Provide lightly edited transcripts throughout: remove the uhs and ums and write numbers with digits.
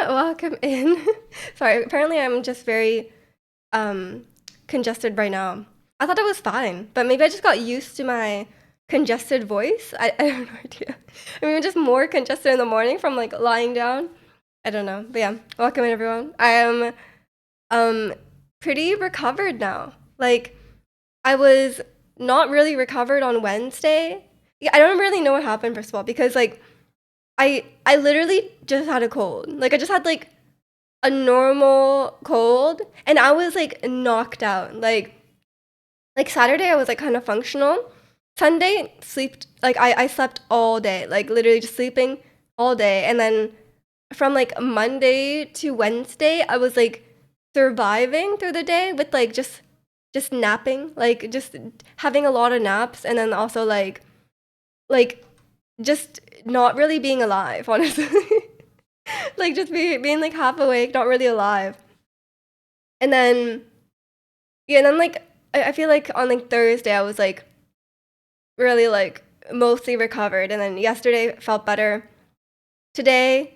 welcome in. Sorry, apparently I'm just very congested right now. I thought I was fine, but maybe I just got used to my congested voice. I have no idea. I mean, I'm just more congested in the morning from like lying down. I don't know. But yeah, welcome in everyone. I am um pretty recovered now. Like I was not really recovered on Wednesday. Yeah, I don't really know what happened first of all because like I literally just had a cold. Like I just had like a normal cold and I was like knocked out. Like Saturday I was like kind of functional. Sunday slept like I slept all day. Like literally just sleeping all day. And then from like Monday to Wednesday I was like surviving through the day with like just napping, like just having a lot of naps and then also like just not really being alive, honestly. Like just being like half awake, not really alive. And then yeah, and then like I feel like on like Thursday I was like really like mostly recovered and then yesterday felt better. Today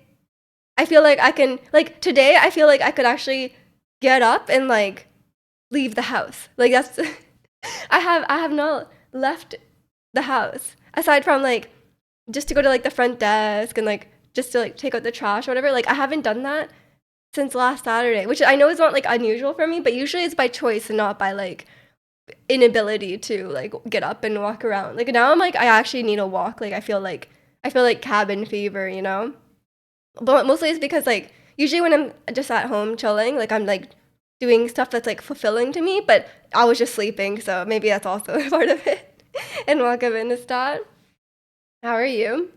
I feel like I can like today I feel like I could actually get up and like leave the house. Like that's I have not left the house aside from like just to go to like the front desk and like just to like take out the trash or whatever. Like I haven't done that since last Saturday, which I know is not like unusual for me, but usually it's by choice and not by like inability to like get up and walk around. Like now I'm like I actually need a walk. Like I feel like cabin fever, you know? But mostly it's because like usually when I'm just at home chilling, like I'm like doing stuff that's like fulfilling to me, but I was just sleeping, so maybe that's also a part of it. And welcome in, Stat. How are you?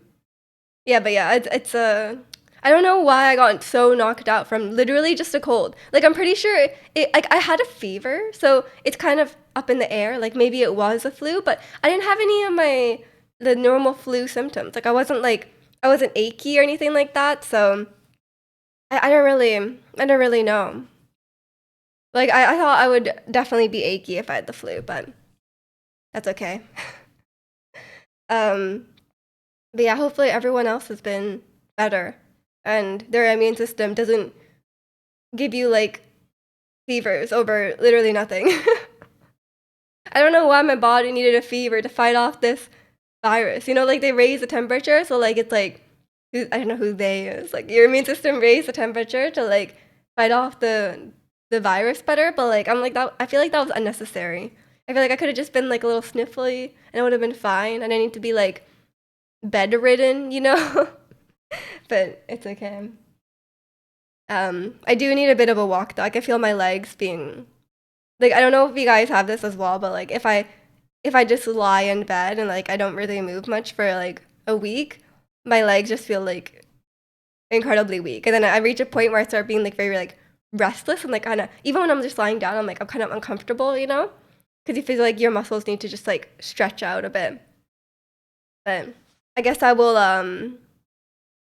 Yeah, but yeah, it's I don't know why I got so knocked out from literally just a cold. Like I'm pretty sure it like I had a fever, so it's kind of up in the air. Like maybe it was a flu, but I didn't have any of the normal flu symptoms. Like I wasn't achy or anything like that. So I don't really know. Like I thought I would definitely be achy if I had the flu, but that's okay. Um, but yeah, hopefully everyone else has been better and their immune system doesn't give you like fevers over literally nothing. I don't know why my body needed a fever to fight off this virus. You know, like they raise the temperature, so like it's like I don't know who they is. Like your immune system raised the temperature to like fight off the virus better, but like I'm like that. I feel like that was unnecessary. I feel like I could have just been like a little sniffly and it would have been fine. And I need to be like bedridden, you know. But it's okay. I do need a bit of a walk though. I can feel my legs being like I don't know if you guys have this as well, but like if I just lie in bed and like I don't really move much for like a week, my legs just feel like incredibly weak. And then I reach a point where I start being like very like restless and like kind of even when I'm just lying down, I'm kind of uncomfortable, you know, because you feel like your muscles need to just like stretch out a bit. But I guess I will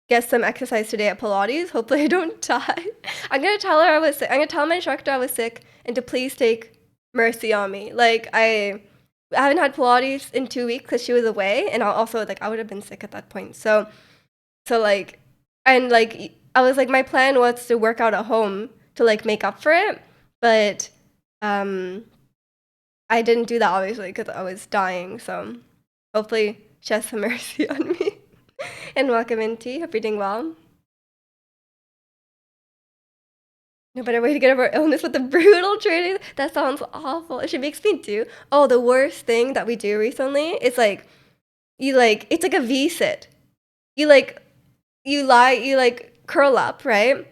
get some exercise today at Pilates. Hopefully I don't die. I'm gonna tell her I was sick. I'm gonna tell my instructor I was sick and to please take mercy on me. Like I haven't had Pilates in 2 weeks because she was away, and I also like I would have been sick at that point. So like and like I was like my plan was to work out at home to like make up for it, but um I didn't do that obviously because I was dying. So hopefully she has some mercy on me. And welcome in T. Hope you're doing well. No better way to get over illness with a brutal training. That sounds awful. She makes me do. Oh, the worst thing that we do recently is like you like it's like a V sit. You like you like curl up, right?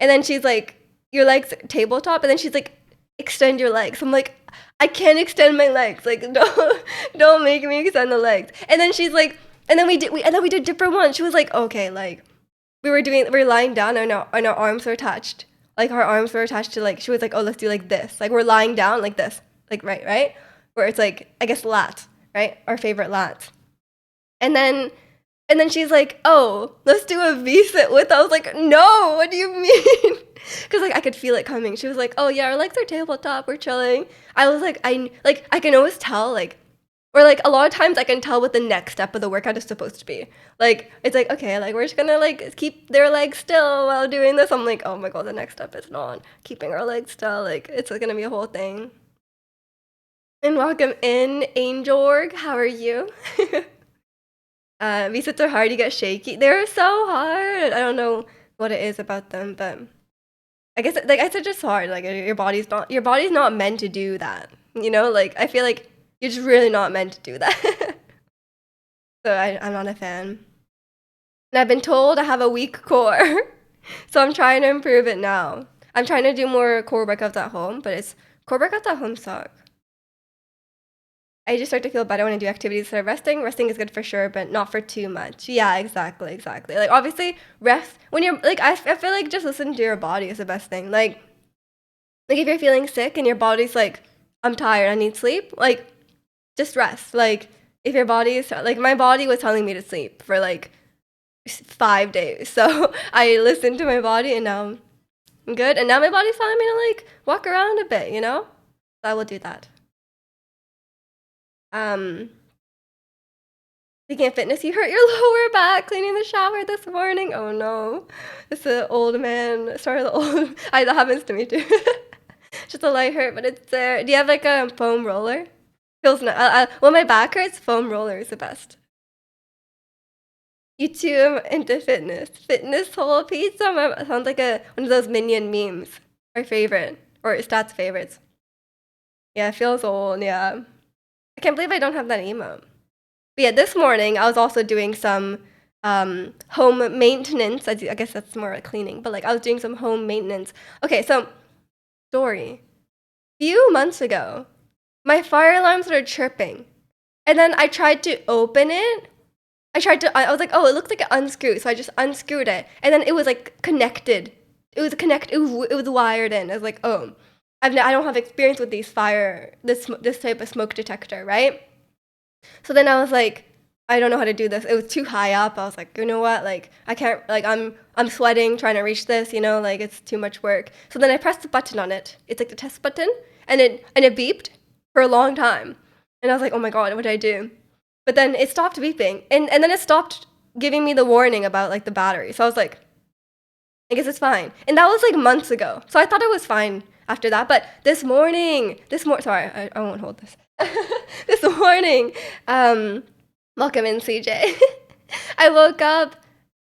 And then she's like your legs tabletop, and then she's like extend your legs. I'm like I can't extend my legs. Like don't make me extend the legs. And then she's like, and then we did different ones. She was like, okay, like we were lying down and our arms were attached. Like our arms were attached to like she was like, oh, let's do like this. Like we're lying down like this. Like right? Where it's like I guess lats, right? Our favorite lats. And then she's like, oh, let's do a V sit with. I was like, no, what do you mean? Because like I could feel it coming. She was like, oh yeah, our legs are tabletop, we're chilling. I was like, I can always tell like Or like a lot of times I can tell what the next step of the workout is supposed to be. Like it's like, okay, like we're just gonna like keep their legs still while doing this. I'm like, oh my god, the next step is not keeping our legs still. Like it's gonna be a whole thing. And welcome in, Angelorg. How are you? Resets are hard to get shaky. They're so hard. I don't know what it is about them, but I guess like I said, just hard. Like your body's not meant to do that. You know, like I feel like you're just really not meant to do that. So I'm not a fan. And I've been told I have a weak core, so I'm trying to improve it now. I'm trying to do more core workouts at home, but core workouts at home suck. I just start to feel better when I do activities instead of resting. Resting is good for sure, but not for too much. Yeah, exactly. Like obviously, rest when you're like I feel like just listen to your body is the best thing. Like if you're feeling sick and your body's like, I'm tired, I need sleep. Like just rest. Like if your body is like my body was telling me to sleep for like 5 days, so I listened to my body and now I'm good. And now my body's telling me to like walk around a bit. You know, so I will do that. Speaking of fitness, you hurt your lower back cleaning the shower this morning. Oh no, it's an old man. Sorry, the old. That happens to me too. Just a light hurt, but it's there. Do you have like a foam roller? Feels nice. When my back hurts, foam roller is the best. You too am into fitness. Fitness whole pizza sounds like one of those Minion memes. Our favorite or Stats favorites. Yeah, it feels old. Yeah. I can't believe I don't have that emote. But yeah, this morning I was also doing some home maintenance. I guess that's more like cleaning, but like I was doing some home maintenance. Okay, so story. Few months ago, my fire alarm started chirping, and then I tried to open it. I was like, oh, it looks like it unscrewed, so I just unscrewed it, and then it was like connected. It was wired in. I was like, oh, I don't have experience with this type of smoke detector, right? So then I was like, I don't know how to do this. It was too high up. I was like, you know what? Like I can't. Like I'm sweating trying to reach this. You know, like it's too much work. So then I pressed the button on it. It's like the test button, and it beeped for a long time. And I was like, oh my god, what did I do? But then it stopped beeping, and then it stopped giving me the warning about like the battery. So I was like, I guess it's fine. And that was like months ago. So I thought it was fine after that. But this morning, sorry, I won't hold this. This morning, welcome in, CJ. I woke up,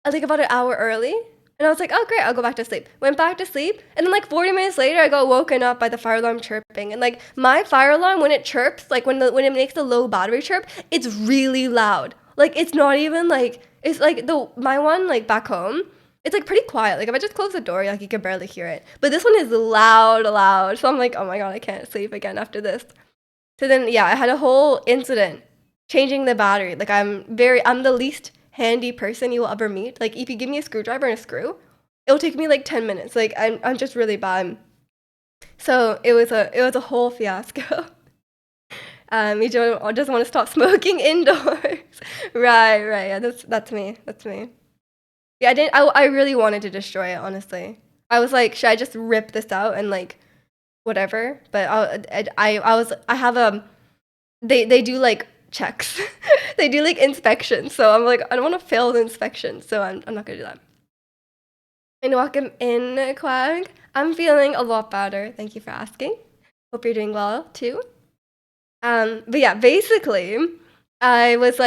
I think about an hour early, and I was like, oh great, I'll go back to sleep. Went back to sleep, and then like 40 minutes later, I got woken up by the fire alarm chirping. And like my fire alarm, when it chirps, like when it makes the low battery chirp, it's really loud. Like it's not even like, it's like my one like back home, it's like pretty quiet. Like if I just close the door, like you can barely hear it. But this one is loud. So I'm like, oh my god, I can't sleep again after this. So then, yeah, I had a whole incident changing the battery. Like I'm the least handy person you will ever meet. Like if you give me a screwdriver and a screw, it'll take me like 10 minutes. Like I'm just really bad. So it was a whole fiasco. He doesn't want to stop smoking indoors. Right. Yeah, that's me. Yeah, I really wanted to destroy it, honestly. I was like, should I just rip this out and like whatever? But they do like checks. They do like inspections. So I'm like, I don't want to fail the inspection. So I'm not gonna do that. And welcome in, Quag. I'm feeling a lot better. Thank you for asking. Hope you're doing well too. But yeah, basically, I was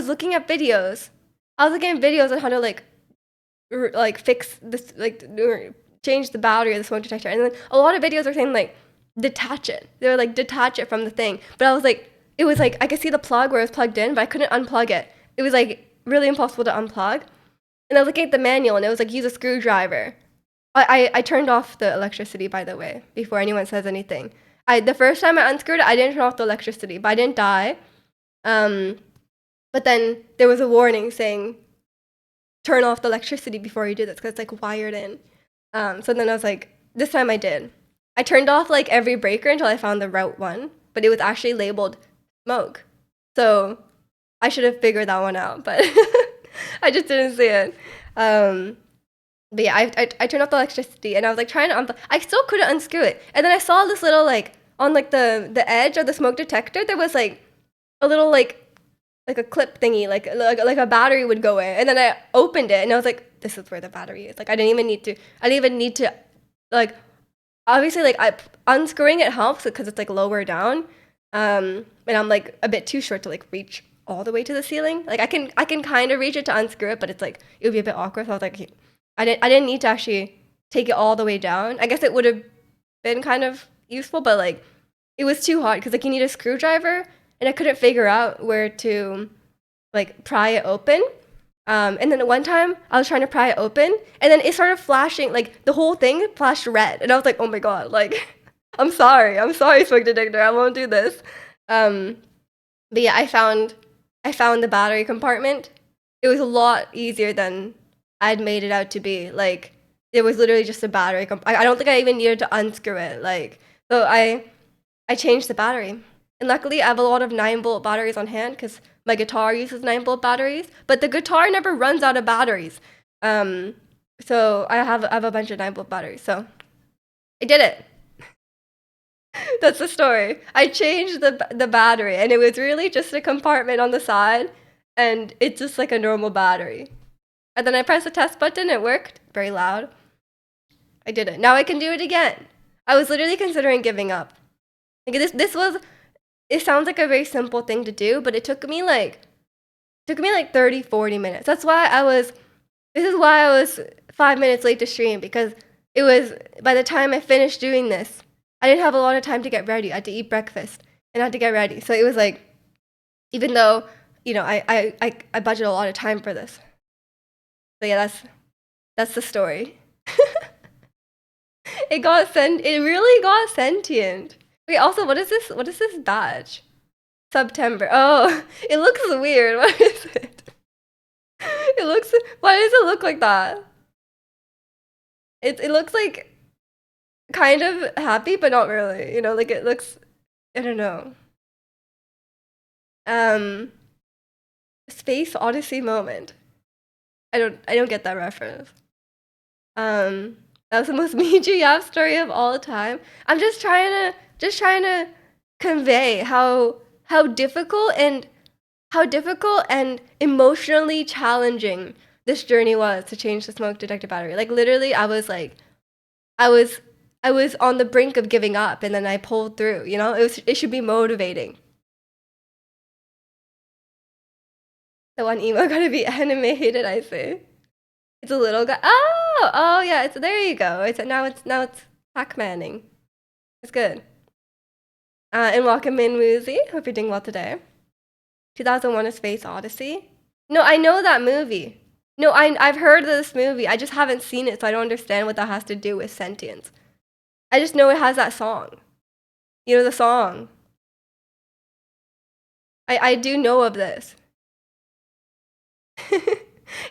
looking at videos. I was looking at videos on how to like fix this, like change the battery of the smoke detector. And then a lot of videos were saying like detach it. They were like detach it from the thing. But I was like, it was like I could see the plug where it was plugged in, but I couldn't unplug it. It was like really impossible to unplug. And I was looking at the manual, and it was like use a screwdriver. I turned off the electricity, by the way, before anyone says anything. The first time I unscrewed it, I didn't turn off the electricity, but I didn't die. But then there was a warning saying, turn off the electricity before you do this, because it's like wired in. So then I was like, this time I did. I turned off like every breaker until I found the route one, but it was actually labeled smoke. So I should have figured that one out, but I just didn't see it. But yeah, I turned off the electricity, and I was like trying to I still couldn't unscrew it. And then I saw this little like on like the edge of the smoke detector, there was like a little like a clip thingy, like a battery would go in, and then I opened it and I was like, this is where the battery is. Like I didn't even need to like, obviously like unscrewing it helps because it's like lower down, and I'm like a bit too short to like reach all the way to the ceiling. Like I can kind of reach it to unscrew it, but it's like it would be a bit awkward. So I was like, I didn't need to actually take it all the way down. I guess it would have been kind of useful, but like it was too hard because like you need a screwdriver, and I couldn't figure out where to like pry it open. And then one time I was trying to pry it open, and then it started flashing, like the whole thing flashed red, and I was like, oh my god, like I'm sorry, smoke detector, I won't do this. But yeah, I found the battery compartment. It was a lot easier than I'd made it out to be. Like it was literally just a battery. I don't think I even needed to unscrew it. Like so I changed the battery. And luckily, I have a lot of 9-volt batteries on hand because my guitar uses 9-volt batteries. But the guitar never runs out of batteries. So I have a bunch of 9-volt batteries. So I did it. That's the story. I changed the battery, and it was really just a compartment on the side, and it's just like a normal battery. And then I pressed the test button. It worked. Very loud. I did it. Now I can do it again. I was literally considering giving up. Like this was. It sounds like a very simple thing to do, but it took me like 30, 40 minutes. This is why I was 5 minutes late to stream, because it was, by the time I finished doing this, I didn't have a lot of time to get ready. I had to eat breakfast and I had to get ready. So it was like, even though, you know, I budgeted a lot of time for this. So yeah, that's the story. It really got sentient. Wait, also, what is this? What is this badge? September. Oh, it looks weird. What is it? Why does it look like that? It looks like kind of happy, but not really. You know, like it looks, I don't know. Space Odyssey moment. I don't get that reference. That was the most Miju Yap story of all time. I'm just trying to convey how difficult and emotionally challenging this journey was to change the smoke detector battery. Like literally, I was on the brink of giving up, and then I pulled through. You know, it should be motivating. The one emo gotta be animated, I see. It's a little guy. Oh yeah. There you go. Now it's Pac-Manning. It's good. And welcome in, Woozy. Hope you're doing well today. 2001: A Space Odyssey. No, I know that movie. No, I've heard of this movie. I just haven't seen it, so I don't understand what that has to do with sentience. I just know it has that song. You know the song. I do know of this.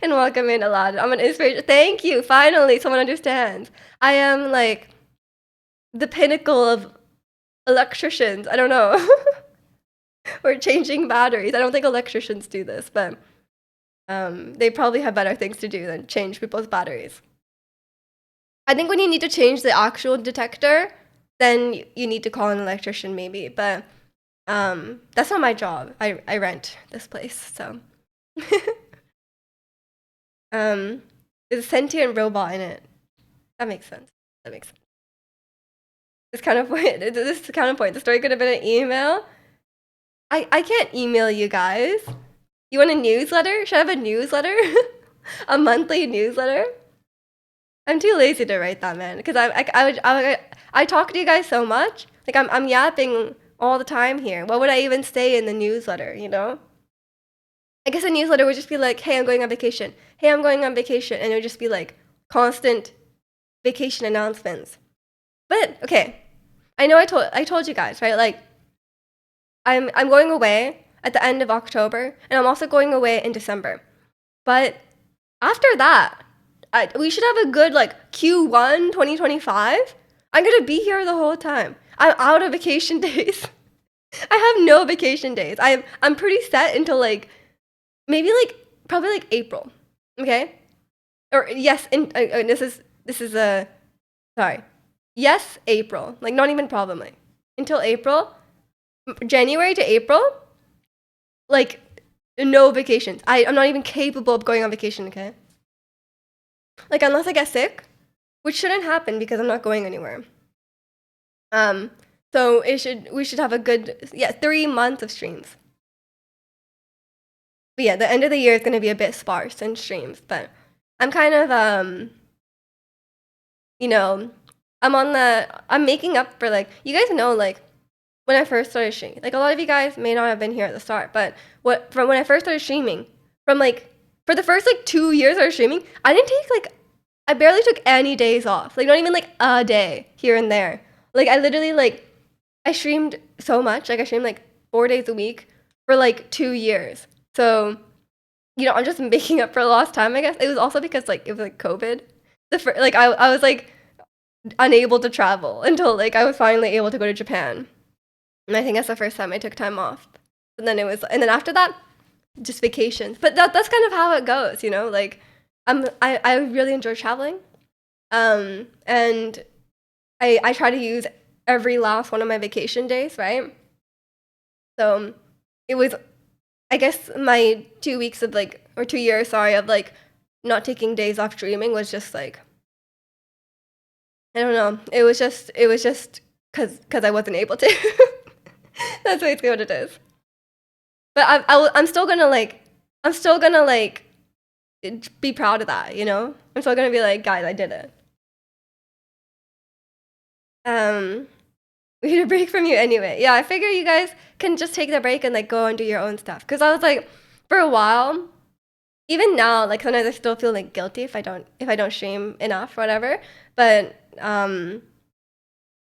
And welcome in, Aladdin. I'm an inspiration. Thank you. Finally, someone understands. I am like the pinnacle of electricians. I don't know. We're changing batteries. I don't think electricians do this, but they probably have better things to do than change people's batteries. I think when you need to change the actual detector, then you need to call an electrician maybe, but that's not my job. I rent this place, so. There's a sentient robot in it. That makes sense. This counterpoint. The story could have been an email. I can't email you guys. You want a newsletter? Should I have a newsletter? A monthly newsletter? I'm too lazy to write that, man. Because I talk to you guys so much. Like I'm yapping all the time here. What would I even say in the newsletter? You know? I guess a newsletter would just be like, hey, I'm going on vacation. Hey, I'm going on vacation. And it would just be like constant vacation announcements. But okay, I know I told you guys, right? Like I'm going away at the end of October, and I'm also going away in December. But after that, we should have a good like Q1 2025. I'm gonna be here the whole time. I'm out of vacation days. I have no vacation days. I'm pretty set until like maybe like probably like April. Okay? Or yes, this is sorry. Yes, April. Like not even probably. until April, January to April, like no vacations. I'm not even capable of going on vacation, okay? Like unless I get sick, which shouldn't happen because I'm not going anywhere. Um, so we should have a good 3 months of streams. But yeah, the end of the year is gonna be a bit sparse in streams, but I'm kind of you know, I'm making up for like you guys know like when I first started streaming. Like a lot of you guys may not have been here at the start, but from when I first started streaming, from like for the first like 2 years I was streaming, I barely took any days off. Like not even like a day here and there. Like I literally like I streamed so much. Like I streamed like 4 days a week for like 2 years. So, I'm just making up for lost time, I guess. It was also because like it was like COVID. I was like unable to travel until like I was finally able to go to Japan. And I think that's the first time I took time off. And then after that, just vacations. But that's kind of how it goes, Like, I really enjoy traveling, and I try to use every last one of my vacation days, right? So it was, I guess, my 2 weeks of like, or 2 years, sorry, of like not taking days off streaming was just like, I don't know. It was just because I wasn't able to. That's basically what it is. But I'm still gonna like, be proud of that, I'm still gonna be like, guys, I did it. We need a break from you anyway. Yeah, I figure you guys can just take the break and like go and do your own stuff. Cause I was like, for a while, even now, like sometimes I still feel like guilty if I don't stream enough, whatever. But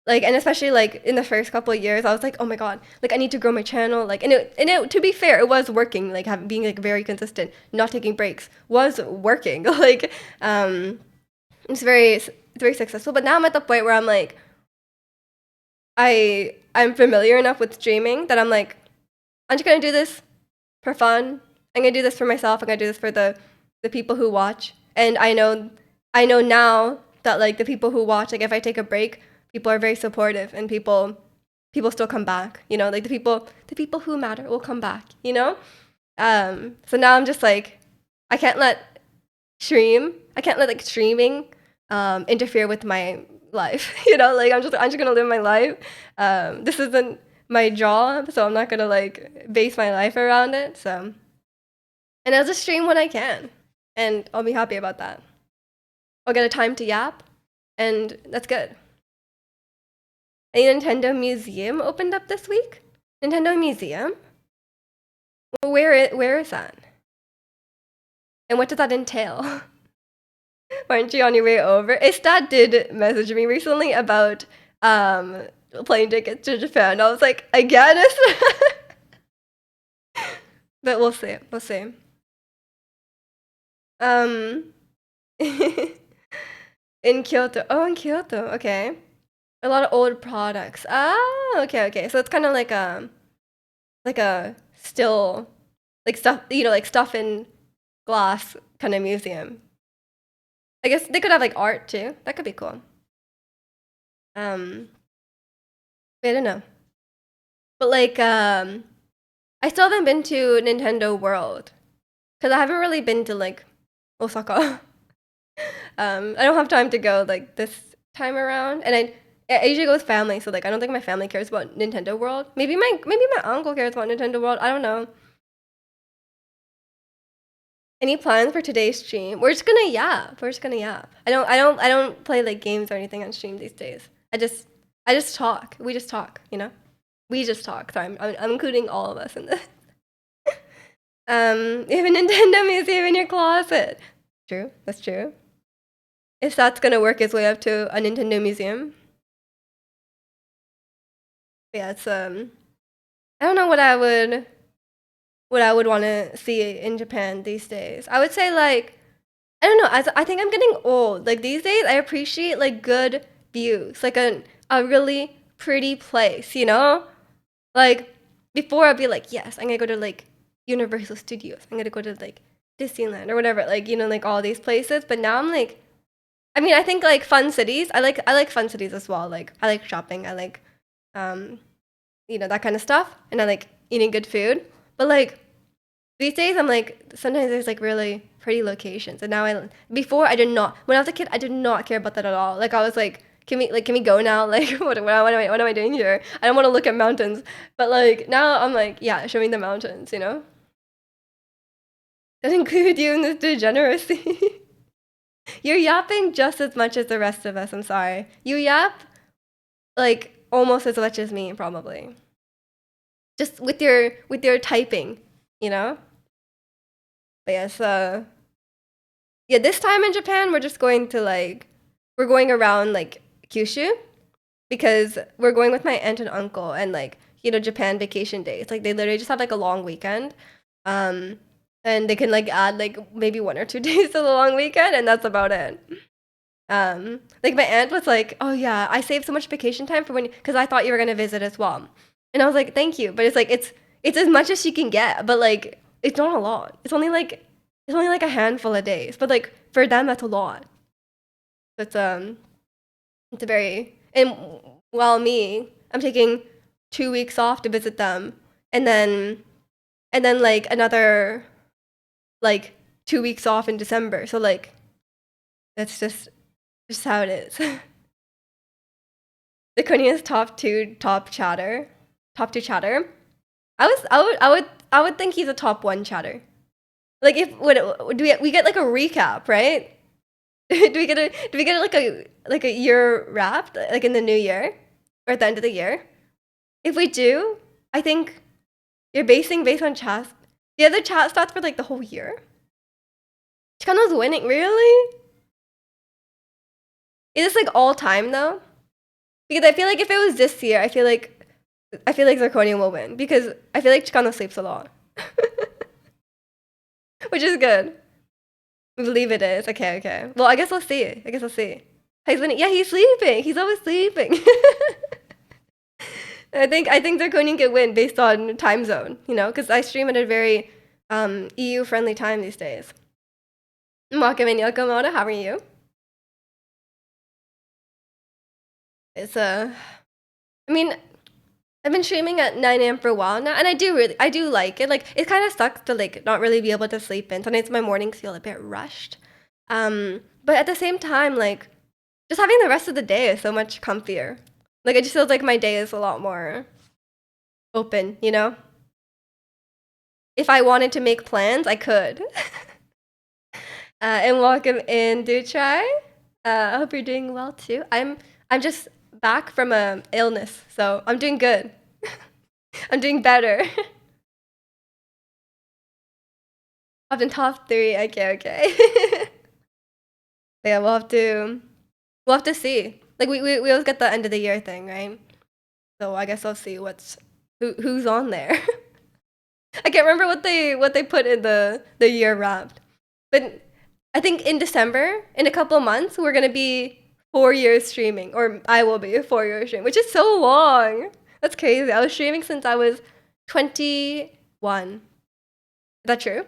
like, and especially like in the first couple of years, I was like, oh my god, like I need to grow my channel. Like, and it to be fair, it was working. Like being like very consistent, not taking breaks was working. Like, it's very successful. But now I'm at the point where I'm like, I'm familiar enough with streaming that I'm like, I'm just gonna do this for fun. I'm gonna do this for myself. I'm gonna do this for the people who watch. And I know now that like the people who watch, like if I take a break, people are very supportive and people still come back. Like the people who matter will come back. So now I'm just like, I can't let like streaming interfere with my life. Like I'm just gonna live my life. This isn't my job, so I'm not gonna like base my life around it. So, and I'll just stream when I can, and I'll be happy about that. I'll get a time to yap, and that's good. A Nintendo museum opened up this week. Nintendo museum. Where is that? And what does that entail? Aren't you on your way over? Istad did message me recently about plane tickets to Japan. I was like, again? But we'll see. We'll see. In Kyoto. Oh, in Kyoto. Okay. A lot of old products. Ah, okay. So it's kind of like a still like stuff, like stuff in glass kind of museum. I guess they could have like art too. That could be cool. I don't know. But like I still haven't been to Nintendo World because I haven't really been to like Osaka. I don't have time to go like this time around, and I usually go with family, so like I don't think my family cares about Nintendo World. Maybe my uncle cares about Nintendo World. I don't know. Any plans for today's stream? We're just gonna yap. I don't play like games or anything on stream these days. I just talk. We just talk. We just talk. Sorry, I'm including all of us in this. You have a Nintendo museum in your closet. True. That's true. If that's gonna work its way up to a Nintendo museum. Yeah, it's I don't know what I would want to see in Japan these days. I would say like I don't know. I think I'm getting old. Like these days, I appreciate like good views, like a really pretty place. Like before, I'd be like, yes, I'm gonna go to like Universal Studios. I'm gonna go to like Disneyland or whatever. Like like all these places. But now I'm like, I mean, I think like fun cities. I like fun cities as well. Like I like shopping. I like you know, that kind of stuff. And I like eating good food. But like these days, I'm like, sometimes there's like really pretty locations. And now before I did not, when I was a kid, I did not care about that at all. Like I was like, can we go now? Like, what am I doing here? I don't want to look at mountains. But like now I'm like, yeah, show me the mountains, you know? That include you in this degeneracy. You're yapping just as much as the rest of us. I'm sorry. You yap like almost as much as me, probably. Just with your typing, you know? But yes, yeah, this time in Japan, we're just going to like, we're going around like Kyushu because we're going with my aunt and uncle and like, you know, Japan vacation days. Like they literally just have like a long weekend. Um, and they can like add like maybe 1 or 2 days to the long weekend and that's about it. Like my aunt was like, "Oh yeah, I saved so much vacation time for when because I thought you were gonna visit as well." And I was like, "Thank you," but it's like it's as much as she can get, but like it's not a lot. It's only like a handful of days, but like for them that's a lot. But it's a very and while me, I'm taking 2 weeks off to visit them, and then like another like 2 weeks off in December. So like that's just how it is. The Korean's top two chatter. I would think he's a top one chatter. Like if what do we get like a recap, right? Do we get like a year wrapped like in the new year or at the end of the year? If we do, I think you're based on chat. The other chat stats for like the whole year. Chikano's winning, really? Is this like all time though? Because I feel like if it was this year, I feel like Zirconium will win because I feel like Chicano sleeps a lot. Which is good. We believe it is. Okay, okay. Well, I guess we'll see. He's winning. Yeah, he's sleeping. He's always sleeping. I think Zirconium can win based on time zone, you know, because I stream at a very EU friendly time these days. Welcome Yokomoto, how are you? It's I mean, I've been streaming at 9 a.m. for a while now, and I do like it. Like, it kind of sucks to like not really be able to sleep in. Sometimes my mornings feel a bit rushed. But at the same time, like, just having the rest of the day is so much comfier. Like, it just feels like my day is a lot more open, you know? If I wanted to make plans, I could. And welcome in, do try. I hope you're doing well too. I'm just back from a illness, so I'm doing good. I'm doing better. Up in top 3. Okay. Yeah, we'll have to see. Like we always get the end of the year thing, right? So I guess I'll see who's on there. I can't remember what they put in the year wrapped. But I think in December, in a couple of months, we're gonna be 4 years streaming, or I will be 4 years streaming, which is so long. That's crazy. I was streaming since I was 21. Is that true?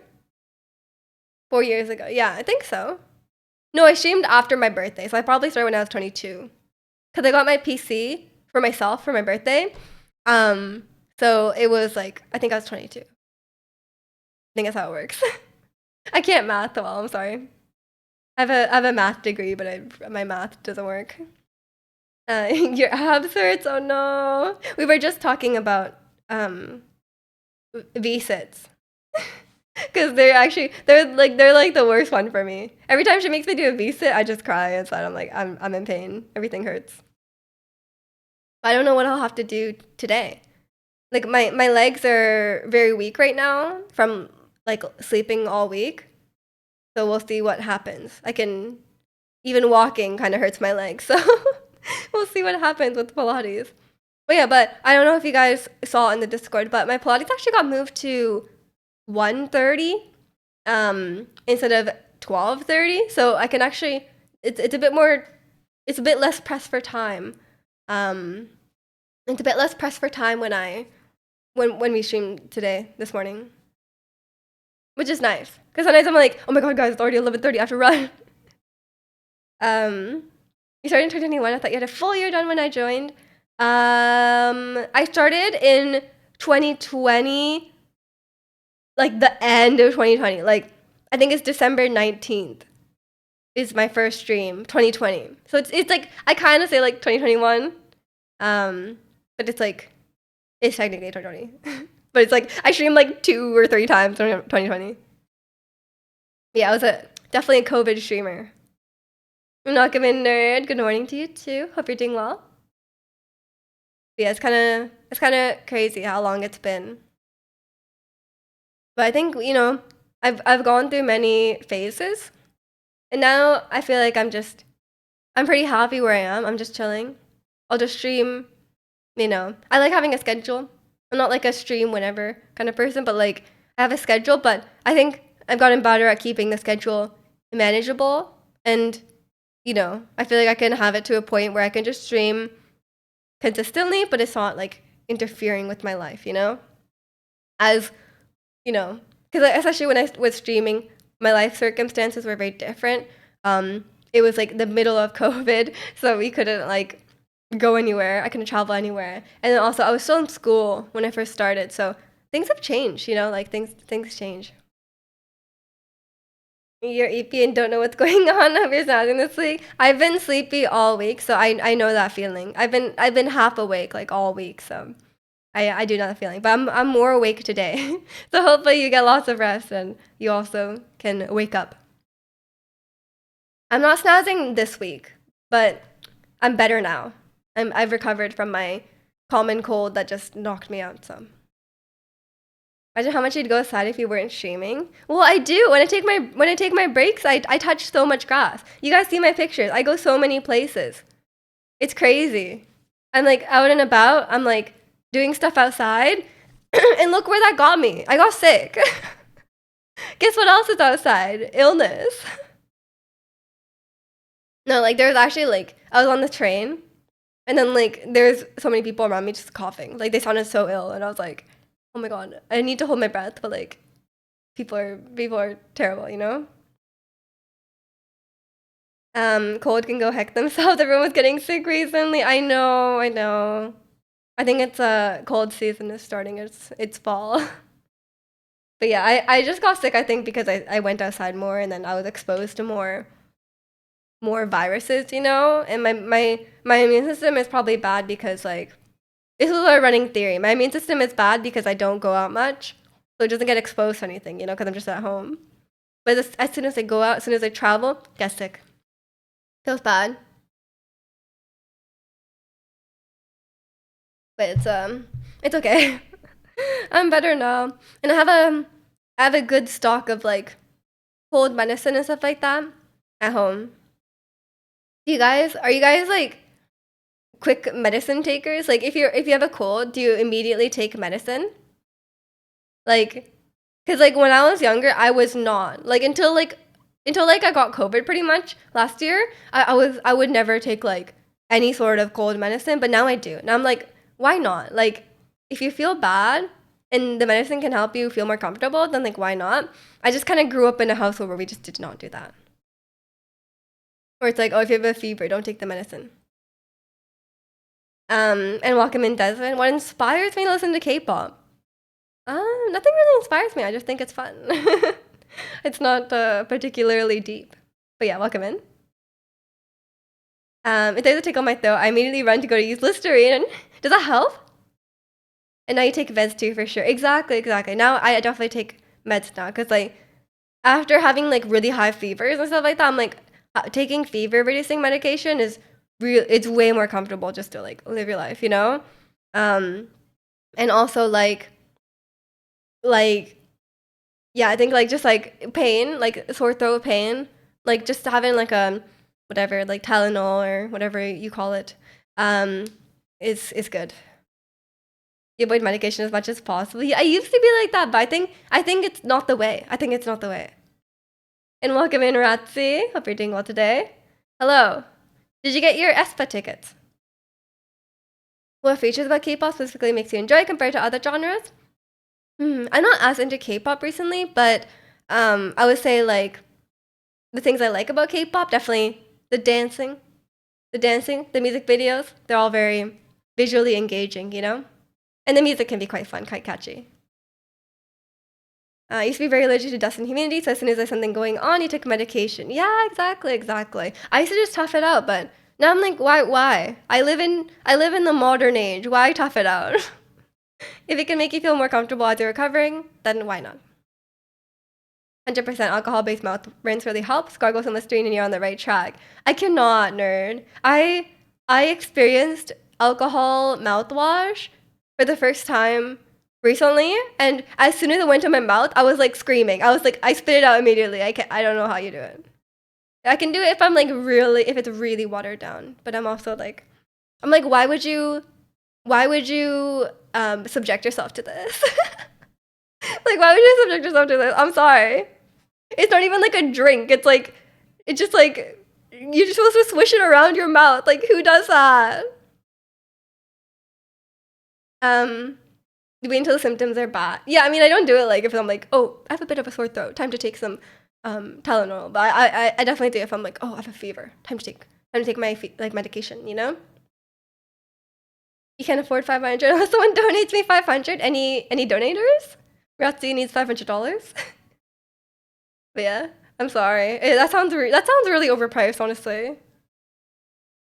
4 years ago. Yeah, I think so. No, I streamed after my birthday, so I probably started when I was 22. Because I got my PC for myself for my birthday. So it was like, I think I was 22. I think that's how it works. I can't math well, I'm sorry. I have a math degree, but my math doesn't work. Your abs hurts? Oh no. We were just talking about V-sits. Because they're like the worst one for me. Every time she makes me do a V-sit, I just cry inside. I'm like, I'm in pain. Everything hurts. I don't know what I'll have to do today. Like my legs are very weak right now from like sleeping all week. So we'll see what happens. Even walking kind of hurts my legs. So we'll see what happens with Pilates. But yeah, but I don't know if you guys saw in the Discord, but my Pilates actually got moved to 1:30 instead of 12:30. So I can actually it's a bit less pressed for time. It's a bit less pressed for time when we streamed this morning. Which is nice. Because sometimes I'm like, oh my god, guys, it's already 11:30, I have to run. You started in 2021, I thought you had a full year done when I joined. I started in 2020, like the end of 2020. Like I think it's December 19th is my first stream, 2020. So it's like I kind of say like 2021. But it's like it's technically 2020. But it's like I streamed like 2 or 3 times in 2020. Yeah, I was definitely a COVID streamer. Welcome in, nerd. Good morning to you too. Hope you're doing well. Yeah, it's kind of crazy how long it's been. But I think I've gone through many phases, and now I feel like I'm pretty happy where I am. I'm just chilling. I'll just stream. I like having a schedule. I'm not like a stream whenever kind of person, but like I have a schedule. But I think I've gotten better at keeping the schedule manageable, and I feel like I can have it to a point where I can just stream consistently, but it's not like interfering with my life. As because like, especially when I was streaming, my life circumstances were very different. It was like the middle of COVID, so we couldn't like go anywhere. I couldn't travel anywhere, and then also I was still in school when I first started, so things have changed. Like things change. You're EP and don't know what's going on. If you're sounding this week, I've been sleepy all week, so I know that feeling. I've been half awake like all week, so I do know that feeling. But I'm more awake today, so hopefully you get lots of rest and you also can wake up. I'm not snoozing this week, but I'm better now. I've recovered from my common cold that just knocked me out. So imagine how much you'd go outside if you weren't streaming. Well, I do. When I take my breaks, I touch so much grass. You guys see my pictures. I go so many places. It's crazy. I'm like out and about. I'm like doing stuff outside, and look where that got me. I got sick. Guess what else is outside? Illness. No, like there was actually like I was on the train, and then like there's so many people around me just coughing. Like they sounded so ill, and I was like, oh my god, I need to hold my breath, but like people are terrible. Cold can go heck themselves. Everyone was getting sick recently. I know, I know. I think it's a cold season is starting. It's fall. But yeah, I just got sick, I think, because I went outside more and then I was exposed to more viruses, and my immune system is probably bad because like this is a running theory. My immune system is bad because I don't go out much, so it doesn't get exposed to anything, because I'm just at home. But as soon as I go out, as soon as I travel, get sick. Feels bad. But it's okay. I'm better now, and I have a good stock of like cold medicine and stuff like that at home. Are you guys like quick medicine takers? Like if you have a cold, do you immediately take medicine? Like, cause like when I was younger, I was not like until I got COVID pretty much last year. I would never take like any sort of cold medicine, but now I do. Now I'm like, why not? Like, if you feel bad and the medicine can help you feel more comfortable, then like why not? I just kind of grew up in a household where we just did not do that. Or it's like, oh, if you have a fever, don't take the medicine. And welcome in Desmond. What inspires me to listen to K-pop? Nothing really inspires me. I just think it's fun. It's not particularly deep. But yeah, welcome in. If there's a tickle on my throat, I immediately run to go to use Listerine. Does that help? And now you take meds too, for sure. Exactly. Now I definitely take meds now because like after having like really high fevers and stuff like that, I'm like taking fever reducing medication is real. It's way more comfortable just to like live your life. And also like yeah, I think like just like pain, like sore throat pain, like just having like a whatever, like Tylenol or whatever you call it, um, is good. You avoid medication as much as possible. Yeah, I used to be like that, but I think it's not the way. I think it's not the way. And welcome in, Ratzi. Hope you're doing well today. Hello. Did you get your ESPA tickets? What features about K-pop specifically makes you enjoy compared to other genres? I'm not as into K-pop recently, but I would say like the things I like about K-pop, definitely the dancing, the music videos. They're all very visually engaging, you know? And the music can be quite fun, quite catchy. I used to be very allergic to dust and humidity, so as soon as there's something going on, you take medication. Yeah, exactly. I used to just tough it out, but now I'm like, why? I live in the modern age. Why tough it out? If it can make you feel more comfortable as you're recovering, then why not? 100% alcohol-based mouth rinse really helps. Gargles on Listerine and you're on the right track. I cannot, nerd. I experienced alcohol mouthwash for the first time recently, and as soon as it went to my mouth, I was like screaming. I was like, I spit it out immediately. I don't know how you do it. I can do it if I'm like if it's really watered down. But I'm also like, why would you subject yourself to this? Like, why would you subject yourself to this? I'm sorry. It's not even like a drink. It's just like, you're just supposed to swish it around your mouth. Like, who does that? Wait until the symptoms are bad. Yeah, I mean, I don't do it like if I'm like, oh, I have a bit of a sore throat, time to take some Tylenol. But I definitely do if I'm like, oh, I have a fever, time to take my medication. You know. You can't afford 500. Someone donates me 500. Any donators? Ratzi needs $500. But yeah, I'm sorry. That sounds really overpriced, honestly.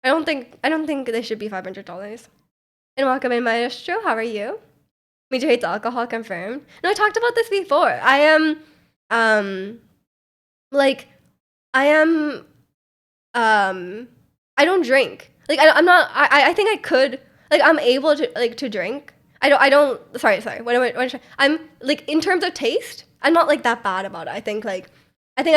I don't think they should be $500. And welcome in, Maestro. How are you? Major hates alcohol, confirmed. No, I talked about this before. I am I don't drink. Like I'm not. I think I could. Like I'm able to drink. I don't. Sorry. I'm like in terms of taste. I'm not like that bad about it. I think I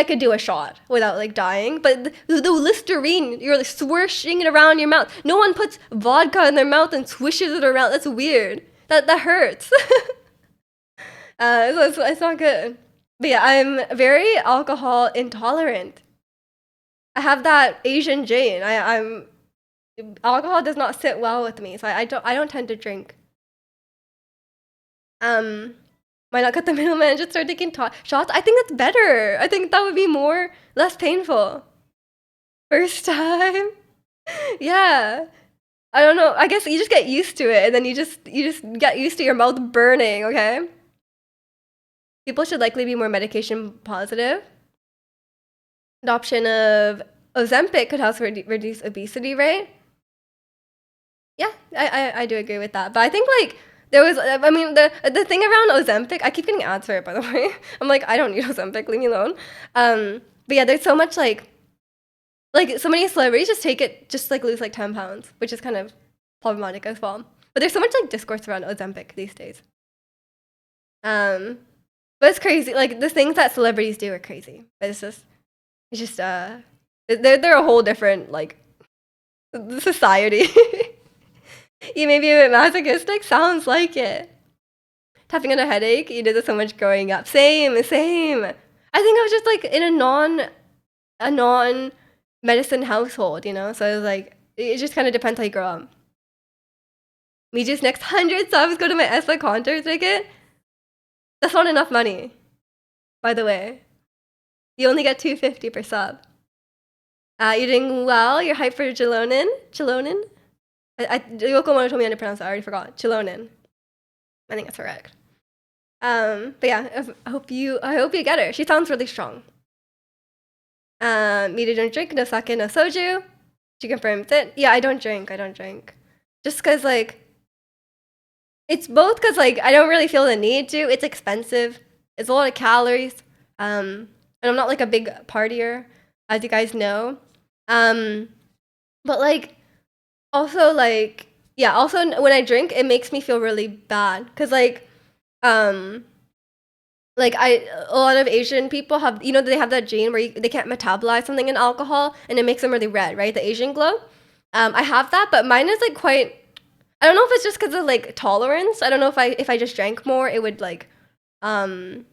could do a shot without like dying. But the Listerine, you're like swishing it around your mouth. No one puts vodka in their mouth and swishes it around. That's weird. That hurts. So it's not good. But yeah, I'm very alcohol intolerant. I have that Asian gene. I'm alcohol does not sit well with me, so I don't tend to drink. Why not cut the middleman and just start taking shots? I think that's better. I think that would be less painful. First time. Yeah. I don't know. I guess you just get used to it, and then you just get used to your mouth burning. Okay. People should likely be more medication positive. Adoption of Ozempic could help reduce obesity rate. Yeah, I do agree with that. But I think like there was, I mean, the thing around Ozempic, I keep getting ads for it, by the way. I'm like, I don't need Ozempic, leave me alone. But yeah, there's so much like so many celebrities just take it, just like lose like 10 pounds, which is kind of problematic as well. But there's so much like discourse around Ozempic these days. But it's crazy. Like the things that celebrities do are crazy. But it's just they're a whole different like society. You may be a bit masochistic. Sounds like it. Tapping on a headache. You did this so much growing up. Same. I think I was just like in a non medicine household, you know. So it was like it just kind of depends how you grow up. Miju's next 100 subs go to my ESPA concert ticket. That's not enough money, by the way. You only get $250 per sub. You're doing well. You're hyped for Jalonin. Yoko Ono told me how to pronounce it. I already forgot. Chilonin. I think that's correct. But yeah, I hope you get her. She sounds really strong. Mita don't drink, no sake, no soju. She confirms it. Yeah, I don't drink. Just because like it's both because like I don't really feel the need to. It's expensive. It's a lot of calories. And I'm not like a big partier, as you guys know. But like also like yeah, also when I drink, it makes me feel really bad because like a lot of Asian people have, you know, they have that gene where they can't metabolize something in alcohol and it makes them really red, right? The Asian glow. I have that, but mine is like quite. I don't know if it's just because of like tolerance. I don't know if I just drank more, it would like. I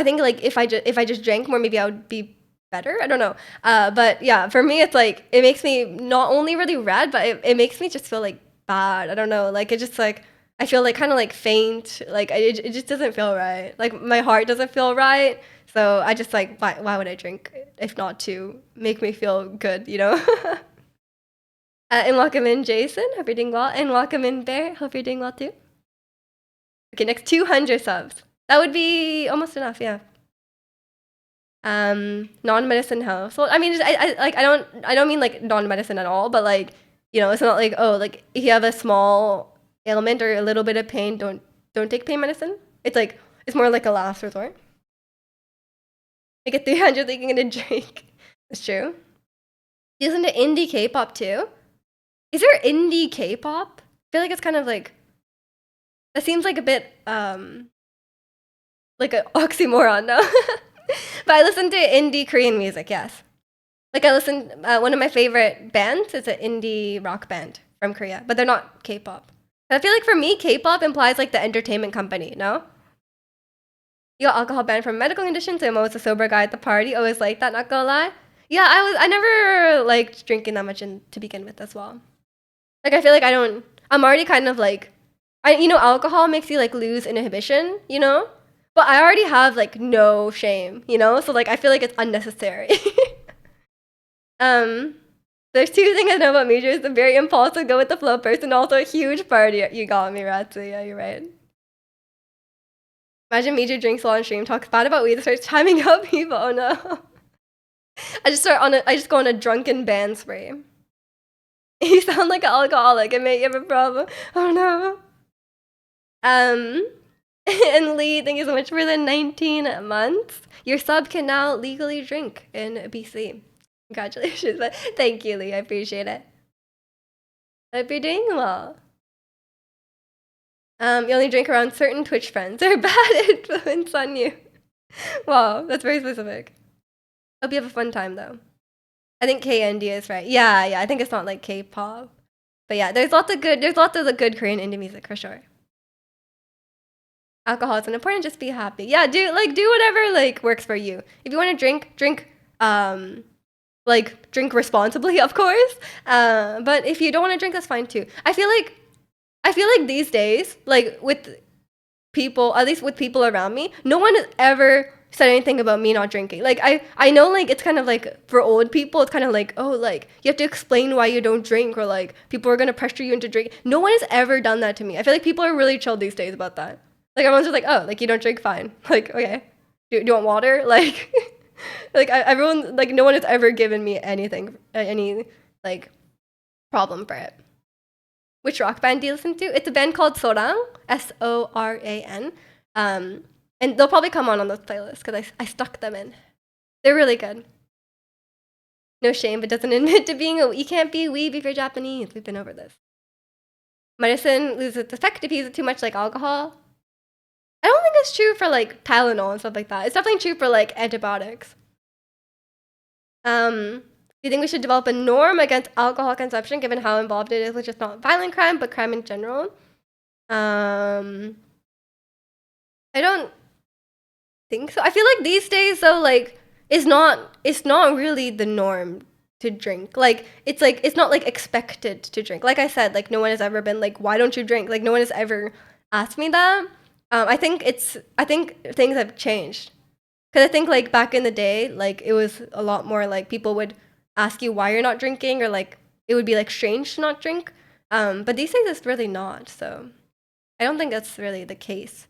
think like if I just drank more, maybe I would be better. I don't know. But yeah, for me, it's like it makes me not only really red, but it makes me just feel like bad. I don't know. Like it just like I feel like kind of like faint. Like it just doesn't feel right. Like my heart doesn't feel right. So I just like why would I drink if not to make me feel good? You know. And welcome in Jason. Hope you're doing well. And welcome in Bear. Hope you're doing well too. Okay, next 200 subs. That would be almost enough, yeah. Non-medicine household. I mean, I don't mean like non-medicine at all, but like, you know, it's not like, oh, like if you have a small ailment or a little bit of pain, don't take pain medicine. It's like, it's more like a last resort. I get 300 thinking in a drink. It's true. You listen to indie K-pop too? Is there indie K-pop? I feel like it's kind of like, that seems like a bit like an oxymoron, no? But I listen to indie Korean music, yes. Like I listen, one of my favorite bands is an indie rock band from Korea, but they're not K-pop. I feel like for me, K-pop implies like the entertainment company, no? You got alcohol banned from medical conditions, so I'm always a sober guy at the party. Always like that, not gonna lie. Yeah, I never liked drinking that much to begin with as well. Like I feel like I'm already kind of like, alcohol makes you like lose inhibition, you know? But I already have like no shame, you know? So like I feel like it's unnecessary. There's two things I know about majors: a very impulsive, go with the flow person, also a huge party. You got me, Ratsu. Yeah, you're right. Imagine major drinks while on stream, talks bad about weed, starts timing out people. Oh no. I just go on a drunken band spree. You sound like an alcoholic and may have a problem. Oh no. And Lee, thank you so much for the 19 months. Your sub can now legally drink in BC. Congratulations. Thank you, Lee. I appreciate it. Hope you're doing well. You only drink around certain Twitch friends. They're bad influence on you. Wow, that's very specific. Hope you have a fun time though. I think KND is right. Yeah, I think it's not like K-pop. But yeah, there's lots of the good Korean indie music for sure. Alcohol isn't important, just be happy. Yeah, do whatever like works for you. If you want to drink drink responsibly, of course. But if you don't want to drink, that's fine too. I feel like these days, like with people, at least with people around me, no one has ever said anything about me not drinking. Like I know like it's kind of like for old people, it's kind of like, oh, like you have to explain why you don't drink, or like people are gonna pressure you into drinking. No one has ever done that to me. I feel like people are really chill these days about that. Like everyone's just like, oh, like you don't drink, fine. Like, okay. Do you want water? Like everyone, like no one has ever given me any like problem for it. Which rock band do you listen to? It's a band called Sorang, Soran. And they'll probably come on this playlist because I stuck them in. They're really good. No shame, but doesn't admit to being you can't be weeb if you're Japanese. We've been over this. Medicine loses its effect if you use it too much, like alcohol. I don't think it's true for like Tylenol and stuff like that. It's definitely true for like antibiotics. Do you think we should develop a norm against alcohol consumption, given how involved it is with just not violent crime, but crime in general? I don't think so. I feel like these days, though, like it's not really the norm to drink. Like it's not like expected to drink. Like I said, like no one has ever been like, why don't you drink? Like no one has ever asked me that. I think things have changed. Because I think like back in the day, like it was a lot more like people would ask you why you're not drinking, or like it would be like strange to not drink. But these days it's really not. So I don't think that's really the case.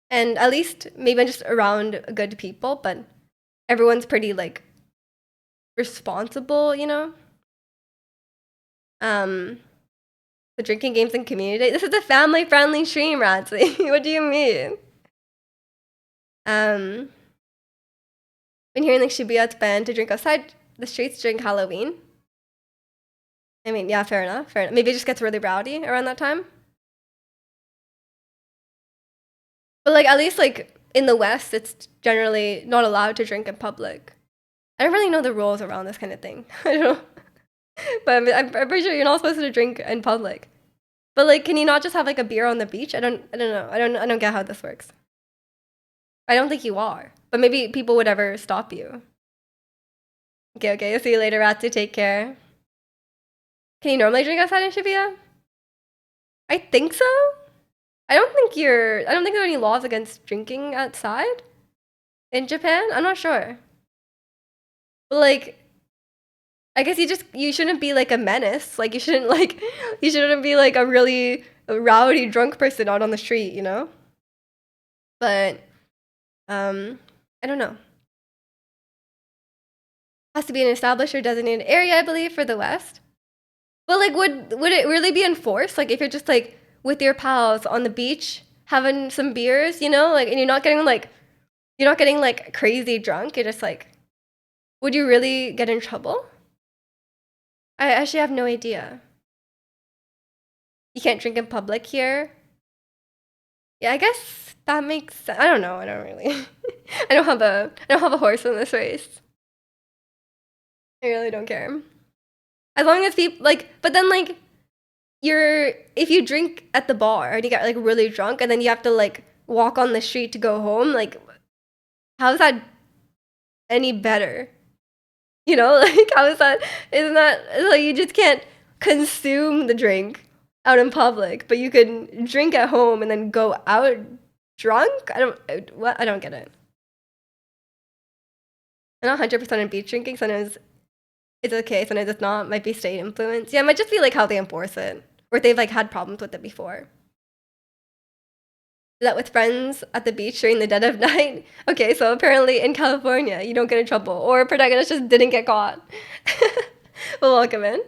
And at least maybe I'm just around good people, but everyone's pretty like responsible, you know? The drinking games and community. This is a family-friendly stream, Ratsy. What do you mean? Been hearing like Shibuya, it's banned to drink outside the streets during Halloween. I mean, yeah, fair enough. Maybe it just gets really rowdy around that time. But like at least like in the West, it's generally not allowed to drink in public. I don't really know the rules around this kind of thing. I don't know. But I'm pretty sure you're not supposed to drink in public. But like, can you not just have like a beer on the beach? I don't know. I don't get how this works. I don't think you are. But maybe people would ever stop you. Okay. See you later, Ratsu. Take care. Can you normally drink outside in Shibuya? I think so. I don't think there are any laws against drinking outside in Japan. I'm not sure. But like, I guess you shouldn't be like a menace. Like you shouldn't be like a really rowdy drunk person out on the street, you know? But I don't know. Has to be an established or designated area, I believe, for the West. But like would it really be enforced? Like if you're just like with your pals on the beach having some beers, you know, like and you're not getting like crazy drunk, you're just like would you really get in trouble? I actually have no idea. You can't drink in public here. Yeah, I guess that makes sense. I don't know. I don't really. I don't have a horse in this race. I really don't care. As long as people like, but then like you're if you drink at the bar and you get like really drunk and then you have to like walk on the street to go home, like how is that any better? You know, like how is that? Isn't that like you just can't consume the drink out in public, but you can drink at home and then go out drunk? What? I don't get it. I'm not 100% on beach drinking. Sometimes it's okay. Sometimes it's not. Might be state influence. Yeah, it might just be like how they enforce it, or if they've like had problems with it before. Is that with friends at the beach during the dead of night? Okay, so apparently in California, you don't get in trouble, or protagonist just didn't get caught. Well, welcome in.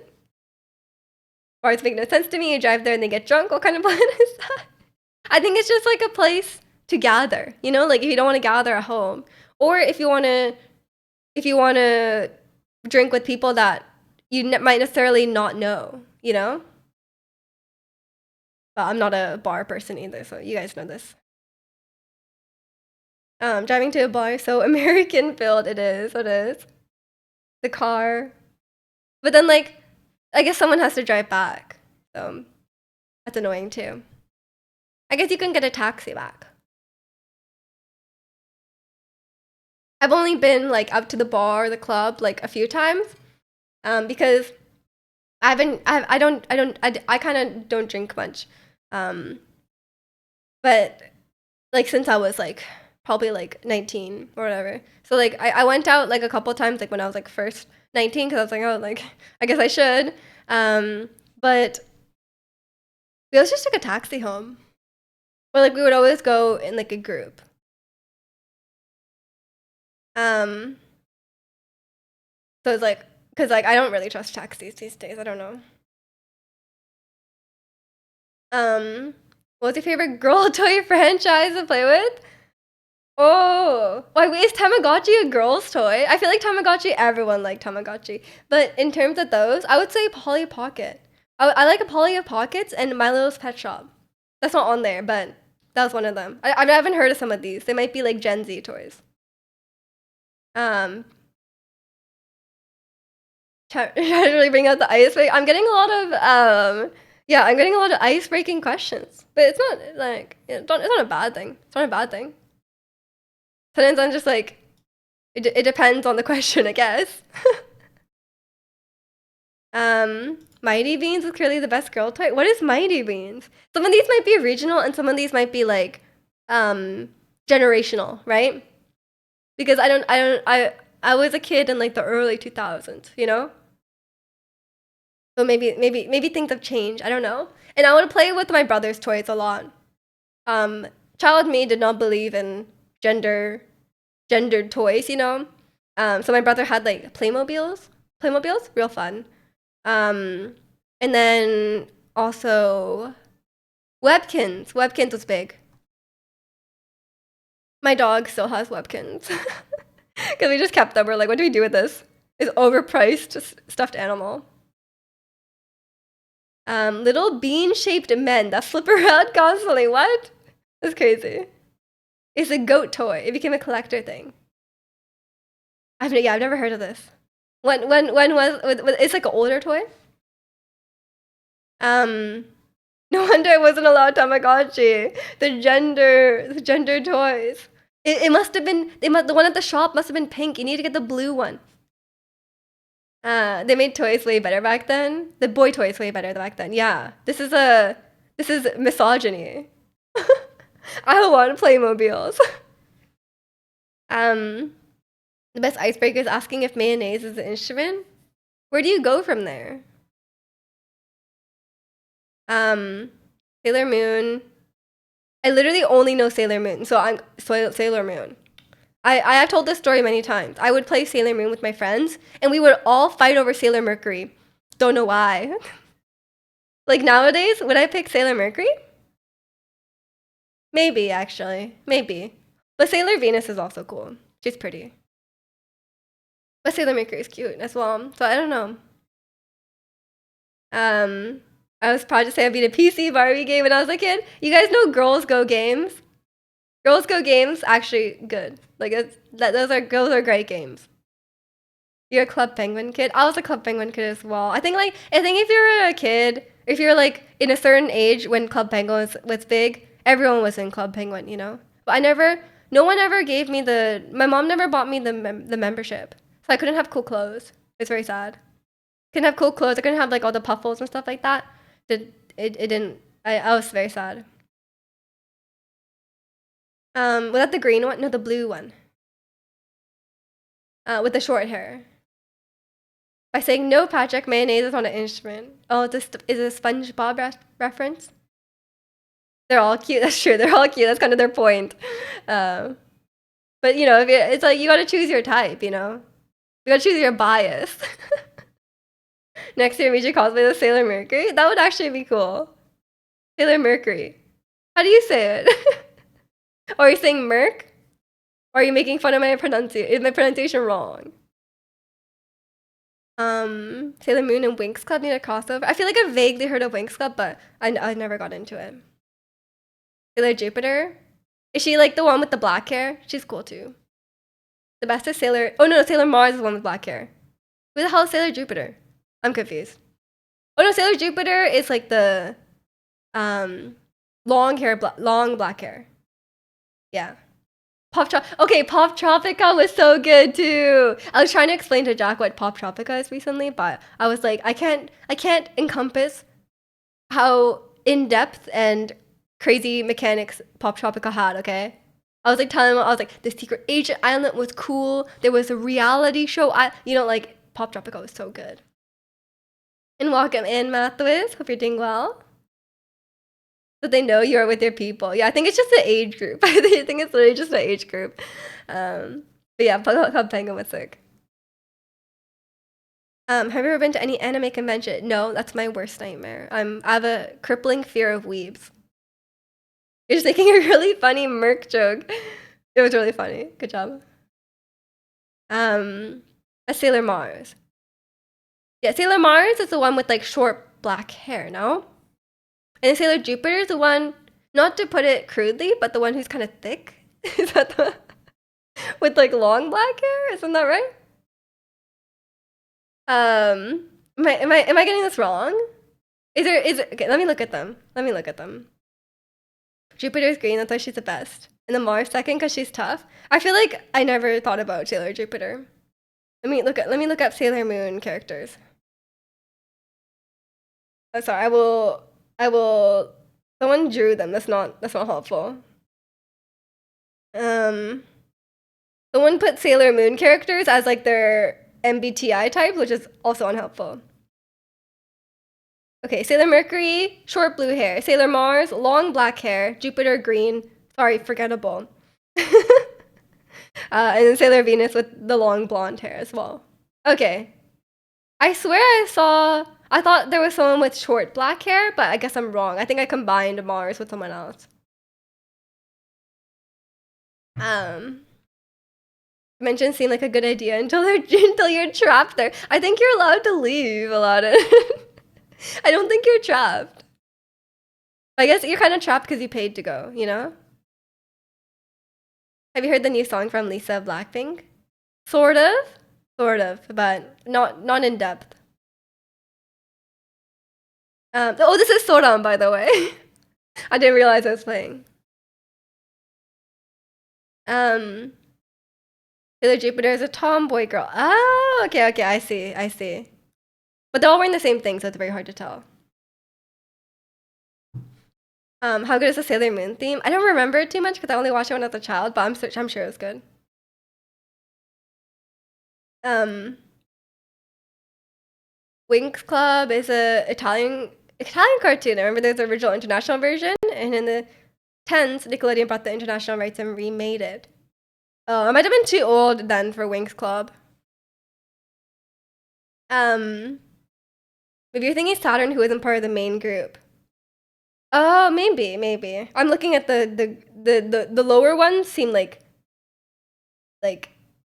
Bars make no sense to me. You drive there and they get drunk. What kind of plan is that? I think it's just like a place to gather. You know, like if you don't want to gather at home, or if you want to drink with people that you might necessarily not know. You know. But I'm not a bar person either, so you guys know this. Driving to a bar, so American filled it is. It is. The car. But then, like, I guess someone has to drive back. So that's annoying too. I guess you can get a taxi back. I've only been like up to the bar or the club like a few times, because I kind of don't drink much, but like since I was like probably like 19 or whatever. So like I went out like a couple times like when I was like first 19 because I was like oh like I guess I should, but we always just took a taxi home, or like we would always go in like a group. Um, so it's like because like I don't really trust taxis these days. I don't know. What's your favorite girl toy franchise to play with? Oh, why wait, is Tamagotchi a girl's toy? I feel like Tamagotchi, everyone liked Tamagotchi. But in terms of those, I would say Polly Pocket. I like a Polly Pockets and My Little Pet Shop. That's not on there, but that was one of them. I haven't heard of some of these. They might be like Gen Z toys. Um, try to really bring out the ice break. I'm getting a lot of yeah, I'm getting a lot of ice breaking questions, but it's not like it's not a bad thing. It's not a bad thing. Sometimes I'm just like, it depends on the question, I guess. Mighty Beans is clearly the best girl toy. What is Mighty Beans? Some of these might be regional, and some of these might be like, generational, right? Because I was a kid in like the early 2000s, you know. So maybe things have changed. I don't know. And I would play with my brother's toys a lot. Child me did not believe in gendered toys, you know. So my brother had like Playmobiles, real fun. And then also Webkins. Webkins was big. My dog still has Webkins because we just kept them. We're like, what do we do with this? It's overpriced stuffed animal. Little bean-shaped men that flip around constantly. What? That's crazy. It's a goat toy. It became a collector thing. I've never heard of this. When was it's like an older toy? No wonder I wasn't allowed Tamagotchi. The gender toys. It must have been the one at the shop must have been pink. You need to get the blue one. They made toys way better back then. The boy toys way better back then. Yeah. This is misogyny. I want Playmobiles. The best icebreaker is asking if mayonnaise is an instrument. Where do you go from there? Sailor Moon. I literally only know Sailor Moon, so I'm Sailor Moon. I have told this story many times. I would play Sailor Moon with my friends, and we would all fight over Sailor Mercury. Don't know why. Like nowadays, would I pick Sailor Mercury? Maybe, actually. Maybe. But Sailor Venus is also cool. She's pretty. But Sailor Mercury is cute as well. So I don't know. I was proud to say I beat a PC Barbie game when I was a kid. You guys know Girls Go Games? Girls Go Games, actually good. Like those are great games. You're a Club Penguin kid. I was a Club Penguin kid as well. I think if you're a kid, if you're like in a certain age when Club Penguin was big, everyone was in Club Penguin, you know. But no one ever gave me my mom never bought me the membership, so I couldn't have cool clothes. It's very sad. Couldn't have cool clothes. I couldn't have like all the puffles and stuff like that. It didn't. I was very sad. Was that the green one? No, the blue one. With the short hair. By saying no, Patrick, mayonnaise is on an instrument. Oh, this is a SpongeBob reference. They're all cute. That's true. They're all cute. That's kind of their point. But you know, it's like you gotta choose your type. You know, you gotta choose your bias. Next year, Miji cosplay the Sailor Mercury. That would actually be cool. Sailor Mercury. How do you say it? Or are you saying Merc? Or are you making fun of my pronunciation? Is my pronunciation wrong? Sailor Moon and Winx Club need a crossover. I feel like I've vaguely heard of Winx Club, but I never got into it. Sailor Jupiter? Is she like the one with the black hair? She's cool too. The best is Sailor... Oh no, Sailor Mars is the one with black hair. Who the hell is Sailor Jupiter? I'm confused. Oh no, Sailor Jupiter is like the... long black hair. Yeah. Pop Tropica was so good too. I was trying to explain to Jack what Pop Tropica is recently, but I was like, I can't encompass how in-depth and crazy mechanics Pop Tropica had, okay? I was like telling him, I was like, the Secret Agent Island was cool. There was a reality show. Like Pop Tropica was so good. And welcome in, Mathwis. Hope you're doing well. So they know you're with your people. Yeah, I think it's just the age group. I think it's literally just the age group. But yeah, Club Penguin was sick. Have you ever been to any anime convention? No, that's my worst nightmare. I have a crippling fear of weebs. You're just making a really funny Merc joke. It was really funny. Good job. A Sailor Mars. Yeah, Sailor Mars is the one with like short black hair, no? And Sailor Jupiter is the one, not to put it crudely, but the one who's kind of thick. Is that the with like long black hair? Isn't that right? Am I getting this wrong? Okay, let me look at them. Jupiter's green, that's why she's the best. And then Mars second because she's tough. I feel like I never thought about Sailor Jupiter. Let me look up Sailor Moon characters. Oh, sorry, I will. Someone drew them. That's not helpful. Someone put Sailor Moon characters as like their MBTI type, which is also unhelpful. Okay, Sailor Mercury, short blue hair. Sailor Mars, long black hair. Jupiter, green. Sorry, forgettable. And then Sailor Venus with the long blonde hair as well. Okay. I swear I thought there was someone with short black hair, but I guess I'm wrong. I think I combined Mars with someone else. Mention seemed like a good idea until you're trapped there. I think you're allowed to leave, Aladdin. I don't think you're trapped. I guess you're kind of trapped because you paid to go, you know? Have you heard the new song from Lisa of Blackpink? Sort of, but not in depth. Oh, this is Soran, by the way. I didn't realize I was playing. Sailor Jupiter is a tomboy girl. Oh, okay, I see. But they're all wearing the same thing, so it's very hard to tell. How good is the Sailor Moon theme? I don't remember it too much because I only watched it when I was a child, but I'm sure it's good. Winx Club is a Italian cartoon. I remember there's the original international version, and in the 10s, Nickelodeon brought the international rights and remade it. Oh, I might have been too old then for Winx Club. Maybe you're thinking Saturn, who isn't part of the main group. Oh, maybe. I'm looking at the lower ones. Seem like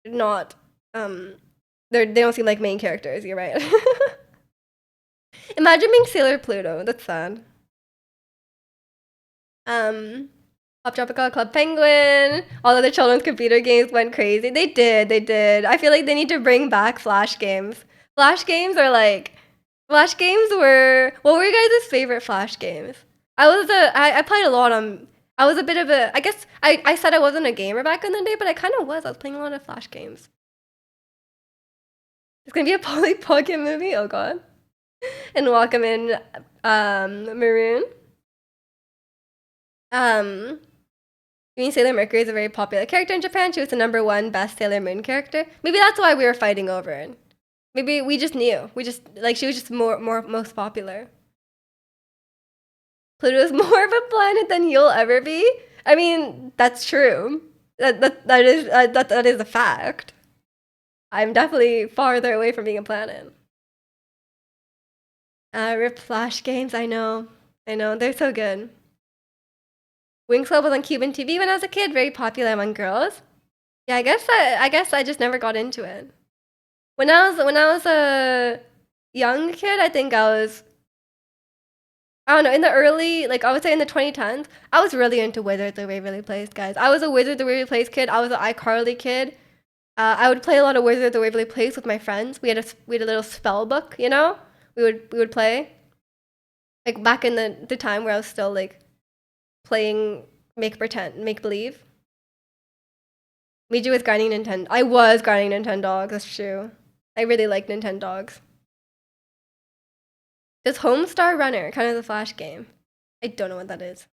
not they don't seem like main characters. You're right. Imagine being Sailor Pluto. That's sad. Pop Tropical Club Penguin. All of the children's computer games went crazy. They did. I feel like they need to bring back Flash games. Flash games were. What were you guys' favorite Flash games? I played a lot on. I was a bit of a. I guess I said I wasn't a gamer back in the day, but I kind of was. I was playing a lot of Flash games. It's gonna be a Polly Pocket movie. Oh god. And welcome in, Maroon. Queen Sailor Mercury is a very popular character in Japan. She was the #1 best Sailor Moon character. Maybe that's why we were fighting over it. Maybe we just knew. We just like she was just most popular. Pluto's more of a planet than you'll ever be. I mean, that's true. That is a fact. I'm definitely farther away from being a planet. Rip Flash games. I know. They're so good. Winx Club was on Cuban TV when I was a kid. Very popular among girls. Yeah, I guess I just never got into it. When I was a young kid, I think I don't know, in the early, like I would say in the 2010s, I was really into Wizards of Waverly Place, guys. I was a Wizards of Waverly Place kid. I was an iCarly kid. I would play a lot of Wizards of Waverly Place with my friends. We had a little spell book, you know. We would play. Like back in the time where I was still like playing make believe. Miju was grinding Nintendo. I was grinding Nintendogs. That's true. I really like Nintendogs. Does Homestar Runner kind of the Flash game? I don't know what that is.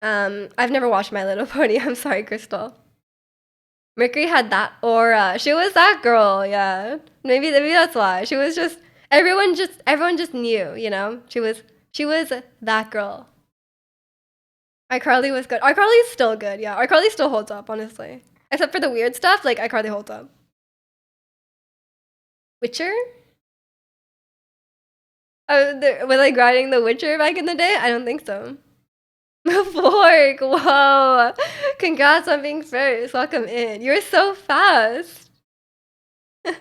I've never watched My Little Pony. I'm sorry, Crystal. Mercury had that aura. She was that girl. Yeah, maybe that's why. She was just everyone just knew. You know, she was that girl. iCarly was good. iCarly is still good. Yeah, iCarly still holds up, honestly. Except for the weird stuff, like iCarly holds up. Witcher? Was I grinding The Witcher back in the day? I don't think so. Fork, whoa. Congrats on being first. Welcome in. You're so fast. But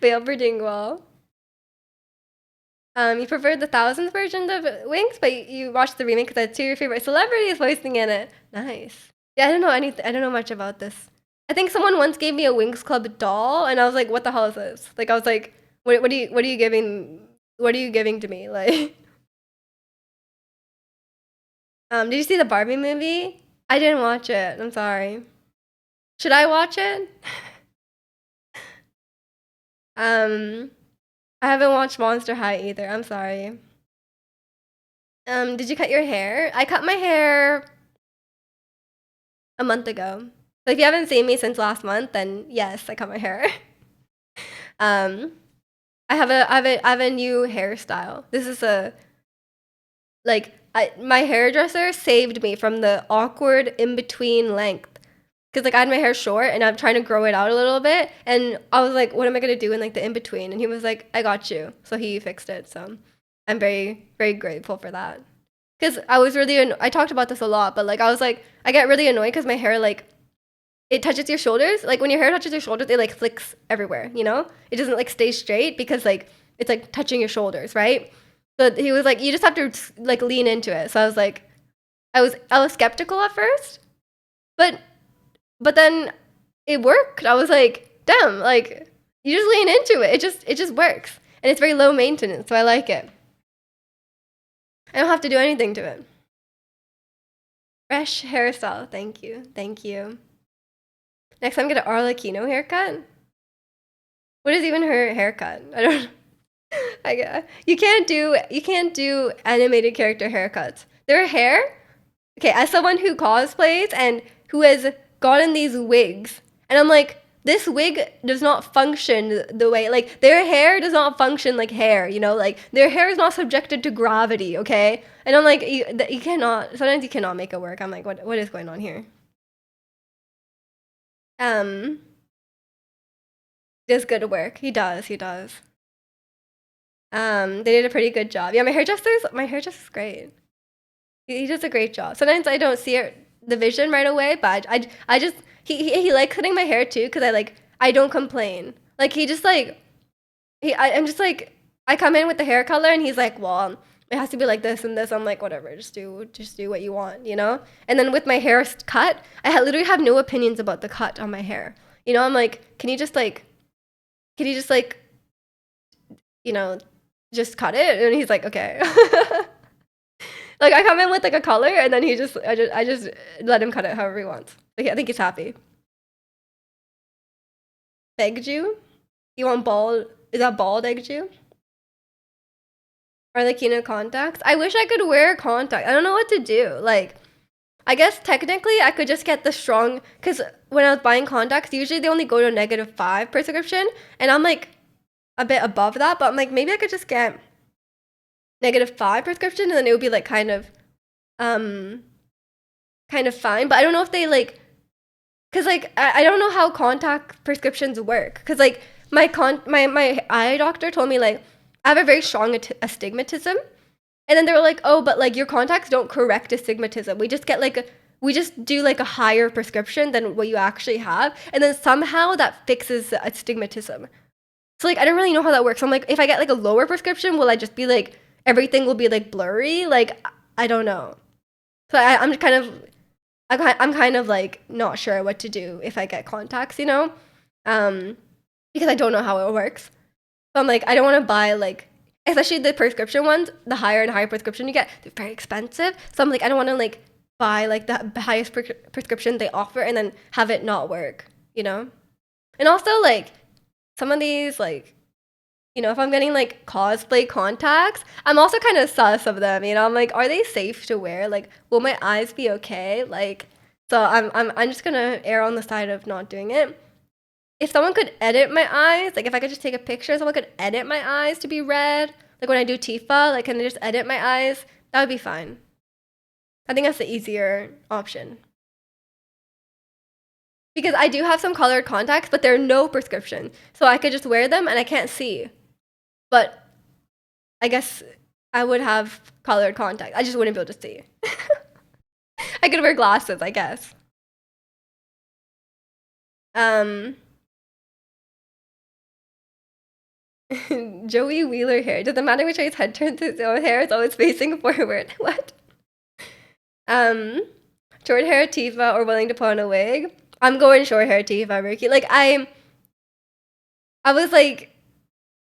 yeah, we're doing well. You preferred the thousands version of Winx, but you watched the remake because that's two of your favorite celebrities voicing in it. Nice. Yeah, I don't know much about this. I think someone once gave me a Winx Club doll, and I was like, "What the hell is this?" Like, I was like, what are you giving? What are you giving to me?" Like, did you see the Barbie movie? I didn't watch it. I'm sorry. Should I watch it? I haven't watched Monster High either. I'm sorry. Did you cut your hair? I cut my hair a month ago. So if you haven't seen me since last month, then yes, I cut my hair. I have a new hairstyle. This is my hairdresser saved me from the awkward in between length. Cause like I had my hair short and I'm trying to grow it out a little bit, and I was like, what am I gonna do in like the in between? And he was like, I got you. So he fixed it. So I'm very, very grateful for that. Cause I was really I talked about this a lot, but like I was like, I get really annoyed because my hair like it touches your shoulders. Like when your hair touches your shoulders, it like flicks everywhere. You know, it doesn't like stay straight because like it's like touching your shoulders, right? But he was like, you just have to like lean into it. So I was like, I was skeptical at first, but then it worked. I was like, damn, like you just lean into it. It just works. And it's very low maintenance, so I like it. I don't have to do anything to it. Fresh hairstyle. Thank you. Next time get an Arlecchino haircut. What is even her haircut? I don't you can't do animated character haircuts. Their hair, okay, as someone who cosplays and who has gotten these wigs, and I'm like, this wig does not function the way, like, their hair does not function like hair, you know, like, their hair is not subjected to gravity, okay? And I'm like, you cannot, sometimes you cannot make it work. I'm like, what is going on here? Does good work. He does. They did a pretty good job. Yeah, my hairdresser's great. He does a great job. Sometimes I don't see the vision right away, but I just he likes cutting my hair too, because I don't complain. Like, he just like I'm just like, I come in with the hair color and he's like, well, it has to be like this and this. I'm like, whatever, just do what you want, you know? And then with my hair cut, literally have no opinions about the cut on my hair. You know, I'm like, can you just like, you know, just cut it? And he's like, okay. Like, I come in with like a color and then I just let him cut it however he wants. Like, I think he's happy. Begged you? You want bald? Is that bald egged you? Or the Kino contacts? I wish I could wear contacts. I don't know what to do. Like, I guess technically I could just get the strong, because when I was buying contacts, usually they only go to -5 prescription, and I'm like a bit above that, but I'm like, maybe I could just get -5 prescription, and then it would be like kind of fine. But I don't know if they like, because like I don't know how contact prescriptions work, because like my eye doctor told me like I have a very strong astigmatism. And then they were like, oh, but like your contacts don't correct astigmatism. We just do like a higher prescription than what you actually have. And then somehow that fixes the astigmatism. So like, I don't really know how that works. I'm like, if I get like a lower prescription, will I just be like, everything will be like blurry? Like, I don't know. So I'm kind of like not sure what to do if I get contacts, you know? Because I don't know how it works. So I'm like, I don't want to buy like, especially the prescription ones, the higher and higher prescription you get, they're very expensive. So I'm like, I don't want to like buy like the highest prescription they offer and then have it not work, you know? And also like some of these, like, you know, if I'm getting like cosplay contacts, I'm also kind of sus of them, you know? I'm like, are they safe to wear? Like, will my eyes be okay? Like, so I'm just gonna err on the side of not doing it. If someone could edit my eyes, like if I could just take a picture, someone could edit my eyes to be red. Like when I do Tifa, like can they just edit my eyes? That would be fine. I think that's the easier option. Because I do have some colored contacts, but they're no prescription. So I could just wear them and I can't see. But I guess I would have colored contacts. I just wouldn't be able to see. I could wear glasses, I guess. Joey Wheeler hair. Doesn't matter which way his head turns, his own hair is always facing forward. What? Short hair Tifa or willing to put on a wig? I'm going short hair Tifa, Ricky. Like I was like,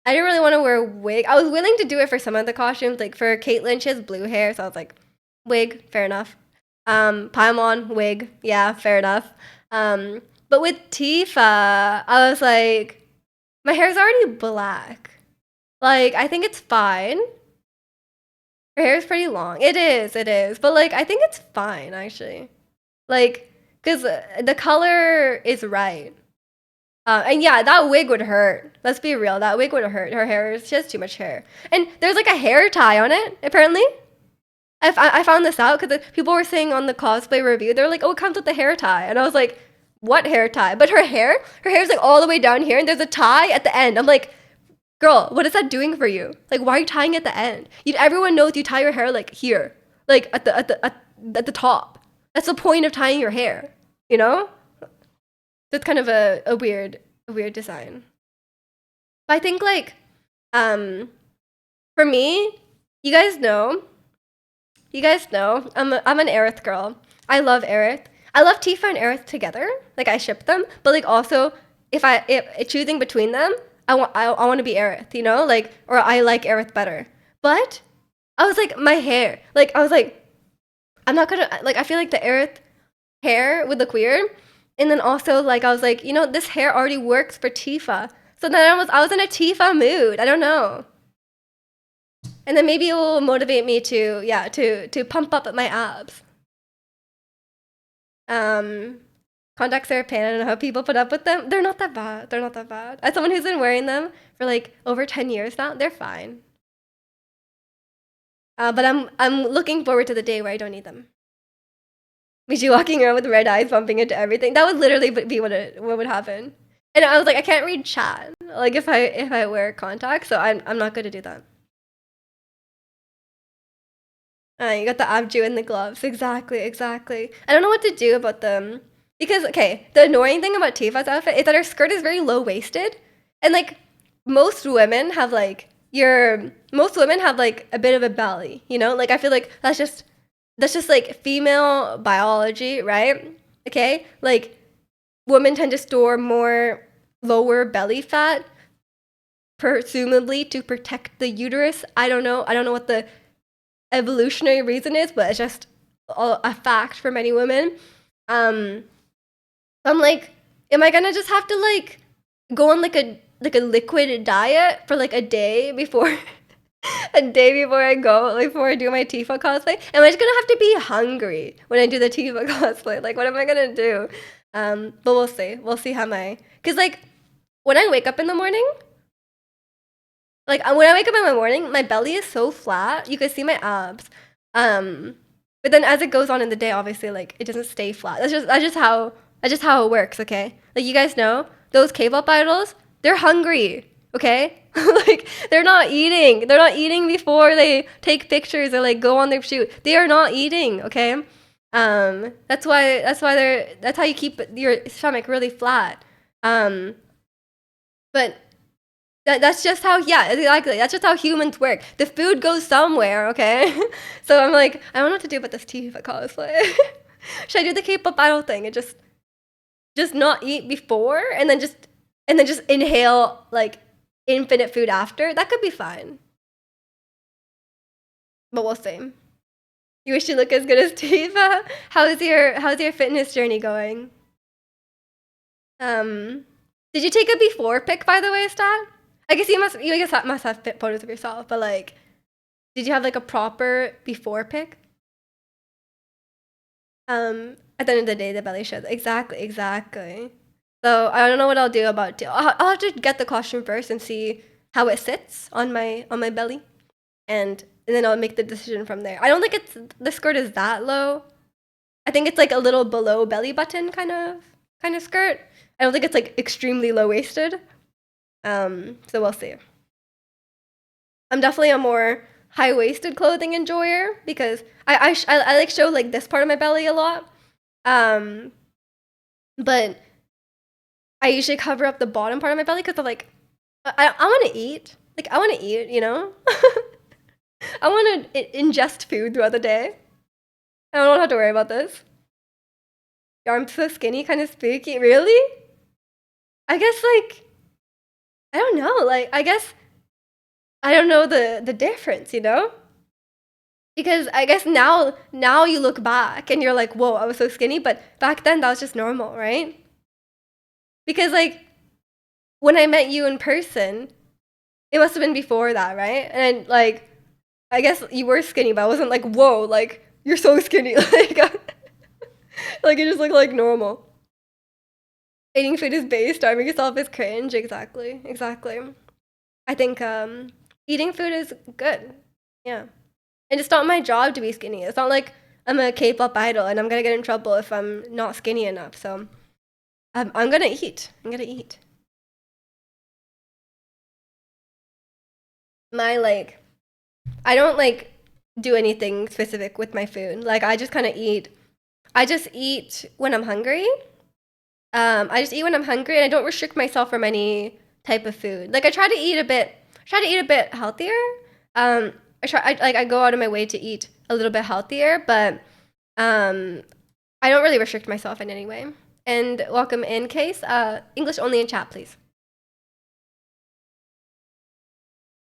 I didn't really want to wear a wig. I was willing to do it for some of the costumes. Like for Caitlyn, she has blue hair, so I was like, wig, fair enough. Paimon, wig, yeah, fair enough. But with Tifa, I was like, my hair's already black. Like, I think it's fine. Her hair is pretty long. It is. But, like, I think it's fine, actually. Like, because the color is right. And yeah, that wig would hurt. Let's be real. That wig would hurt. Her hair, she has too much hair. And there's, like, a hair tie on it, apparently. I found this out because people were saying on the cosplay review, they were like, oh, it comes with the hair tie. And I was like, what hair tie? But her hair's like all the way down here and there's a tie at the end. I'm like, girl, what is that doing for you? Like, why are you tying at the end? Everyone knows you tie your hair like here, like at the top. That's the point of tying your hair, you know? That's kind of a weird design. But I think like, for me, you guys know, I'm an Aerith girl. I love Aerith. I love Tifa and Aerith together. Like I ship them, but like also if choosing between them, I want to be Aerith, you know? Like, or I like Aerith better. But I was like, my hair. Like I was like, I'm not gonna like, I feel like the Aerith hair would look weird. And then also like I was like, you know, this hair already works for Tifa. So then I was in a Tifa mood. I don't know. And then maybe it will motivate me to pump up my abs. Contacts are a pain. I don't know how people put up with them. They're not that bad. They're not that bad. As someone who's been wearing them for like over 10 years now, they're fine. But I'm looking forward to the day where I don't need them. Me you walking around with red eyes bumping into everything. That would literally be what would happen. And I was like, I can't read chat. Like if I wear contacts, so I'm not gonna do that. You got the abju and the gloves. Exactly, exactly. I don't know what to do about them. Because, okay, the annoying thing about Tifa's outfit is that her skirt is very low-waisted. And, like, most women have, like, a bit of a belly, you know? Like, I feel like that's just, like, female biology, right? Okay? Like, women tend to store more lower belly fat, presumably to protect the uterus. I don't know what the evolutionary reason is, but it's just a fact for many women. I'm like, am I gonna just have to like go on like a liquid diet for like a day before before I go, like before I do my Tifa cosplay? Am I just gonna have to be hungry when I do the Tifa cosplay? Like, what am I gonna do? But we'll see. We'll see how cause like when I wake up in the morning, my belly is so flat. You can see my abs. But then as it goes on in the day, obviously, like it doesn't stay flat. That's just how it works, okay? Like you guys know, those K-pop idols, they're hungry, okay? Like they're not eating. They're not eating before they take pictures or like go on their shoot. They are not eating, okay? That's how you keep your stomach really flat. But that's just how, yeah, exactly. That's just how humans work. The food goes somewhere, okay? So I'm like, I don't know what to do about this Tifa cosplay. Should I do the K-pop idol thing and just not eat before and then just inhale like infinite food after? That could be fine. But we'll see. You wish you look as good as Tifa? How's your fitness journey going? Did you take a before pic, by the way, Stat? I guess you must have fit photos of yourself, but like, did you have like a proper before pic? At the end of the day, the belly shows. Exactly. So I don't know what I'll do about it. I'll have to get the costume first and see how it sits on my belly, and then I'll make the decision from there. I don't think the skirt is that low. I think it's like a little below belly button kind of skirt. I don't think it's like extremely low waisted. So we'll see. I'm definitely a more high-waisted clothing enjoyer because I like show like this part of my belly a lot. But I usually cover up the bottom part of my belly because I'm like, I want to eat. Like I want to eat, you know? I want to ingest food throughout the day. I don't have to worry about this. Your arm's so skinny, kind of spooky. Really? I guess like, I don't know. Like I guess I don't know the difference, you know? Because I guess now you look back and you're like, whoa, I was so skinny, but back then that was just normal, right? Because like when I met you in person, it must have been before that, right? And like I guess you were skinny, but I wasn't like, whoa, like you're so skinny. Like it just looked like normal. Eating food is base, starving yourself is cringe. Exactly. I think eating food is good. Yeah. And it's not my job to be skinny. It's not like I'm a K-pop idol and I'm gonna get in trouble if I'm not skinny enough. So I'm gonna eat. My like, I don't like do anything specific with my food. Like I just kind of eat. I just eat when I'm hungry. I just eat when I'm hungry, and I don't restrict myself from any type of food. Like I try to eat a bit healthier. I go out of my way to eat a little bit healthier, but I don't really restrict myself in any way. And welcome in, Case. English only in chat, please.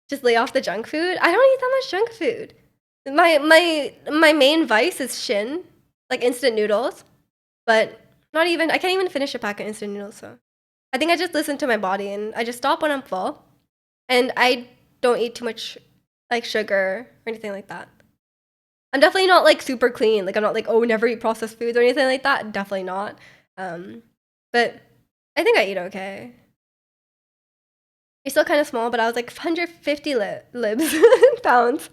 Just lay off the junk food. I don't eat that much junk food. My main vice is Shin, like instant noodles, but not even. I can't even finish a pack of instant noodles. So I think I just listen to my body and I just stop when I'm full, and I don't eat too much like sugar or anything like that. I'm definitely not like super clean. Like I'm not like, oh, never eat processed foods or anything like that. Definitely not. But I think I eat okay. You're still kind of small, but I was like 150 libs pounds.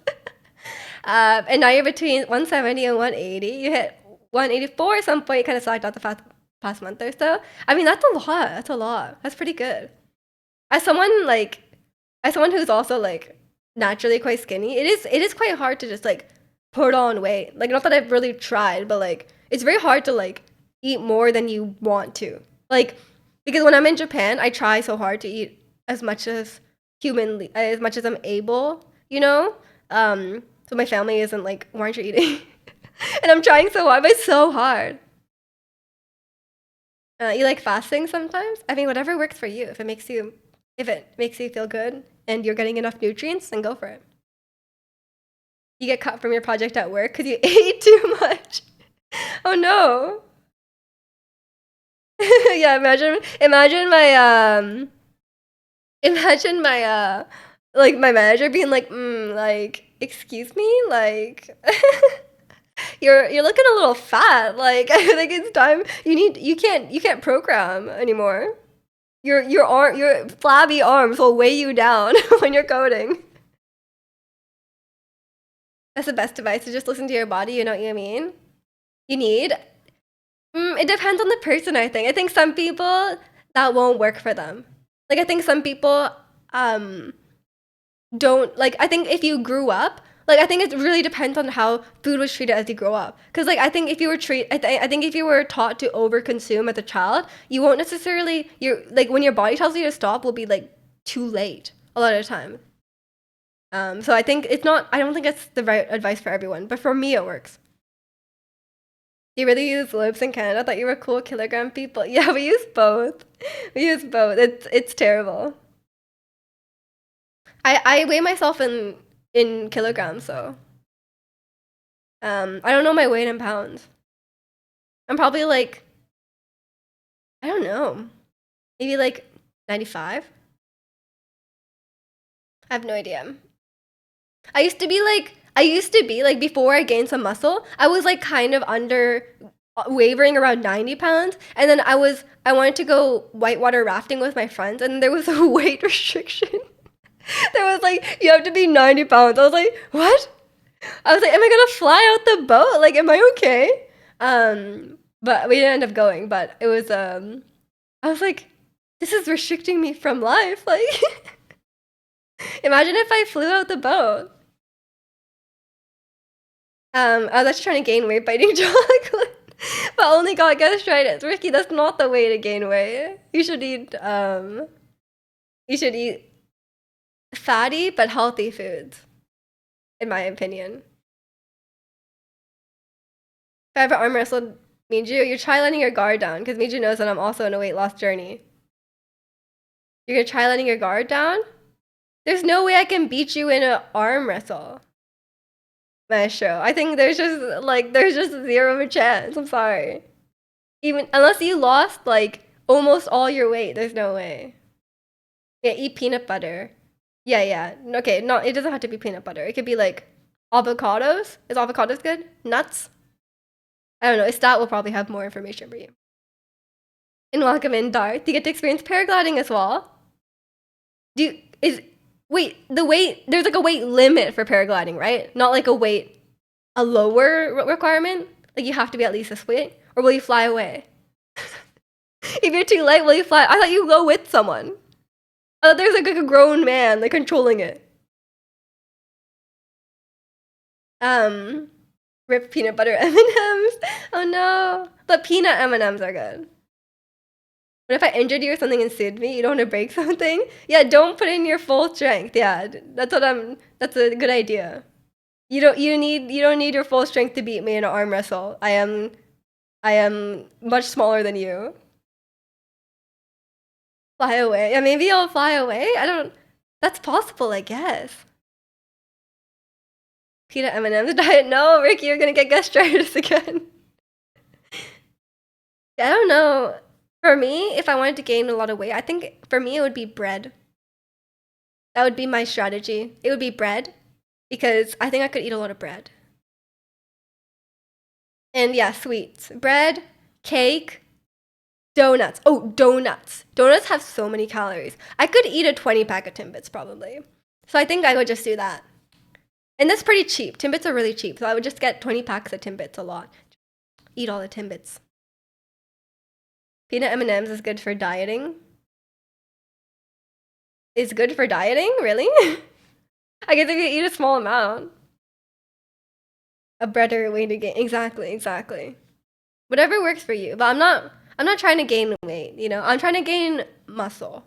And now you're between 170 and 180. You hit 184 at some point. You kind of slacked out the past month or so. I mean, that's a lot. That's a lot. That's pretty good. As someone like, as someone who's also like naturally quite skinny, it is quite hard to just like put on weight. Like, not that I've really tried, but like it's very hard to like eat more than you want to. Like, because when I'm in Japan, I try so hard to eat as much as humanly, as much as I'm able, you know? So my family isn't like, why aren't you eating? And I'm trying so hard, but it's so hard. You like fasting sometimes? I mean, whatever works for you. If it makes you feel good and you're getting enough nutrients, then go for it. You get cut from your project at work because you ate too much. Oh no. Yeah, imagine my like my manager being like, excuse me, like you're looking a little fat. Like, I think it's time you can't program anymore. Your flabby arms will weigh you down when you're coding. That's the best advice, to just listen to your body, you know what I mean? You need it depends on the person, I think. I think some people that won't work for them. Like, I think some people don't like, I think if you grew up, like, I think it really depends on how food was treated as you grow up. Because like, I think if you were I think if you were taught to overconsume as a child, you won't necessarily, you're like, when your body tells you to stop will be like too late a lot of the time. So I think it's not, I don't think it's the right advice for everyone, but for me it works. You really use libs in Canada? I thought you were cool kilogram people. Yeah, we use both. We use both. It's terrible. I weigh myself in kilograms, so I don't know my weight in pounds. I'm probably like, I don't know, maybe like 95. I have no idea. I used to be like before I gained some muscle, I was like kind of under wavering around 90 pounds. And then I wanted to go whitewater rafting with my friends, and there was a weight restriction. There was like, you have to be 90 pounds. I was like, what? I was like, am I gonna fly out the boat? Like, am I okay? But we didn't end up going. But it was I was like, this is restricting me from life. Like, imagine if I flew out the boat. I was actually trying to gain weight by eating chocolate, but only got gastritis. Ricky, that's not the way to gain weight. You should eat fatty but healthy foods, in my opinion. If I ever arm wrestled Miju, you try letting your guard down, because Miju knows that I'm also on a weight loss journey. You're gonna try letting your guard down? There's no way I can beat you in an arm wrestle. Maestro. I think there's just zero of a chance. I'm sorry. Even unless you lost like almost all your weight, there's no way. Yeah, eat peanut butter. Yeah, yeah. Okay, no, it doesn't have to be peanut butter. It could be like avocados. Is avocados good? Nuts? I don't know. Istat will probably have more information for you. And welcome in, Darth. You get to experience paragliding as well. Do you, is wait, the weight, there's like a weight limit for paragliding, right? Not like a lower requirement? Like, you have to be at least this weight? Or will you fly away? If you're too light, will you fly? I thought you go with someone. Oh, there's like a grown man like controlling it. Um, Rip peanut butter M&Ms. Oh no. But peanut M&Ms are good. What if I injured you or something and sued me? You don't want to break something? Yeah, don't put in your full strength. Yeah, that's a good idea. You don't need your full strength to beat me in an arm wrestle. I am much smaller than you. Fly away. Yeah, maybe I'll fly away. I don't. That's possible, I guess. Peanut M&M's diet. No, Ricky, you're gonna get gastritis again. Yeah, I don't know. For me, if I wanted to gain a lot of weight, I think for me it would be bread. That would be my strategy. It would be bread, because I think I could eat a lot of bread. And yeah, sweets. Bread, cake, Donuts. Oh, donuts. Donuts have so many calories. I could eat a 20 pack of Timbits probably. So I think I would just do that. And that's pretty cheap. Timbits are really cheap. So I would just get 20 packs of Timbits a lot. Eat all the Timbits. Peanut M&Ms is good for dieting. Is good for dieting? Really? I guess if you eat a small amount. A better way to gain. Exactly, exactly. Whatever works for you. But I'm not trying to gain weight, you know? I'm trying to gain muscle,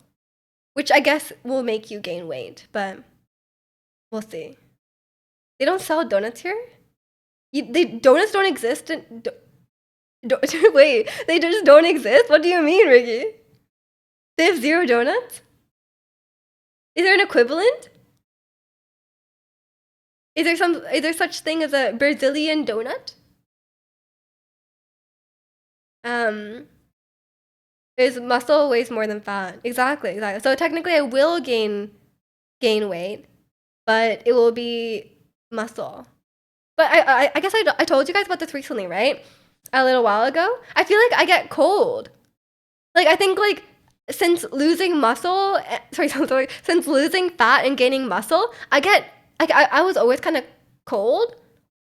which I guess will make you gain weight, but we'll see. They don't sell donuts here? Donuts don't exist in... wait, they just don't exist? What do you mean, Ricky? They have 0 donuts? Is there an equivalent? Is there such thing as a Brazilian donut? Is muscle weighs more than fat. Exactly. So technically I will gain weight, but it will be muscle. But I guess I told you guys about this recently, right? A little while ago. I feel like I get cold. Like I think like since losing muscle, since losing fat and gaining muscle, I was always kind of cold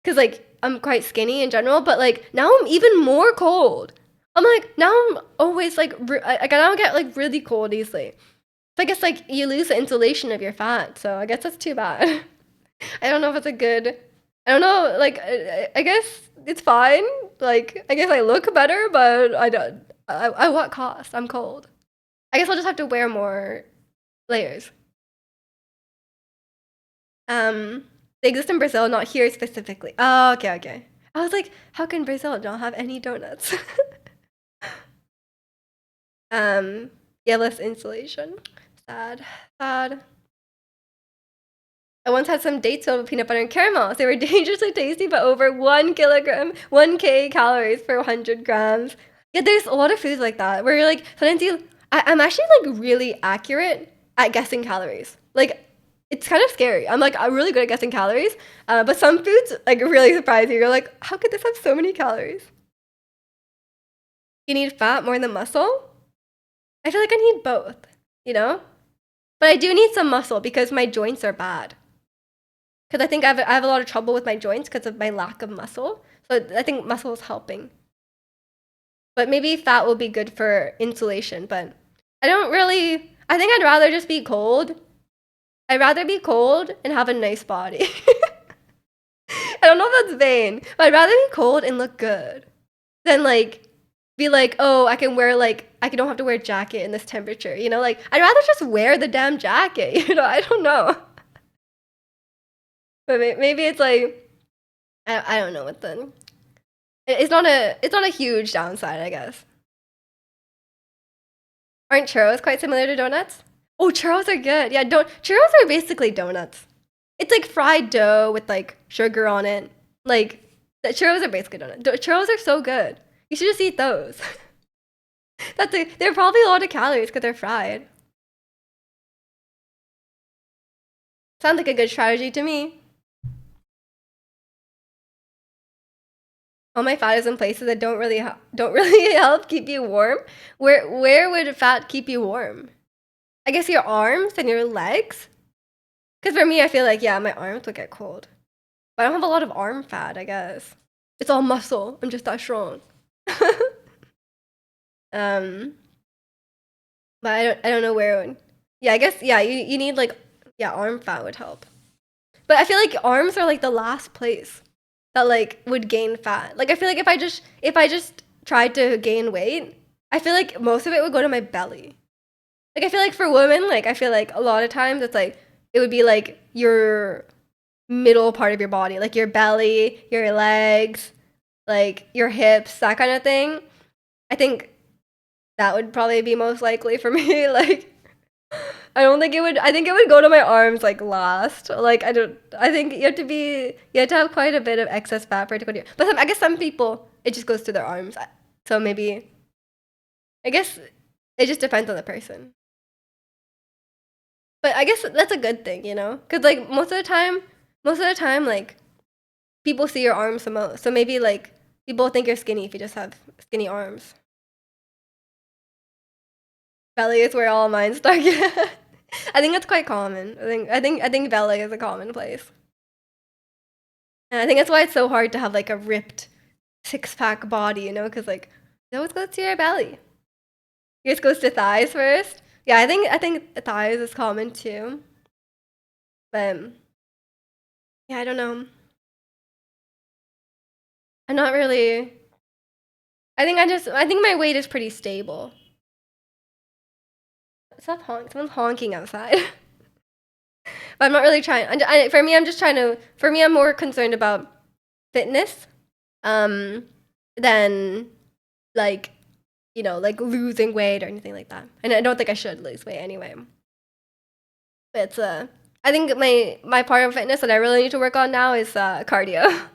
because like I'm quite skinny in general, but like now I'm even more cold. I'm like now I'm always like I now get like really cold easily. So I guess like you lose the insulation of your fat, so I guess that's too bad. I don't know if it's a good. I don't know. Like I guess it's fine. Like I guess I look better, but I don't. I what cost? I'm cold. I guess I'll just have to wear more layers. They exist in Brazil, not here specifically. Oh, okay. I was like, how can Brazil not have any donuts? Yeah, less insulation. Sad. I once had some dates filled with peanut butter and caramel. They were dangerously tasty, but over 1 kilogram, 1K calories per 100 grams. Yeah, there's a lot of foods like that where you're like, sometimes I'm actually like really accurate at guessing calories. Like, it's kind of scary. I'm really good at guessing calories, but some foods like really surprise you. You're like, how could this have so many calories? You need fat more than muscle? I feel like I need both, you know? But I do need some muscle because my joints are bad. Because I think I have a lot of trouble with my joints because of my lack of muscle. So I think muscle is helping. But maybe fat will be good for insulation. But I think I'd rather just be cold. I'd rather be cold and have a nice body. I don't know if that's vain, but I'd rather be cold and look good than like be like, oh, I don't have to wear a jacket in this temperature, you know? Like, I'd rather just wear the damn jacket, you know? I don't know. But maybe it's like, I don't know what the... It's not a huge downside, I guess. Aren't churros quite similar to donuts? Oh, churros are good. Yeah, churros are basically donuts. It's like fried dough with like sugar on it. Like, the churros are basically donuts. Churros are so good. You should just eat those. They're probably a lot of calories because they're fried. Sounds like a good strategy to me. All my fat is in places that don't really help keep you warm. Where would fat keep you warm? I guess your arms and your legs. Because for me, I feel like yeah, my arms would get cold. But I don't have a lot of arm fat, I guess. It's all muscle. I'm just that strong. But I don't know where it would. Yeah, I guess yeah, you need like yeah, arm fat would help. But I feel like arms are like the last place that like would gain fat. Like I feel like if I just tried to gain weight, I feel like most of it would go to my belly. Like I feel like for women, like I feel like a lot of times it's like it would be like your middle part of your body, like your belly, your legs, like your hips, that kind of thing. I think that would probably be most likely for me. Like I think it would go to my arms like last. Like I think you have to have quite a bit of excess fat for it to go to your, but I guess some people it just goes to their arms. So maybe I guess it just depends on the person. But I guess that's a good thing, you know? Cuz like most of the time like people see your arms the most. So maybe like people think you're skinny if you just have skinny arms. Belly is where all mine start. I think that's quite common. I think belly is a common place. And I think that's why it's so hard to have like a ripped six-pack body, you know, because like it always goes to your belly. Yours goes to thighs first. Yeah, I think thighs is common too. But yeah, I don't know. I'm not really. I think my weight is pretty stable. Stop honking. Someone's honking outside. But I'm not really trying. For me, I'm just trying to. For me, I'm more concerned about fitness, um, than like like losing weight or anything like that. And I don't think I should lose weight anyway. But I think my part of fitness that I really need to work on now is cardio.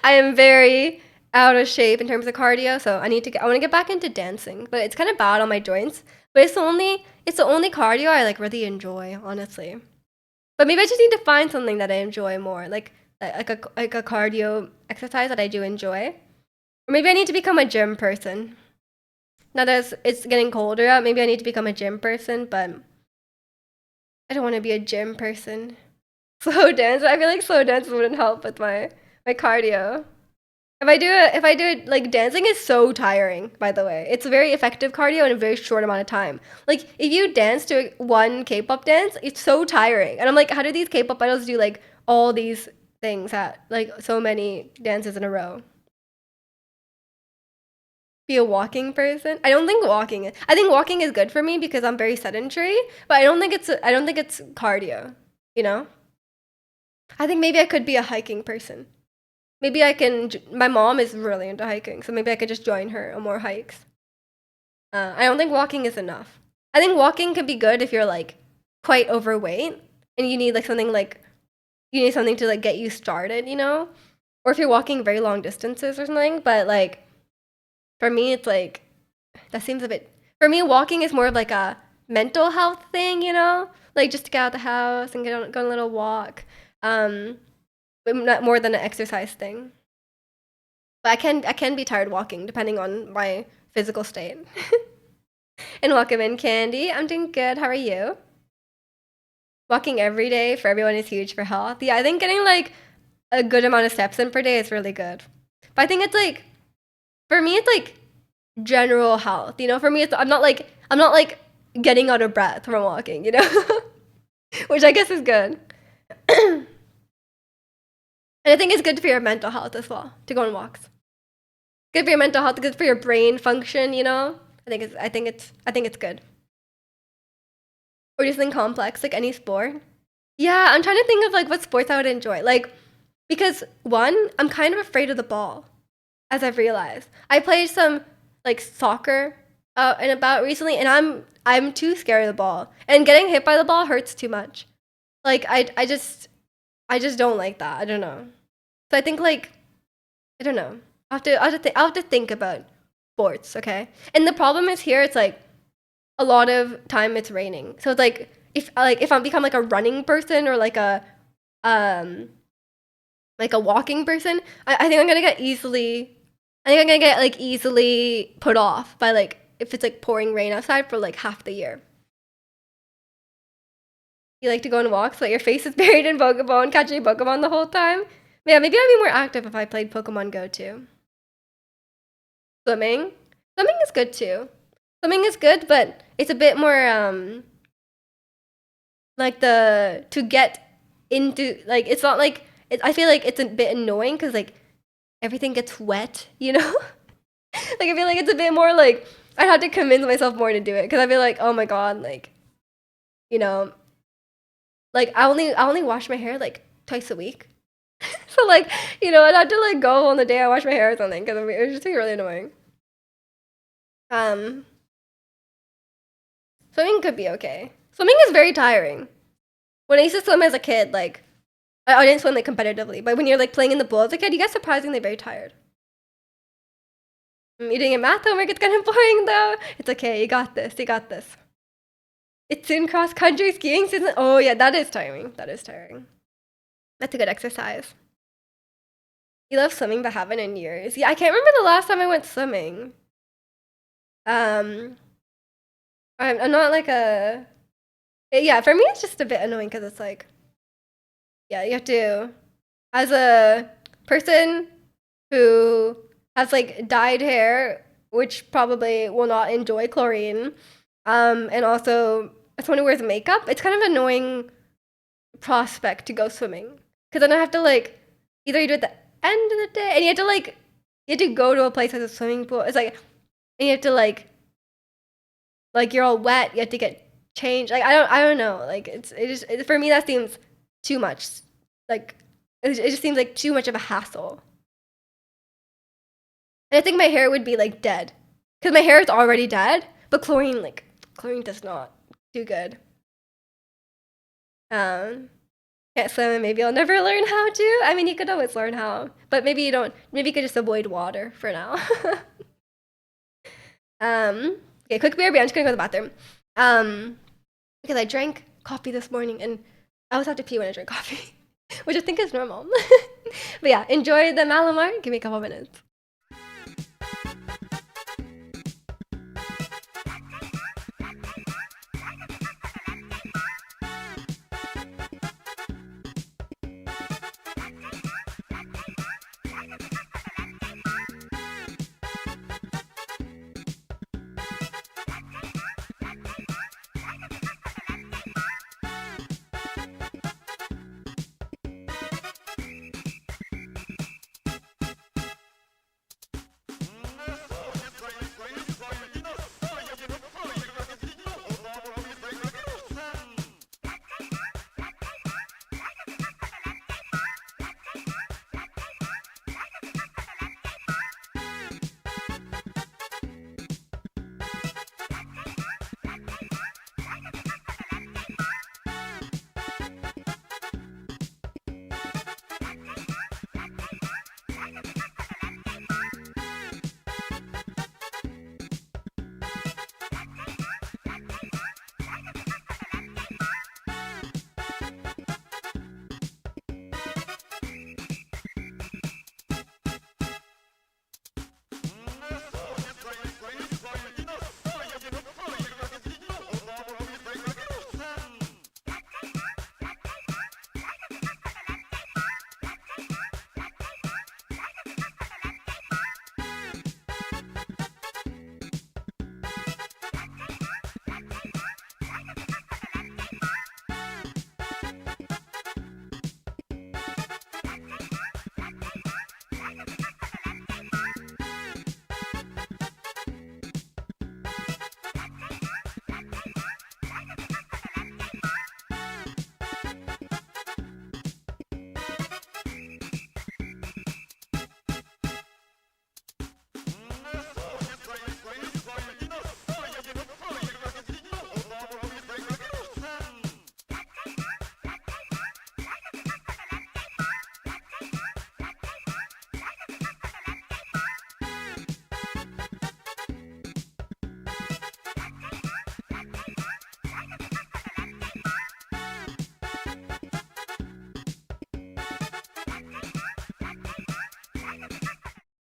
I am very out of shape in terms of cardio, so I want to get back into dancing, but it's kind of bad on my joints. But it's the only cardio I like really enjoy, honestly. But maybe I just need to find something that I enjoy more, like a cardio exercise that I do enjoy. Or maybe I need to become a gym person. Now that it's getting colder out, maybe I need to become a gym person, but I don't want to be a gym person. Slow dance. I feel like slow dance wouldn't help with my cardio. If I do it, like dancing is so tiring, by the way. It's a very effective cardio in a very short amount of time. Like if you dance to one K-pop dance, it's so tiring. And I'm like, how do these K-pop idols do like all these things at like so many dances in a row? Be a walking person? I think walking is good for me because I'm very sedentary, but I don't think it's cardio, you know? I think maybe I could be a hiking person. Maybe I can. My mom is really into hiking, so maybe I could just join her on more hikes. I don't think walking is enough. I think walking could be good if you're like quite overweight and you need something to like get you started, or if you're walking very long distances or something. But like for me, it's like that seems a bit. For me, walking is more of like a mental health thing, like just to get out the house and go on a little walk. Um, but not more than an exercise thing. But I can be tired walking depending on my physical state. And welcome in, Candy. I'm doing good. How are you? Walking every day for everyone is huge for health. Yeah, I think getting like a good amount of steps in per day is really good. But I think it's like for me it's like general health. For me I'm not like getting out of breath from walking. Which I guess is good. And I think it's good for your mental health as well to go on walks. Good for your mental health, good for your brain function. I think it's good. Or just something complex, like any sport. Yeah, I'm trying to think of like what sports I would enjoy. Like because one, I'm kind of afraid of the ball, as I've realized. I played some like soccer out and about recently, and I'm too scared of the ball. And getting hit by the ball hurts too much. Like I just don't like that. I don't know. So I think like I don't know. I have to think about sports, okay? And the problem is here it's like a lot of time it's raining. So it's like if I'm become like a running person or um like a walking person, I think I'm gonna get easily I think I'm gonna get like easily put off by like if it's like pouring rain outside for like half the year. You like to go on walks, but your face is buried in Pokemon, catching Pokemon the whole time. Yeah, maybe I'd be more active if I played Pokemon Go too. Swimming. Swimming is good too. Swimming is good, but it's a bit more like the to get into like it's not like I feel like it's a bit annoying because like everything gets wet. Like I feel like it's a bit more like I'd have to convince myself more to do it because I'd be like, oh my god, like you know, like I only wash my hair like twice a week. So like I'd have to like go on the day I wash my hair or something because it would just be really annoying. Um, Swimming could be okay. Swimming is very tiring. When I used to swim as a kid, like I didn't swim like competitively, but when you're like playing in the pool as a kid, you get surprisingly very tired. You're doing a math homework, it's kind of boring though. It's okay, you got this, you got this. It's soon cross country skiing season. Oh yeah, that is tiring. That is tiring. That's a good exercise. You love swimming but haven't in years. Yeah, I can't remember the last time I went swimming. Um, I'm not like a yeah. For me, it's just a bit annoying because it's like yeah, you have to as a person who has like dyed hair, which probably will not enjoy chlorine, and also as someone who wears makeup, it's kind of annoying prospect to go swimming because then I have to like either you do it at the end of the day and you have to go to a place with a swimming pool. It's like and you have to like you're all wet. You have to get changed. Like I don't know. Like for me that seems too much. Like it just seems like too much of a hassle. And I think my hair would be like dead because my hair is already dead. But chlorine does not do good. Um, can't swim and maybe I'll never learn how to. I mean, you could always learn how, but maybe you don't. Maybe you could just avoid water for now. Okay, quick BRB. I'm just gonna go to the bathroom. Um, because I drank coffee this morning and I always have to pee when I drink coffee, which I think is normal. But yeah, enjoy the Malamar. Give me a couple minutes.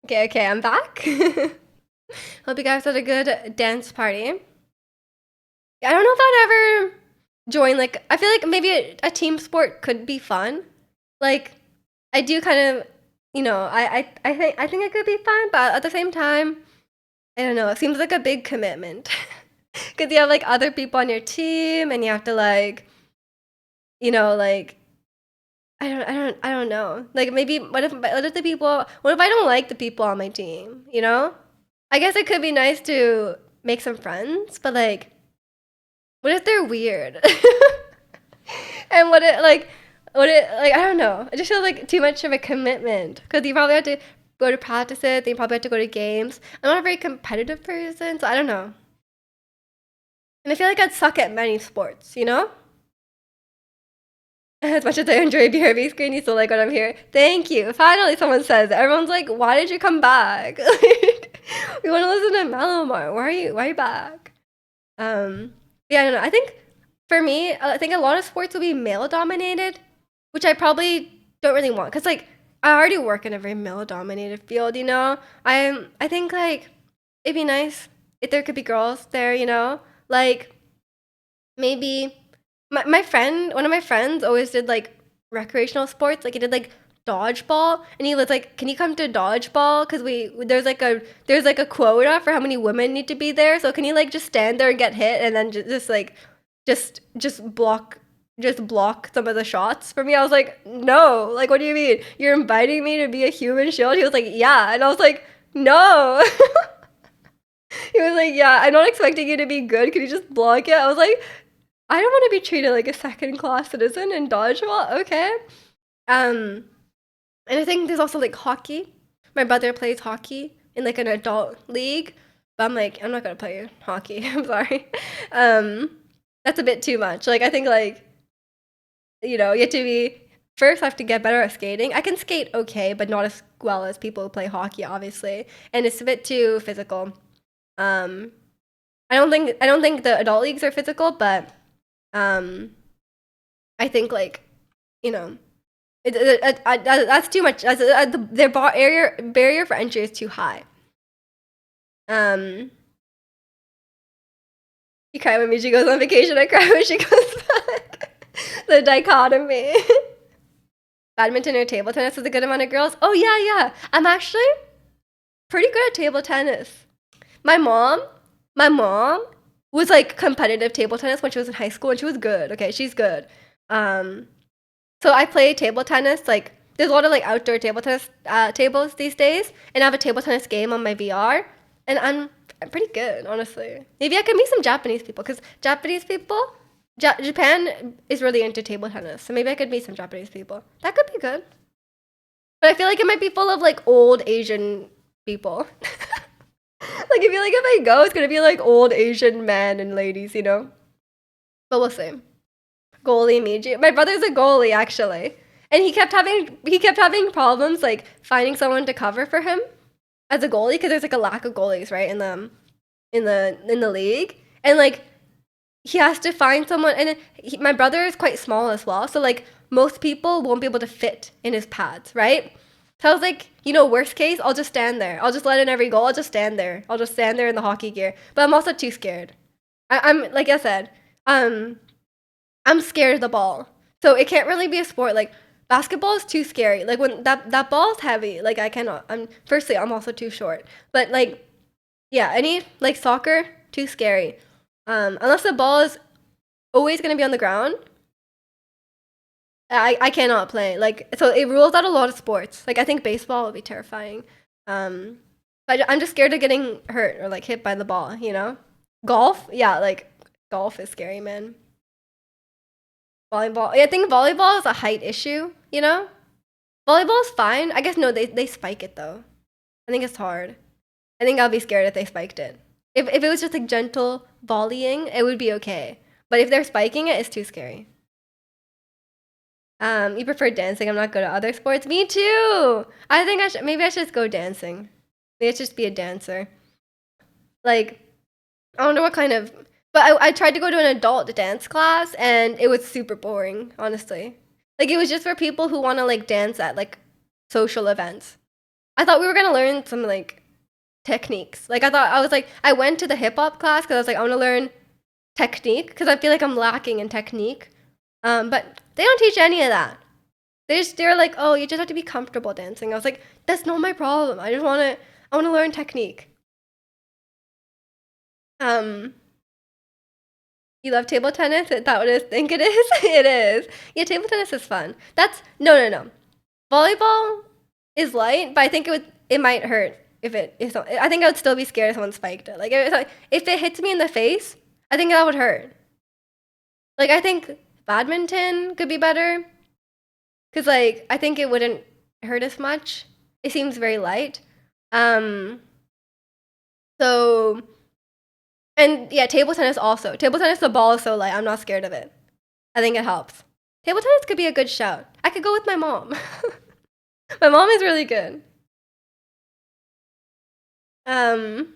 Okay, I'm back. Hope you guys had a good dance party. I don't know if I'd ever join like I feel like maybe a team sport could be fun. Like I do kind of I think it could be fun, but at the same time, I don't know, it seems like a big commitment. Cuz you have like other people on your team and you have to like I don't know. Like maybe what if I don't like the people on my team, you know? I guess it could be nice to make some friends, but like what if they're weird? And what it like I don't know. It just feels like too much of a commitment because you probably have to go to practices, then you probably have to go to games. I'm not a very competitive person, so I don't know. And I feel like I'd suck at many sports, you know? As much as I enjoy BRB screen, you still like when I'm here. Thank you. Finally, someone says it. Everyone's like, "Why did you come back? Like, we want to listen to Malamar. Why are you? Why are you back?" Yeah, I don't know. I think for me, I think a lot of sports will be male dominated, which I probably don't really want because like I already work in a very male dominated field. I think like it'd be nice if there could be girls there. Like maybe my friend, one of my friends always did like recreational sports. Like he did like dodgeball, and he was like, "Can you come to dodgeball? Because there's like a quota for how many women need to be there. So can you like just stand there and get hit, and then just like just block some of the shots for me?" I was like, "No, like what do you mean? You're inviting me to be a human shield?" He was like, "Yeah," and I was like, "No." He was like, "Yeah, I'm not expecting you to be good. Can you just block it?" I was like, "I don't want to be treated like a second class citizen in dodgeball." Okay. Um, and I think there's also like hockey. My brother plays hockey in like an adult league, but I'm like, I'm not gonna play hockey. I'm sorry. Um, that's a bit too much. Like I think like you know you have to be first. I have to get better at skating. I can skate okay, but not as well as people who play hockey, obviously. And it's a bit too physical. Um, I don't think the adult leagues are physical, but um, I think like you know that's too much. Their barrier for entry is too high. Um, you cry when Miji goes on vacation. I cry when she goes back. The dichotomy. Badminton or table tennis with a good amount of girls. Oh yeah, yeah. I'm actually pretty good at table tennis. My mom, my mom was like competitive table tennis when she was in high school, and she was good. Okay, she's good. Um, so I play table tennis. Like, there's a lot of like outdoor table tennis tables these days, and I have a table tennis game on my VR, and I'm pretty good, honestly. Maybe I can meet some Japanese people because Japanese people, Japan is really into table tennis, so maybe I could meet some Japanese people. That could be good. But I feel like it might be full of like old Asian people. Like I feel like if I go, it's gonna be like old Asian men and ladies, you know. But we'll see. Goalie Miji. My brother's a goalie actually, and he kept having problems like finding someone to cover for him as a goalie because there's like a lack of goalies right in the league, and like he has to find someone, and my brother is quite small as well, so like most people won't be able to fit in his pads, right? So I was like, worst case, I'll just stand there. I'll just let in every goal. I'll just stand there. I'll just stand there in the hockey gear. But I'm also too scared. I'm like I said, um, I'm scared of the ball. So it can't really be a sport. Like basketball is too scary. Like when that ball's heavy, like I cannot. I'm also too short. But like yeah, any like soccer, too scary. Unless the ball is always gonna be on the ground, I cannot play. Like so it rules out a lot of sports. Like I think baseball would be terrifying. Um, but I'm just scared of getting hurt or like hit by the ball, you know? Golf? Yeah, like golf is scary, man. Volleyball. Yeah, I think volleyball is a height issue, you know? Volleyball is fine. I guess no, they spike it though. I think it's hard. I think I'll be scared if they spiked it. If it was just like gentle volleying, it would be okay. But if they're spiking it, it's too scary. You prefer dancing. I'm not good at other sports. Me too. I think maybe I should just go dancing. Maybe I should just be a dancer. Like I wonder what kind of. But I tried to go to an adult dance class, and it was super boring, honestly. Like it was just for people who want to like dance at like social events. I thought we were gonna learn some like techniques. Like I was like I went to the hip hop class because I was like I want to learn technique because I feel like I'm lacking in technique. But they don't teach any of that. They're like, oh, you just have to be comfortable dancing. I was like, that's not my problem. I wanna learn technique. Um, you love table tennis? Is that what I think it is? It is. Yeah, table tennis is fun. That's no. Volleyball is light, but I think it might hurt if it is. I think I would still be scared if someone spiked it. Like if it hits me in the face, I think that would hurt. Like I think badminton could be better because like I think it wouldn't hurt as much. It seems very light. Um, so and yeah, table tennis also. Table tennis, the ball is so light. I'm not scared of it. I think it helps. Table tennis could be a good shout. I could go with my mom. My mom is really good. Um,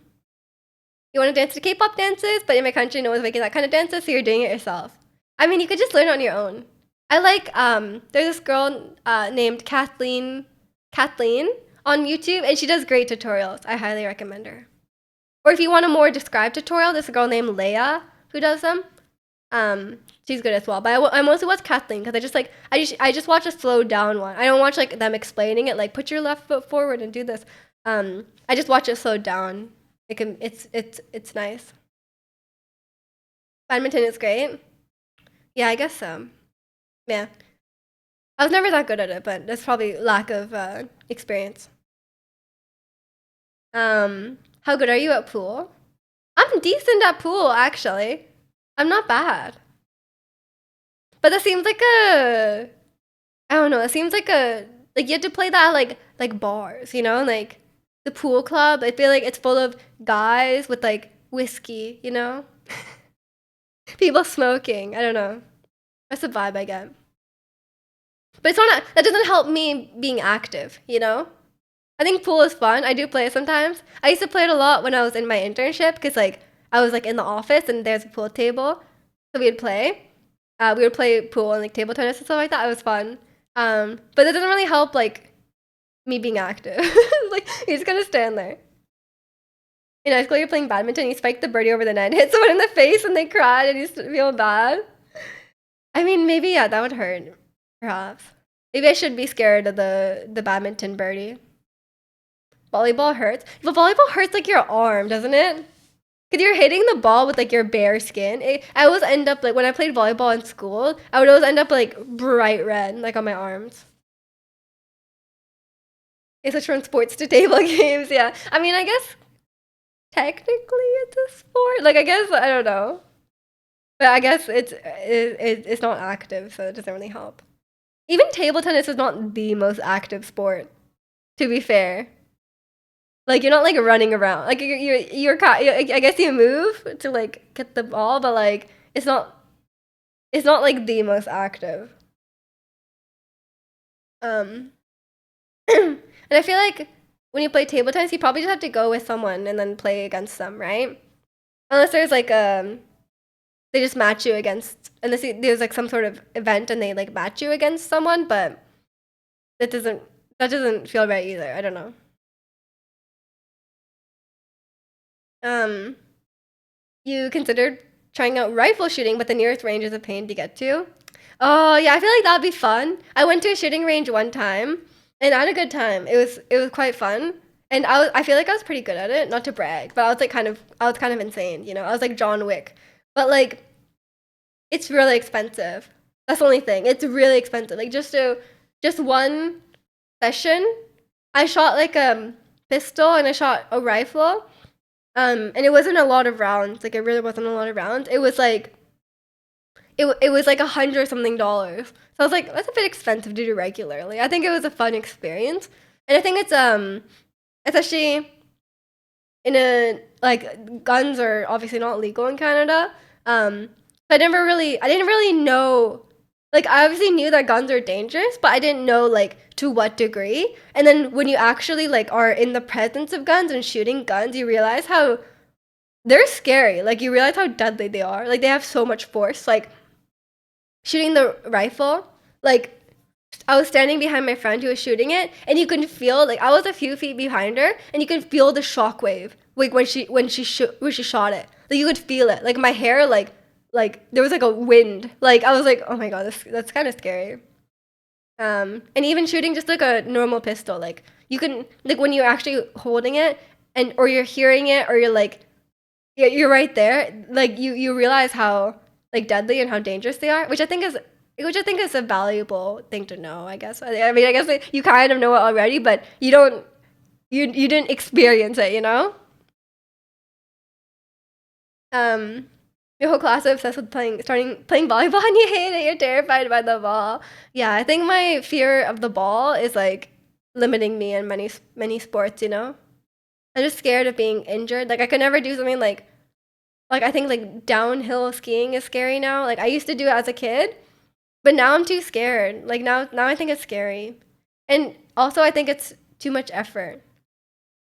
you want to dance to K-pop dances, but in my country, no one's making that kind of dances, so you're doing it yourself. I mean, you could just learn on your own. I like there's this girl named Kathleen on YouTube, and she does great tutorials. I highly recommend her. Or if you want a more described tutorial, there's a girl named Leia who does them. She's good as well. But I mostly watch Kathleen because I just watch a slowed down one. I don't watch like them explaining it like put your left foot forward and do this. I just watch it slowed down. It's nice. Badminton is great. Yeah, I guess so. Yeah, I was never that good at it, but that's probably lack of experience. How good are you at pool? I'm decent at pool actually. I'm not bad. But that seems like a I don't know. It seems like a like you have to play that like bars, you know, like the pool club. I feel like it's full of guys with like whiskey, you know, people smoking. I don't know. That's the vibe I get. But it's not that doesn't help me being active, you know. I think pool is fun. I do play it sometimes. I used to play it a lot when I was in my internship because like I was like in the office and there's a pool table, so we'd play. We would play pool and like table tennis and stuff like that. It was fun. But it doesn't really help like me being active. Like you're just gonna stand there. In high school, you're playing badminton. You spike the birdie over the net, hit someone in the face, and they cry, and you feel bad. I mean, maybe yeah, that would hurt. Perhaps. Maybe I should be scared of the badminton birdie. Volleyball hurts, but volleyball hurts like your arm, doesn't it? Because you're hitting the ball with like your bare skin. I always end up like when I played volleyball in school, I would always end up like bright red, like on my arms. It's switch from sports to table games. Yeah, I mean, I guess technically it's a sport. Like I guess I don't know, but I guess it's not active, so it doesn't really help. Even table tennis is not the most active sport, to be fair. Like you're not like running around. Like I guess you move to like get the ball, but like it's not like the most active. Um and I feel like when you play table tennis, you probably just have to go with someone and then play against them, right? Unless there's like they just match you against unless there's like some sort of event and they like match you against someone, but that doesn't feel right either. I don't know. Um You considered trying out rifle shooting, but the nearest range is a pain to get to. Oh yeah, I feel like that'd be fun. I went to a shooting range one time, and I had a good time. It was quite fun, and I feel like I was pretty good at it. Not to brag, but I was kind of insane. You know, I was like John Wick, but like it's really expensive. That's the only thing. It's really expensive. Like just one session, I shot like a pistol and I shot a rifle. And it wasn't a lot of rounds. Like it really wasn't a lot of rounds. It was like it was like $100 something. So I was like, that's a bit expensive to do regularly. I think it was a fun experience, and I think it's especially in a like guns are obviously not legal in Canada. So I didn't really know. Like I obviously knew that guns are dangerous, but I didn't know like to what degree. And then when you actually like are in the presence of guns and shooting guns, you realize how they're scary. Like you realize how deadly they are. Like they have so much force. Like shooting the rifle, like I was standing behind my friend who was shooting it, and you can feel like I was a few feet behind her, and you can feel the shockwave like when she shot it. Like you could feel it. Like my hair, like there was like a wind. Like I was like, oh my god, that's kind of scary. And even shooting just like a normal pistol, like you can like when you're actually holding it and or you're hearing it or you're like you're right there, like you realize how like deadly and how dangerous they are, which I think is a valuable thing to know. I guess. I mean, I guess like, you kind of know it already, but you don't you didn't experience it, you know. Um, your whole class is obsessed with starting playing volleyball, and you hate it. You're terrified by the ball. Yeah, I think my fear of the ball is like limiting me in many sports. You know, I'm just scared of being injured. Like I could never do something like I think like downhill skiing is scary now. Like I used to do it as a kid, but now I'm too scared. Like now I think it's scary. And also I think it's too much effort.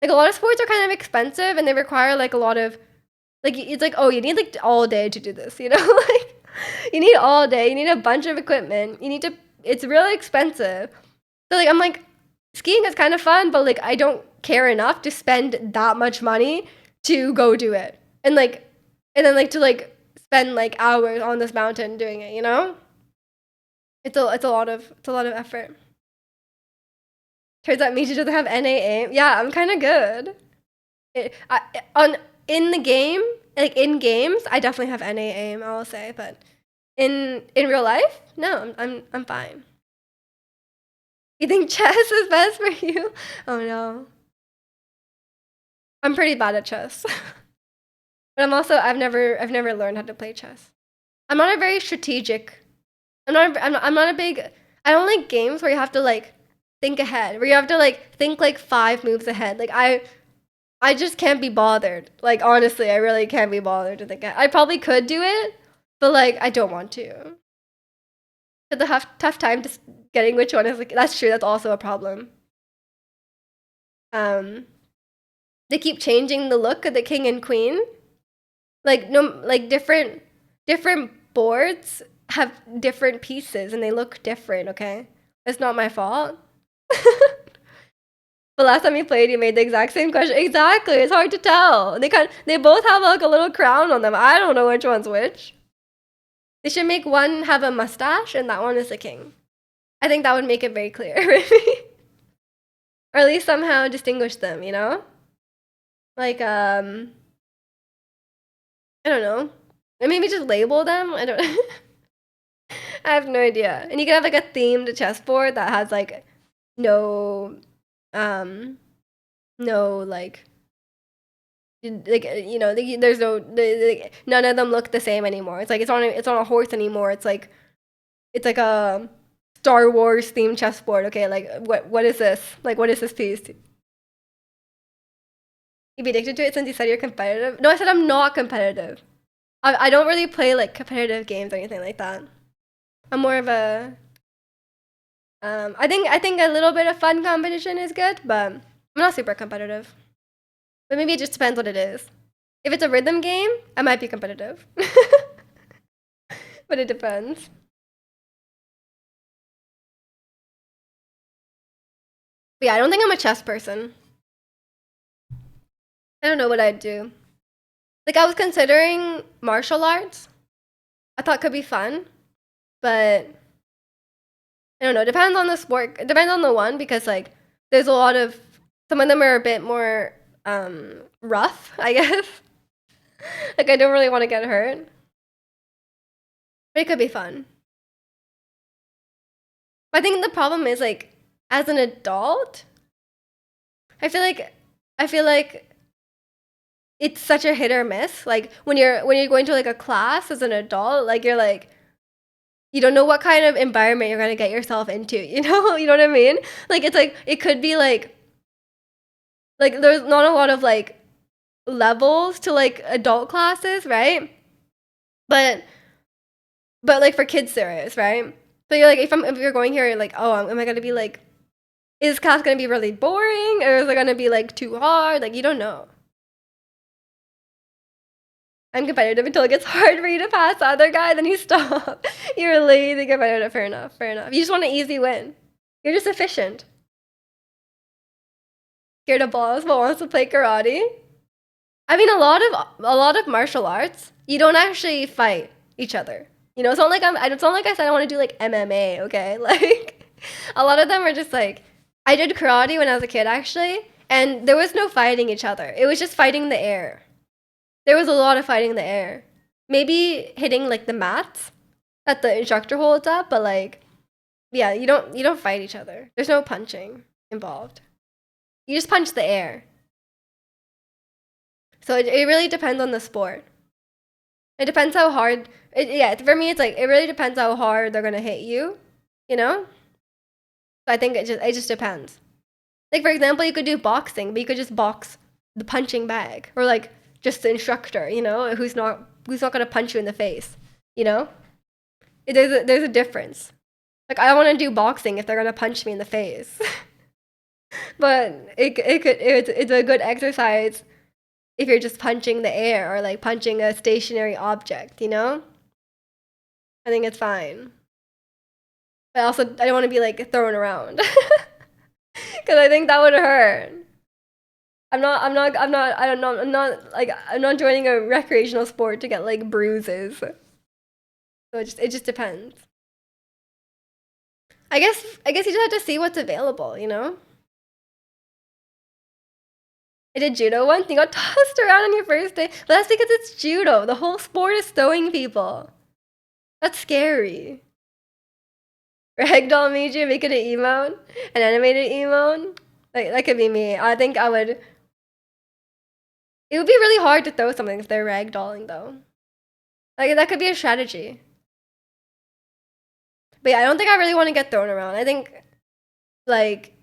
Like a lot of sports are kind of expensive and they require like a lot of like it's like oh you need like all day to do this, you know? Like you need all day. You need a bunch of equipment. You need to it's really expensive. So like I'm like skiing is kind of fun, but like I don't care enough to spend that much money to go do it. And like and then like to like spend like hours on this mountain doing it, you know? It's a lot of effort. Turns out Michi doesn't have NA aim. Yeah, I'm kind of good. In the game, like in games, I definitely have NA aim, I will say, but in real life, no, I'm fine. You think chess is best for you? Oh no. I'm pretty bad at chess. But I've never learned how to play chess. I'm not a very strategic. I'm not a big. I don't like games where you have to like think ahead, where you have to like think like 5 moves ahead. Like I just can't be bothered. Like honestly, I really can't be bothered to think ahead. I probably could do it, but like I don't want to. But the tough time just getting which one is like that's true. That's also a problem. Um, they keep changing the look of the king and queen. Like no, like different boards have different pieces and they look different. Okay, it's not my fault. The last time you played, you made the exact same question. Exactly, it's hard to tell. They both have like a little crown on them. I don't know which one's which. They should make one have a mustache and that one is the king. I think that would make it very clear, or at least somehow distinguish them. You know, like I don't know. Or maybe just label them. I don't. I have no idea. And you can have like a themed chessboard that has like no um no like you know there's no none of them look the same anymore. It's like it's on a horse anymore. It's like a Star Wars themed chessboard. Okay, like what is this? Like what is this piece? You'd be addicted to it since you said you're competitive. No, I said I'm not competitive. I don't really play like competitive games or anything like that. I'm more of a I think a little bit of fun competition is good, but I'm not super competitive. But maybe it just depends what it is. If it's a rhythm game, I might be competitive. But it depends. But yeah, I don't think I'm a chess person. I don't know what I'd do. Like I was considering martial arts. I thought could be fun, but I don't know. Depends on the sport. It depends on the one because like there's a lot of some of them are a bit more rough, I guess. Like I don't really want to get hurt. But it could be fun. But I think the problem is like as an adult, I feel like I feel like it's such a hit or miss. Like when you're going to like a class as an adult, like you're like you don't know what kind of environment you're gonna get yourself into, you know? You know what I mean? Like it's like it could be like there's not a lot of like levels to like adult classes, right? But like for kids there is, right? So you're like if you're going here, you're like, oh, am I gonna be like, is class gonna be really boring or is it gonna be like too hard? Like you don't know. I'm competitive until it gets hard for you to pass the other guy, then you stop. You're lazy competitive. Fair enough. Fair enough. You just want an easy win. You're just efficient. Scared of balls but wants to play karate. I mean, a lot of martial arts, you don't actually fight each other. You know, it's not like it's not like I said I want to do like MMA. Okay, like a lot of them are just like I did karate when I was a kid actually, and there was no fighting each other. It was just fighting the air. There was a lot of fighting the air. Maybe hitting like the mats that the instructor holds up, but like yeah, you don't fight each other. There's no punching involved. You just punch the air. So it really depends on the sport. It depends how hard. Yeah, for me, it's like it really depends how hard they're gonna hit you. You know. So I think it just depends. Like for example, you could do boxing, but you could just box the punching bag, or like just the instructor. You know, who's not gonna punch you in the face. You know, there's a difference. Like I want to do boxing if they're gonna punch me in the face. But it's a good exercise if you're just punching the air or like punching a stationary object, you know? I think it's fine. But also, I don't want to be like thrown around because I think that would hurt. I'm not joining a recreational sport to get like bruises. So it just depends. I guess you just have to see what's available, you know? I did judo once. You got tossed around on your first day. But that's because it's judo. The whole sport is throwing people. That's scary. Ragdoll made you make it an emote? An animated emote? Like, that could be me. I think I would... It would be really hard to throw something if they're ragdolling, though. Like, that could be a strategy. But yeah, I don't think I really want to get thrown around. I think, like...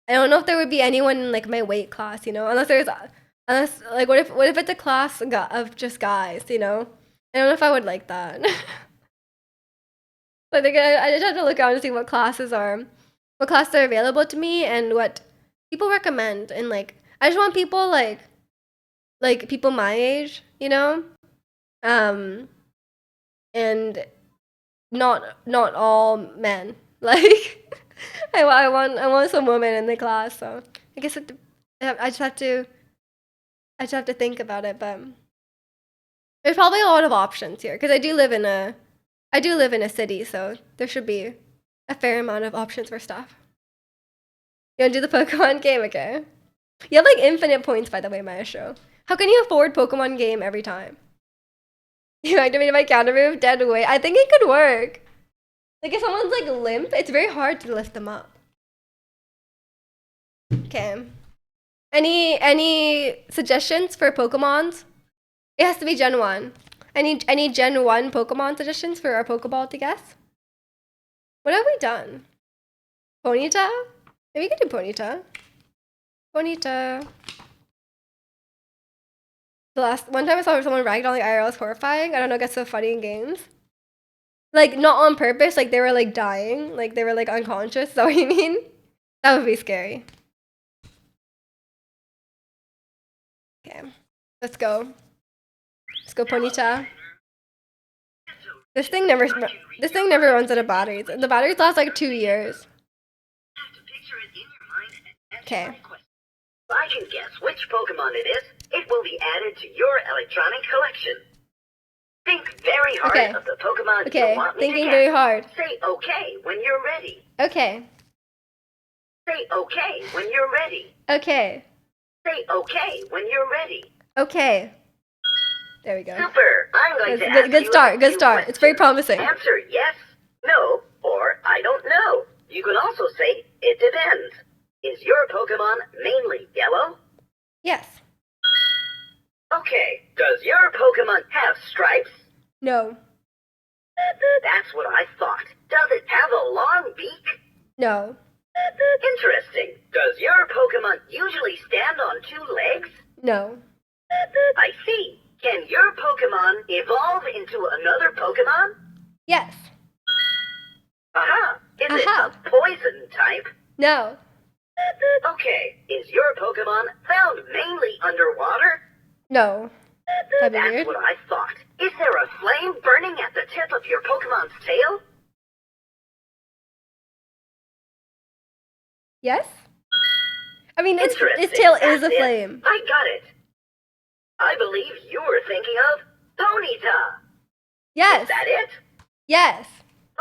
I don't know if there would be anyone in, like, my weight class, you know? Unless, like, what if it's a class of just guys, you know? I don't know if I would like that. But I just have to look around to see what classes are available to me and what people recommend. And like, I just want people like people my age, you know, and not all men. Like, I want some women in the class. So I guess I just have to think about it. But there's probably a lot of options here because I do live in a city, so there should be a fair amount of options for stuff. You wanna do the Pokemon game, okay? You have like infinite points, by the way, Maestro. How can you afford Pokemon game every time? You activated my counter move, dead weight. I think it could work. Like if someone's like limp, it's very hard to lift them up. Okay. Any suggestions for Pokemons? It has to be Gen 1. Any Gen 1 Pokemon suggestions for our Pokeball to guess? What have we done? Ponyta? Maybe we could do Ponyta. Ponyta. The last one time I saw someone ragdolling IRL was horrifying. I don't know, it gets so funny in games. Like, not on purpose, like they were like dying, like they were like unconscious, is that what you mean? That would be scary. Okay, let's go. Let's go, Ponyta. This thing never runs out of batteries. The batteries last like 2 years. Okay. I can guess which Pokemon it is. It will be added to your electronic collection. Think very hard of the Pokemon you want me thinking to very guess. hard. Say okay when you're ready. Okay. Say okay when you're ready. Okay. Say okay when you're ready. Okay. There we go. Super. I'm going to ask good you start. a Good few start. questions. It's very promising. Answer yes, no, or I don't know. You can also say it depends. Is your Pokemon mainly yellow? Yes. Okay. Does your Pokemon have stripes? No. That's what I thought. Does it have a long beak? No. Interesting. Does your Pokemon usually stand on 2 legs? No. I see. Can your Pokemon evolve into another Pokemon? Yes. Aha. Is it Aha. a poison type? No. Okay. Is your Pokemon found mainly underwater? No. That'd be That's weird. what I thought. Is there a flame burning at the tip of your Pokemon's tail? Yes? I mean, its Interesting. tail is That's a it. flame. I got it. I believe you were thinking of Ponyta. Yes. Is that it? Yes.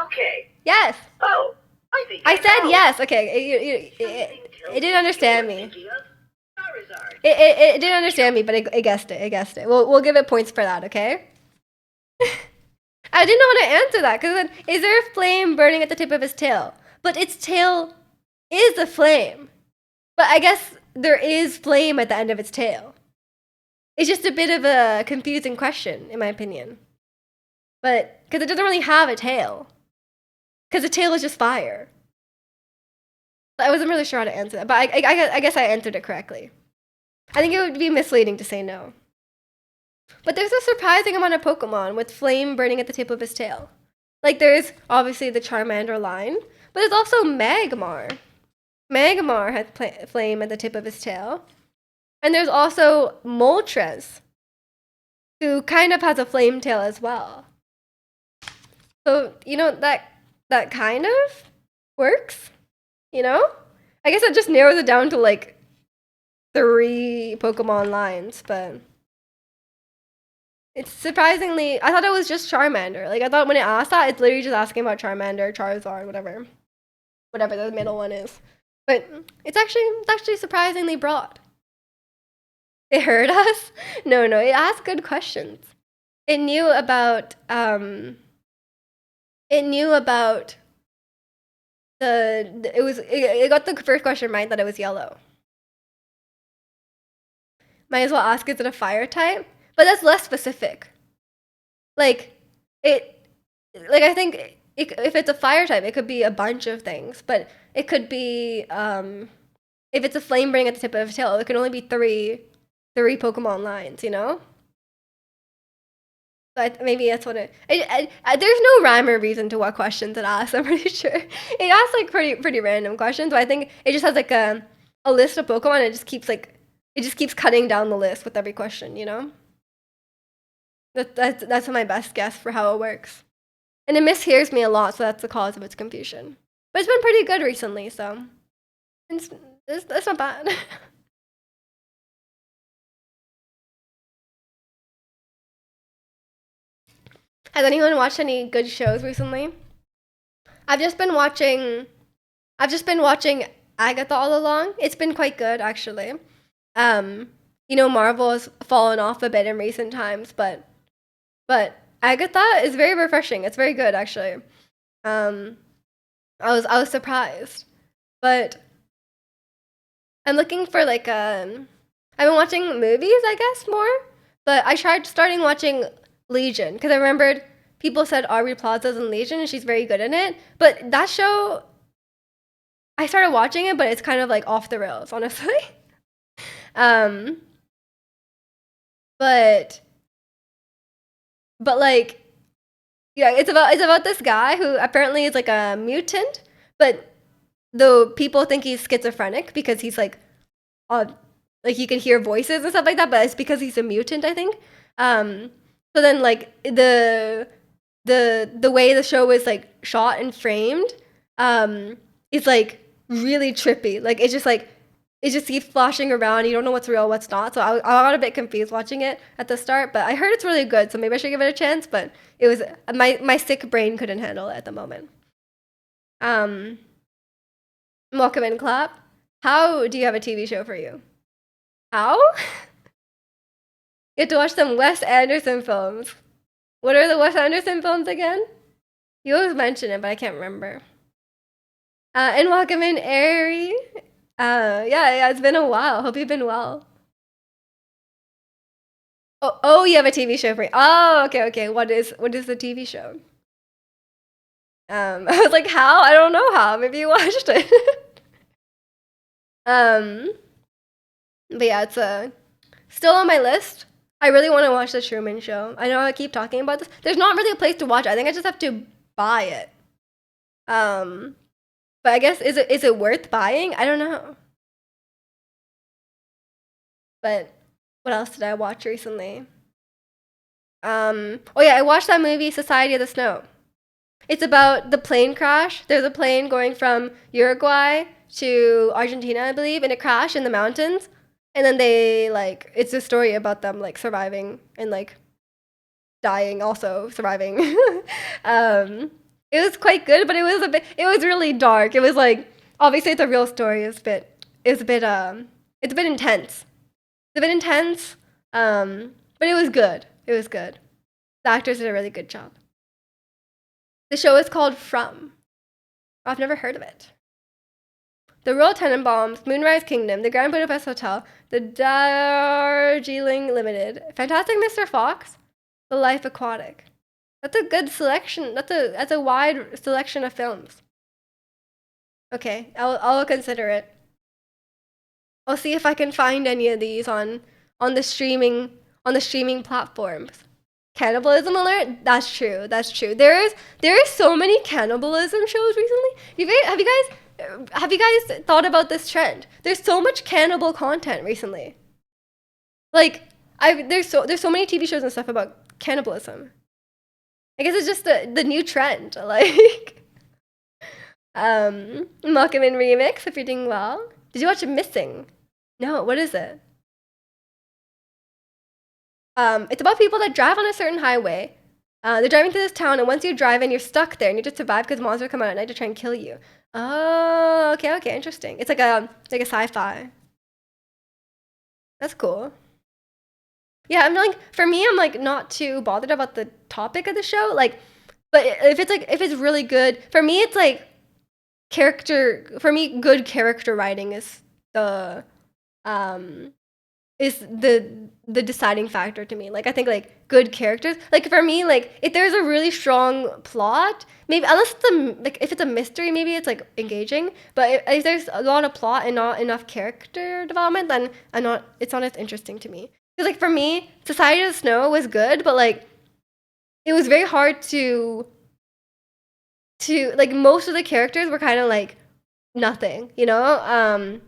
Okay. Yes. Oh, I think I said know. yes. Okay. It didn't understand me. Thinking of Charizard. It didn't understand me, but it guessed it. It guessed it. We'll give it points for that, okay? I didn't know how to answer that because is there a flame burning at the tip of his tail? But its tail is a flame. But I guess there is flame at the end of its tail. It's just a bit of a confusing question, in my opinion. But because it doesn't really have a tail. Because the tail is just fire. I wasn't really sure how to answer that, but I guess I answered it correctly. I think it would be misleading to say no. But there's a surprising amount of Pokemon with flame burning at the tip of his tail. Like there's obviously the Charmander line, but there's also Magmar. Magmar has flame at the tip of his tail. And there's also Moltres, who kind of has a flame tail as well. So, you know, that kind of works, you know? I guess that just narrows it down to, like, 3 Pokemon lines, but it's surprisingly, I thought it was just Charmander. Like, I thought when it asked that, it's literally just asking about Charmander, Charizard, whatever the middle one is. But it's actually surprisingly broad. It heard us? No, it asked good questions. It knew about it got the first question right, that it was yellow. Might as well ask, is it a fire type? But that's less specific. I think if it's a fire type, it could be a bunch of things, but it could be if it's a flame ring at the tip of a tail, it can only be three Pokemon lines, you know? But maybe that's what there's no rhyme or reason to what questions it asks, I'm pretty sure. It asks like pretty random questions, but I think it just has like a list of Pokemon, and it just keeps cutting down the list with every question, you know? That's my best guess for how it works. And it mishears me a lot, so that's the cause of its confusion. But it's been pretty good recently, so it's not bad. Has anyone watched any good shows recently? I've just been watching Agatha all along. It's been quite good, actually. Marvel has fallen off a bit in recent times, but Agatha is very refreshing. It's very good, actually. I was surprised, but I'm looking for like I've been watching movies, I guess, more. But I tried starting watching Legion because I remembered people said Aubrey Plaza's in Legion and she's very good in it. But that show, I started watching it, but it's kind of like off the rails, honestly. But like, yeah, it's about this guy who apparently is like a mutant, but the people think he's schizophrenic because he's like he can hear voices and stuff like that, but it's because he's a mutant, I think. So then like the way the show is like shot and framed, is like really trippy. Like it just keeps flashing around. You don't know what's real, what's not. So I got a bit confused watching it at the start, but I heard it's really good. So maybe I should give it a chance. But it was my sick brain couldn't handle it at the moment. Welcome in, clap. How do you have a TV show for you? How? You have to watch some Wes Anderson films. What are the Wes Anderson films again? You always mention it, but I can't remember. And welcome in, Ari. Yeah, it's been a while. Hope you've been well. Oh, you have a TV show for me. Oh, okay. What is the TV show? I was like, how? I don't know how. Maybe you watched it. But yeah, it's still on my list. I really want to watch The Truman Show. I know I keep talking about this. There's not really a place to watch it. I think I just have to buy it. But I guess is it worth buying? I don't know. But what else did I watch recently? Oh yeah, I watched that movie Society of the Snow. It's about the plane crash. There's a plane going from Uruguay to Argentina, I believe, and it crashed in the mountains. And then it's a story about them like surviving and like dying, also surviving. It was quite good, but it was really dark. It was like, obviously it's a real story. It's a bit intense. It's a bit intense. But it was good. The actors did a really good job. The show is called From. I've never heard of it. The Royal Tenenbaums, Moonrise Kingdom, the Grand Budapest Hotel, the Darjeeling Limited, Fantastic Mr. Fox, The Life Aquatic. That's a good selection. That's a wide selection of films. Okay, I'll consider it. I'll see if I can find any of these on the streaming platforms. Cannibalism alert? That's true. There is so many cannibalism shows recently. Have you guys thought about this trend? There's so much cannibal content recently. Like there's so many TV shows and stuff about cannibalism. I guess it's just the new trend. Like Welcome in Remix if you're doing well. Did you watch Missing? No, what is it? It's about people that drive on a certain highway. They're driving to this town, and once you drive in, you're stuck there, and you just survive because monsters come out at night to try and kill you. Oh, okay, okay, interesting. It's like a sci-fi. That's cool. Yeah, I'm like for me, I'm like not too bothered about the topic of the show. Like, but if it's really good, for me, it's like character. For me, good character writing the um is the deciding factor to me. Like I think like good characters. Like for me, like if there's a really strong plot, maybe unless it's like if it's a mystery, maybe it's like engaging. But if there's a lot of plot and not enough character development, then it's not as interesting to me. Because like for me, Society of the Snow was good, but like it was very hard to like most of the characters were kind of like nothing, you know?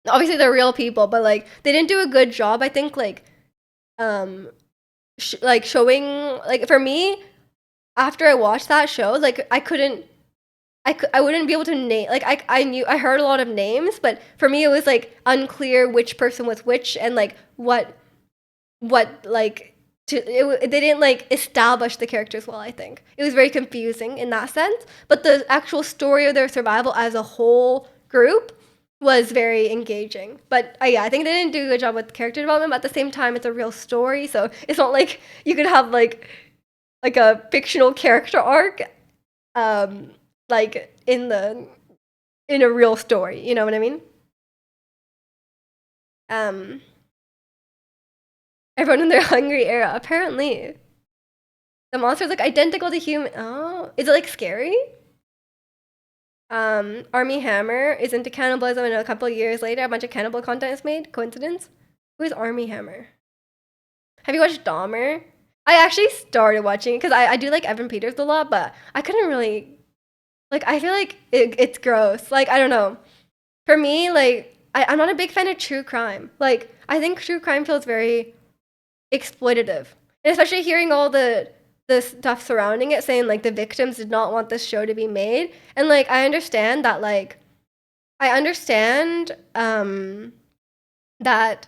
Obviously they're real people, but like they didn't do a good job, I think, like um like showing like for me after I watched that show, like I wouldn't be able to name like I heard a lot of names, but for me it was like unclear which person was which and like what like they didn't like establish the characters well. I think it was very confusing in that sense, but the actual story of their survival as a whole group was very engaging. But yeah, I think they didn't do a good job with character development, but at the same time it's a real story, so it's not like you could have like a fictional character arc um like in a real story, you know what I mean? um Everyone in their hungry era apparently. The monsters look identical to human. Oh, is it like scary? Army Hammer is into cannibalism, and a couple of years later, a bunch of cannibal content is made. Coincidence? Who's Army Hammer? Have you watched Dahmer? I actually started watching it because I do like Evan Peters a lot, but I couldn't really like. I feel like it's gross. Like I don't know. For me, like I'm not a big fan of true crime. Like I think true crime feels very exploitative, and especially hearing all the stuff surrounding it, saying like the victims did not want this show to be made, and like I understand that that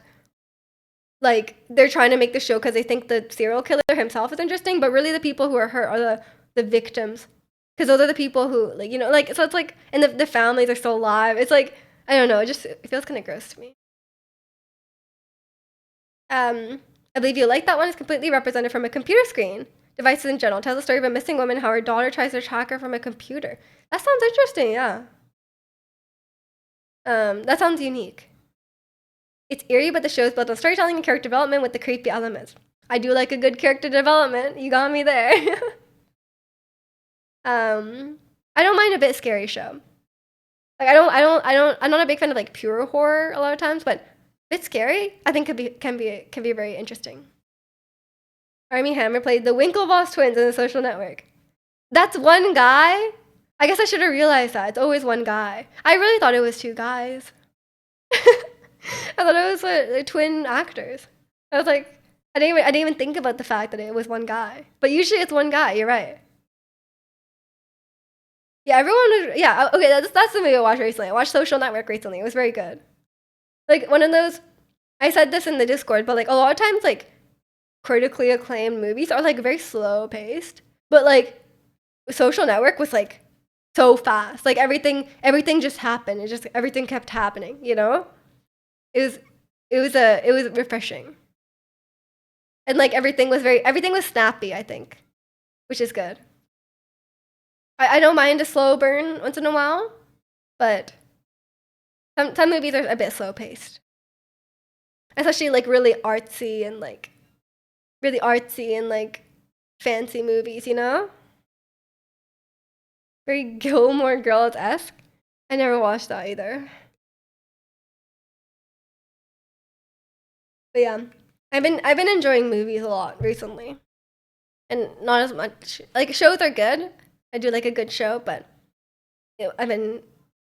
like they're trying to make the show because they think the serial killer himself is interesting, but really the people who are hurt are the victims, because those are the people who like like so it's like and the families are still alive. It's like I don't know, it feels kind of gross to me. I believe you like that one is completely represented from a computer screen. Devices in general tells the story of a missing woman, how her daughter tries to track her from a computer. That sounds interesting, yeah. That sounds unique. It's eerie, but the show is built on storytelling and character development with the creepy elements. I do like a good character development. You got me there. I don't mind a bit scary show. Like I'm not a big fan of like pure horror a lot of times, but a bit scary I think can be very interesting. Army Hammer played the Winklevoss twins in The Social Network. That's one guy? I guess I should have realized that. It's always one guy. I really thought it was two guys. I thought it was twin actors. I was like, I didn't even think about the fact that it was one guy. But usually it's one guy. You're right. Yeah, everyone was. Yeah, okay. That's the movie I watched recently. I watched Social Network recently. It was very good. Like one of those. I said this in the Discord, but like a lot of times, like critically acclaimed movies are like very slow paced. But like Social Network was like so fast. Like everything just happened. It just everything kept happening, you know? It was it was refreshing. And like everything was snappy, I think, which is good. I don't mind a slow burn once in a while, but some movies are a bit slow paced. Especially like really artsy and like fancy movies, you know? Very Gilmore Girls esque. I never watched that either. But yeah, I've been enjoying movies a lot recently, and not as much. Like shows are good. I do like a good show, but I've been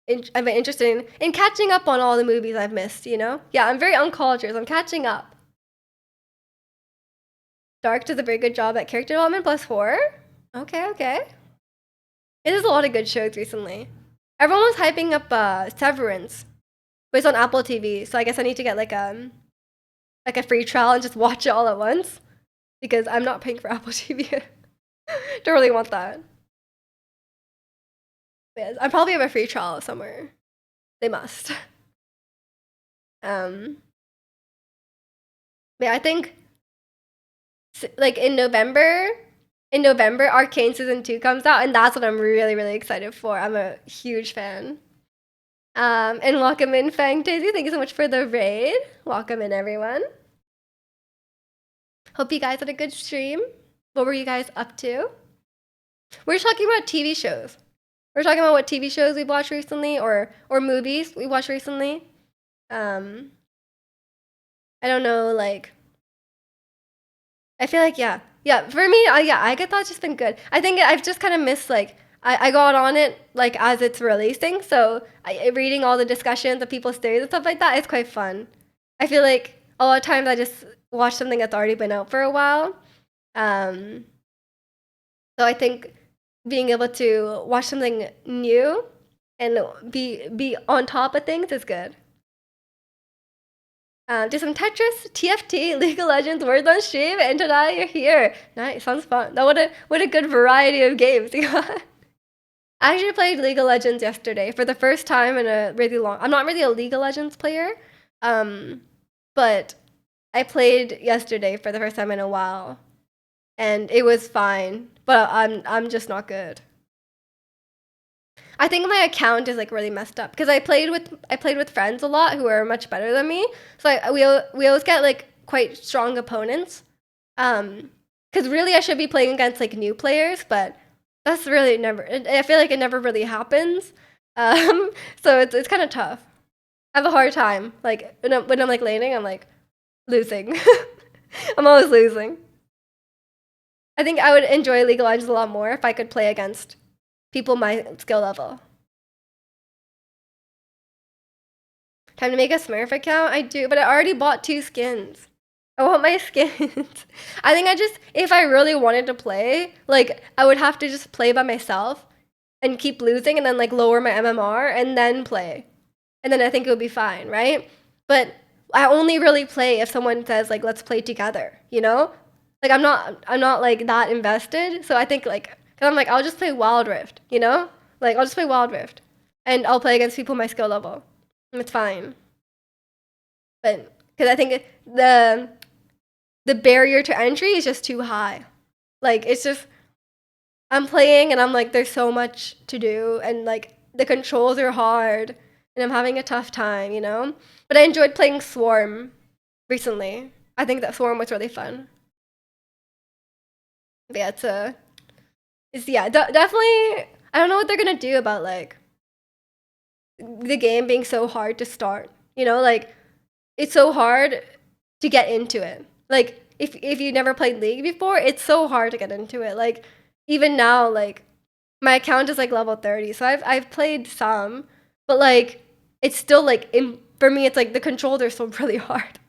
interested in catching up on all the movies I've missed. You know, yeah, I'm very uncultured. So I'm catching up. Dark does a very good job at character development plus horror. Okay, okay. It is a lot of good shows recently. Everyone was hyping up Severance. But it's on Apple TV, so I guess I need to get like a free trial and just watch it all at once because I'm not paying for Apple TV. Don't really want that. But yeah, I probably have a free trial somewhere. They must. Yeah, I think like in November, Arcane Season 2 comes out, and that's what I'm really, really excited for. I'm a huge fan. And welcome in, Fang Daisy. Thank you so much for the raid. Welcome in, everyone. Hope you guys had a good stream. What were you guys up to? We're talking about TV shows. We're talking about what TV shows we've watched recently or movies we watched recently. I don't know, like, I feel like, yeah, for me, I get that's just been good. I think I've just kind of missed, like, I got on it, like, as it's releasing, so reading all the discussions of people's theories and stuff like that is quite fun. I feel like a lot of times I just watch something that's already been out for a while. So I think being able to watch something new and be on top of things is good. Do some Tetris, TFT, League of Legends, Words on Stream, and tonight you're here. Nice, sounds fun. What a good variety of games you got. I actually played League of Legends yesterday for the first time in a really long. I'm not really a League of Legends player, but I played yesterday for the first time in a while, and it was fine. But I'm just not good. I think my account is like really messed up because I played with friends a lot who are much better than me. So we always get like quite strong opponents. Because really I should be playing against like new players, but that's really never. I feel like it never really happens. So it's kind of tough. I have a hard time. Like when I'm like laning, I'm like losing. I'm always losing. I think I would enjoy League of Legends a lot more if I could play against people my skill level. Time to make a Smurf account? I do, but I already bought 2 skins. I want my skins. I think if I really wanted to play, like, I would have to just play by myself and keep losing and then, like, lower my MMR and then play. And then I think it would be fine, right? But I only really play if someone says, like, let's play together, you know? Like, I'm not, like, that invested. So I think, like, because I'm like, I'll just play Wild Rift, you know? Like, I'll just play Wild Rift. And I'll play against people my skill level. And it's fine. But, because I think the barrier to entry is just too high. Like, it's just, I'm playing and I'm like, there's so much to do. And, like, the controls are hard. And I'm having a tough time, you know? But I enjoyed playing Swarm recently. I think that Swarm was really fun. But yeah, definitely. I don't know what they're gonna do about like the game being so hard to start. You know, like it's so hard to get into it. Like if you never played League before, it's so hard to get into it. Like even now, like my account is like level 30, so I've played some, but like it's still like for me, it's like the controls are still really hard.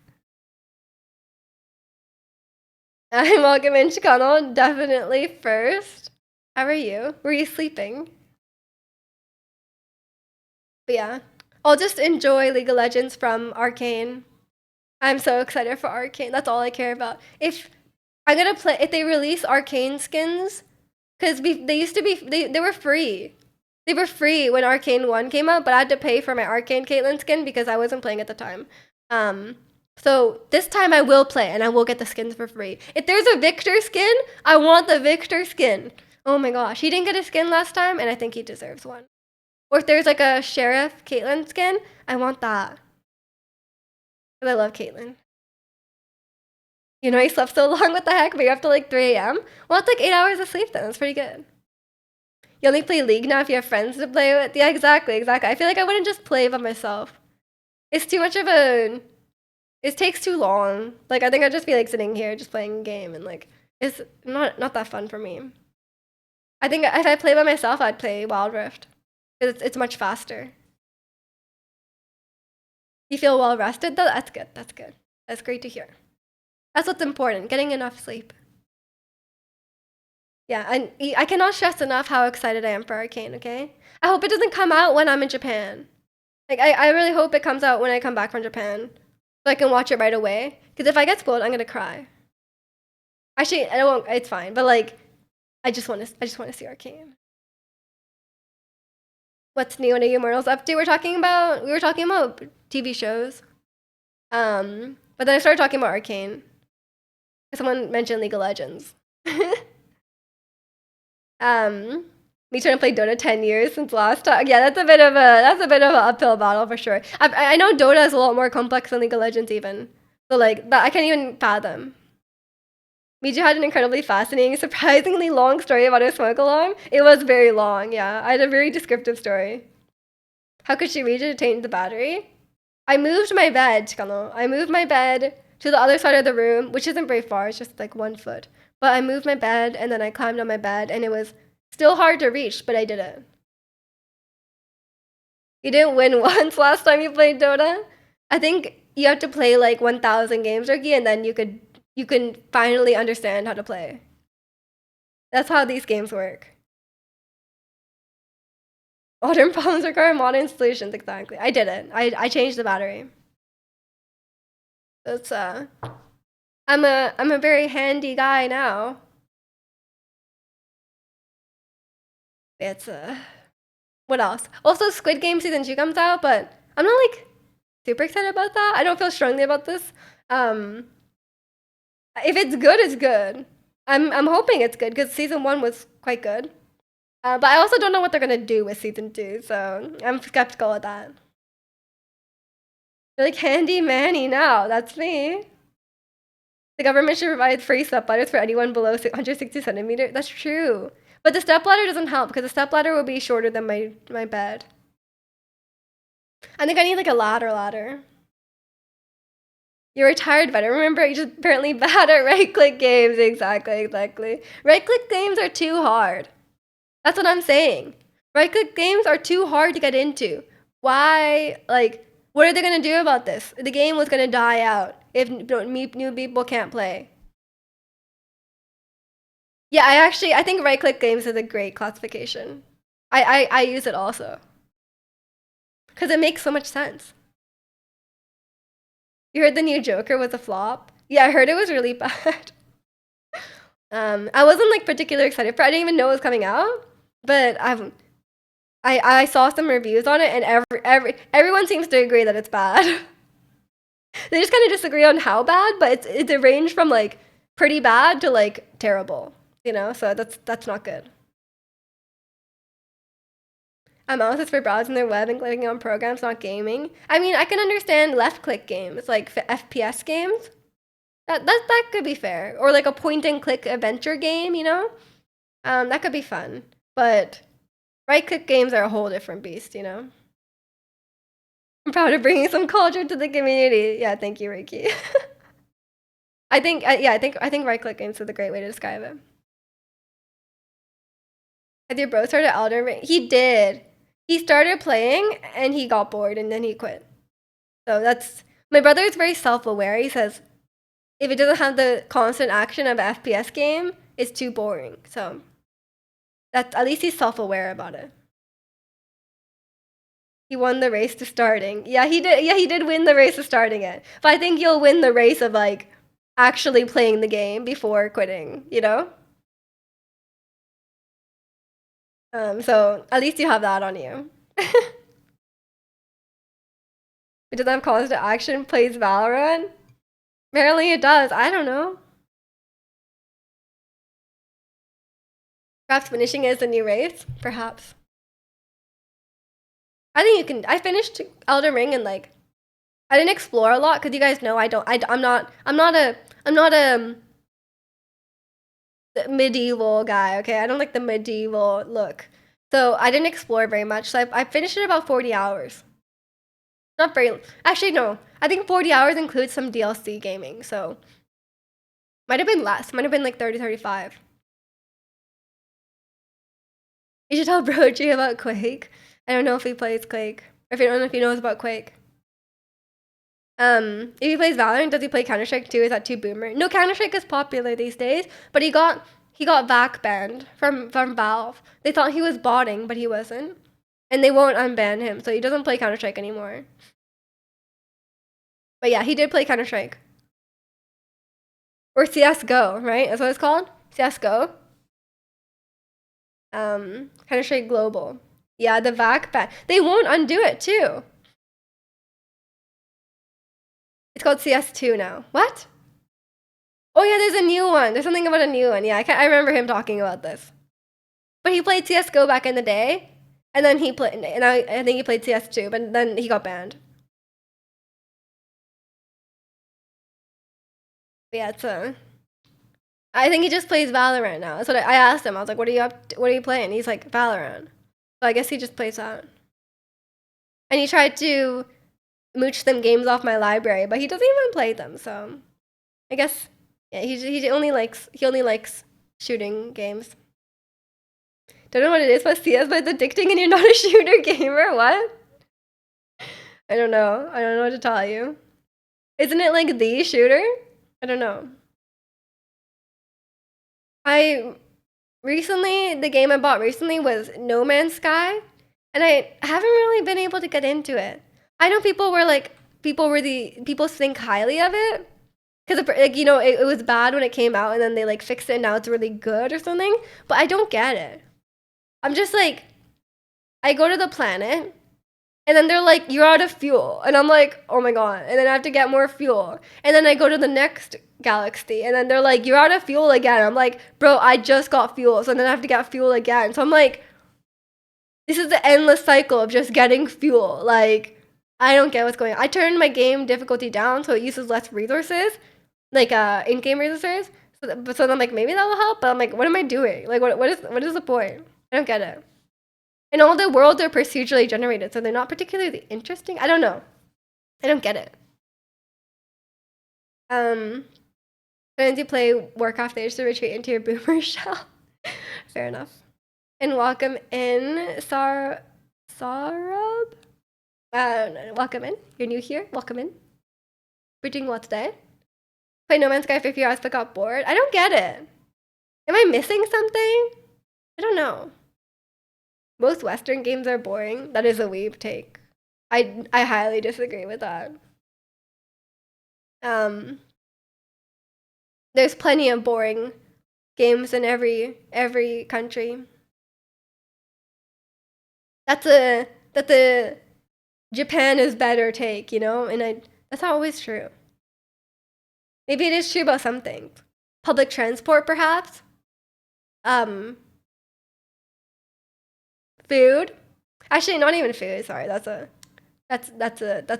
I'm welcome in Chicano, definitely first. How are you? Were you sleeping? But yeah, I'll just enjoy League of Legends from Arcane. I'm so excited for Arcane. That's all I care about. If they release Arcane skins, because they used to be, they were free. They were free when Arcane 1 came out, but I had to pay for my Arcane Caitlyn skin because I wasn't playing at the time. So this time I will play and I will get the skins for free. If there's a Victor skin, I want the Victor skin. Oh my gosh, he didn't get a skin last time and I think he deserves one. Or if there's like a Sheriff Caitlyn skin, I want that. Because I love Caitlyn. You know, he slept so long, what the heck? But you're up to like 3 a.m.? Well, it's like 8 hours of sleep then. That's pretty good. You only play League now if you have friends to play with? Yeah, exactly. I feel like I wouldn't just play by myself. It's too much of a... It takes too long. Like, I think I'd just be, like, sitting here just playing a game, and, like, it's not that fun for me. I think if I play by myself, I'd play Wild Rift. It's much faster. You feel well rested, though? That's good. That's good. That's great to hear. That's what's important, getting enough sleep. Yeah, and I cannot stress enough how excited I am for Arcane, okay? I hope it doesn't come out when I'm in Japan. Like, I really hope it comes out when I come back from Japan, so I can watch it right away. Because if I get spoiled, I'm gonna cry. Actually, I won't. It's fine. But like, I just want to see Arcane. What's new and Immortals up to? We were talking about TV shows. But then I started talking about Arcane. Someone mentioned League of Legends. Me trying to play Dota 10 years since last time. Yeah, that's a bit of an uphill battle for sure. I know Dota is a lot more complex than League of Legends even. So like, but I can't even fathom. Miju had an incredibly fascinating, surprisingly long story about her smoke alarm. It was very long, yeah. I had a very descriptive story. How could she reach it to change the battery? I moved my bed, Chikano. I moved my bed to the other side of the room, which isn't very far, it's just like 1 foot. But I moved my bed and then I climbed on my bed and it was still hard to reach, but I did it. You didn't win once last time you played Dota? I think you have to play like 1,000 games, Ricky, and then you can finally understand how to play. That's how these games work. Modern problems require modern solutions, exactly. I did it. I changed the battery. That's I'm a very handy guy now. It's what else? Also Squid Game season 2 comes out, but I'm not like super excited about that. I don't feel strongly about this. If it's good, it's good. I'm hoping it's good because season 1 was quite good. But I also don't know what they're gonna do with season 2, so I'm skeptical of that. You're like handy manny now. That's me. The government should provide free step ladders for anyone below 160 centimeters. That's true. But the step ladder doesn't help because the step ladder will be shorter than my bed. I think I need like a ladder. You're a tired veteran. Remember, you're just apparently bad at right-click games. Exactly. Right-click games are too hard. That's what I'm saying. Right-click games are too hard to get into. Why? Like, what are they gonna do about this? The game was gonna die out if new people can't play. Yeah, I think right-click games is a great classification. I use it also. Because it makes so much sense. You heard the new Joker was a flop? Yeah, I heard it was really bad. I wasn't like particularly excited for it. I didn't even know it was coming out. But I saw some reviews on it and everyone seems to agree that it's bad. They just kind of disagree on how bad, but it's a range from like pretty bad to like terrible, you know? So that's not good. A mouse is for browsing their web and clicking on programs, not gaming. I mean, I can understand left-click games, like FPS games. That could be fair. Or like a point-and-click adventure game, you know? That could be fun. But right-click games are a whole different beast, you know? I'm proud of bringing some culture to the community. Yeah, thank you, Reiki. I think right-click games is a great way to describe it. Has your bro started Elden Ring? He did. He started playing and he got bored and then he quit. So that's my brother is very self-aware. He says if it doesn't have the constant action of an FPS game, it's too boring. So that's at least he's self-aware about it. He won the race to starting. Yeah, he did. Yeah, he did win the race of starting it. But I think you'll win the race of like actually playing the game before quitting, you know? So at least you have that on you. It doesn't have calls to action, plays Valorant? Apparently it does. I don't know. Perhaps finishing is a new race? Perhaps. I think you can. I finished Elden Ring and like I didn't explore a lot because you guys know I'm not a medieval guy, okay? I don't like the medieval look. So I didn't explore very much. So I finished it about 40 hours. Not very, actually no. I think 40 hours includes some DLC gaming, so might have been less. Might have been like 30, 35. You should tell Broji about Quake. I don't know if he plays Quake. Or if I don't know if he knows about Quake. If he plays Valorant, does he play Counter-Strike too? Is that too boomer? No, Counter-Strike is popular these days, but he got back banned from Valve. They thought he was botting, but he wasn't. And they won't unban him, so he doesn't play Counter-Strike anymore. But yeah, he did play Counter-Strike. Or CSGO, right? That's what it's called? CSGO. Counter-Strike Global. Yeah, the VAC ban. They won't undo it too. It's called CS2 now. What? Oh yeah, there's a new one. There's something about a new one. Yeah, I remember him talking about this. But he played CSGO back in the day, and then he played, and I think he played CS2, but then he got banned. But yeah, it's I think he just plays Valorant now. That's what I asked him. I was like, "What are you up? What are you playing?" He's like, "Valorant." So I guess he just plays that. And he tried to mooch some games off my library, but he doesn't even play them. So I guess yeah, he only likes shooting games. Don't know what it is about CS, but it's addicting, and you're not a shooter gamer. What? I don't know. I don't know what to tell you. Isn't it like the shooter? I don't know. The game I bought recently was No Man's Sky, and I haven't really been able to get into it. I know people think highly of it because like it was bad when it came out, and then they like fixed it, and now it's really good or something. But I don't get it. I'm just like, I go to the planet, and then they're like, "You're out of fuel," and I'm like, "Oh my god!" And then I have to get more fuel, and then I go to the next galaxy, and then they're like, "You're out of fuel again." I'm like, "Bro, I just got fuel," so then I have to get fuel again. So I'm like, this is the endless cycle of just getting fuel. Like, I don't get what's going on. I turned my game difficulty down so it uses less resources, like in-game resources. So I'm like, maybe that will help. But I'm like, what am I doing? Like, what is the point? I don't get it. And all the worlds are procedurally generated, so they're not particularly interesting. I don't know. I don't get it. As you play Warcraft, they just retreat into your boomer shell. Fair enough. And welcome in, Sarab. Welcome in. You're new here. Welcome in. We're doing what today? Play No Man's Sky for a few hours but got bored. I don't get it. Am I missing something? I don't know. Most Western games are boring. That is a weeb take. I highly disagree with that. There's plenty of boring games in every country. That's a Japan is better take, and that's not always true. Maybe it is true about some things. Public transport, perhaps. Food. Actually, not even food. Sorry, that's a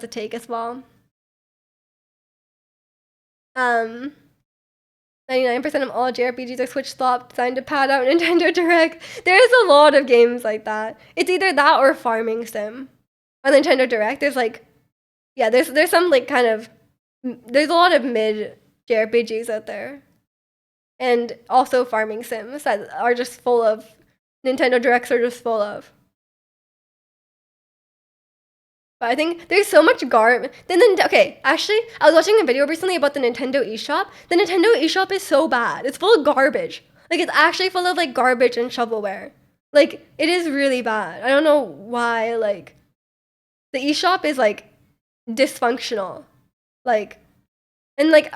take as well. 99% of all JRPGs are Switch swapped, designed to pad out Nintendo Direct. There's a lot of games like that. It's either that or Farming Sim. On Nintendo Direct, there's like, yeah, there's some like kind of, there's a lot of mid JRPGs out there. And also Farming Sims that are just full of, Nintendo Directs are just full of. But I think there's so much garbage. Okay, actually, I was watching a video recently about the Nintendo eShop. The Nintendo eShop is so bad. It's full of garbage. Like, it's actually full of, like, garbage and shovelware. Like, it is really bad. I don't know why, like, the eShop is, like, dysfunctional. Like, and, like,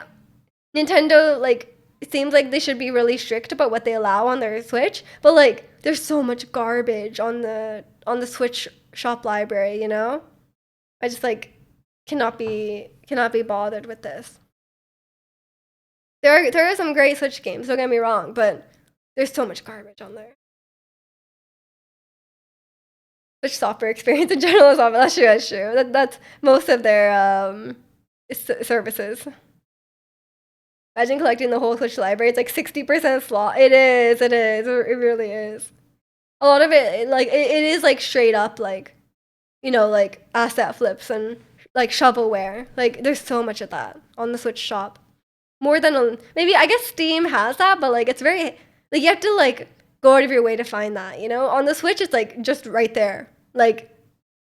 Nintendo, like, it seems like they should be really strict about what they allow on their Switch. But, like, there's so much garbage on the Switch shop library, I just like cannot be bothered with this. There are some great Switch games, don't get me wrong, but there's so much garbage on there. Switch software experience in general is awful. That's true. That's most of their services. Imagine collecting the whole Switch library. It's like 60% slot. It is. It really is. A lot of it is like straight up like, like asset flips and like shovelware. Like, there's so much of that on the Switch shop. More than maybe, I guess Steam has that, but like it's very, like, you have to like go out of your way to find that, On the Switch, it's like just right there. Like,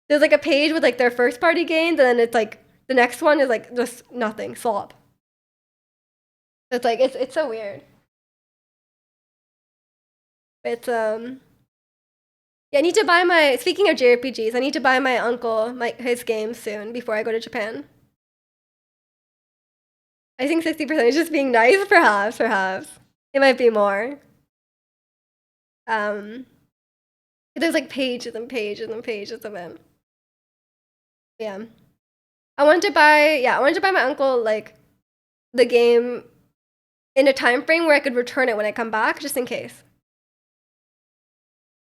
there's like a page with like their first party games, and then it's like the next one is like just nothing, slop. So it's like it's so weird. It's Yeah, I need to buy my. Speaking of JRPGs, I need to buy my uncle his games soon before I go to Japan. I think 60% is just being nice, perhaps. It might be more. Um, there's like pages and pages and pages of it. Yeah. I wanted to buy my uncle like the game in a time frame where I could return it when I come back, just in case.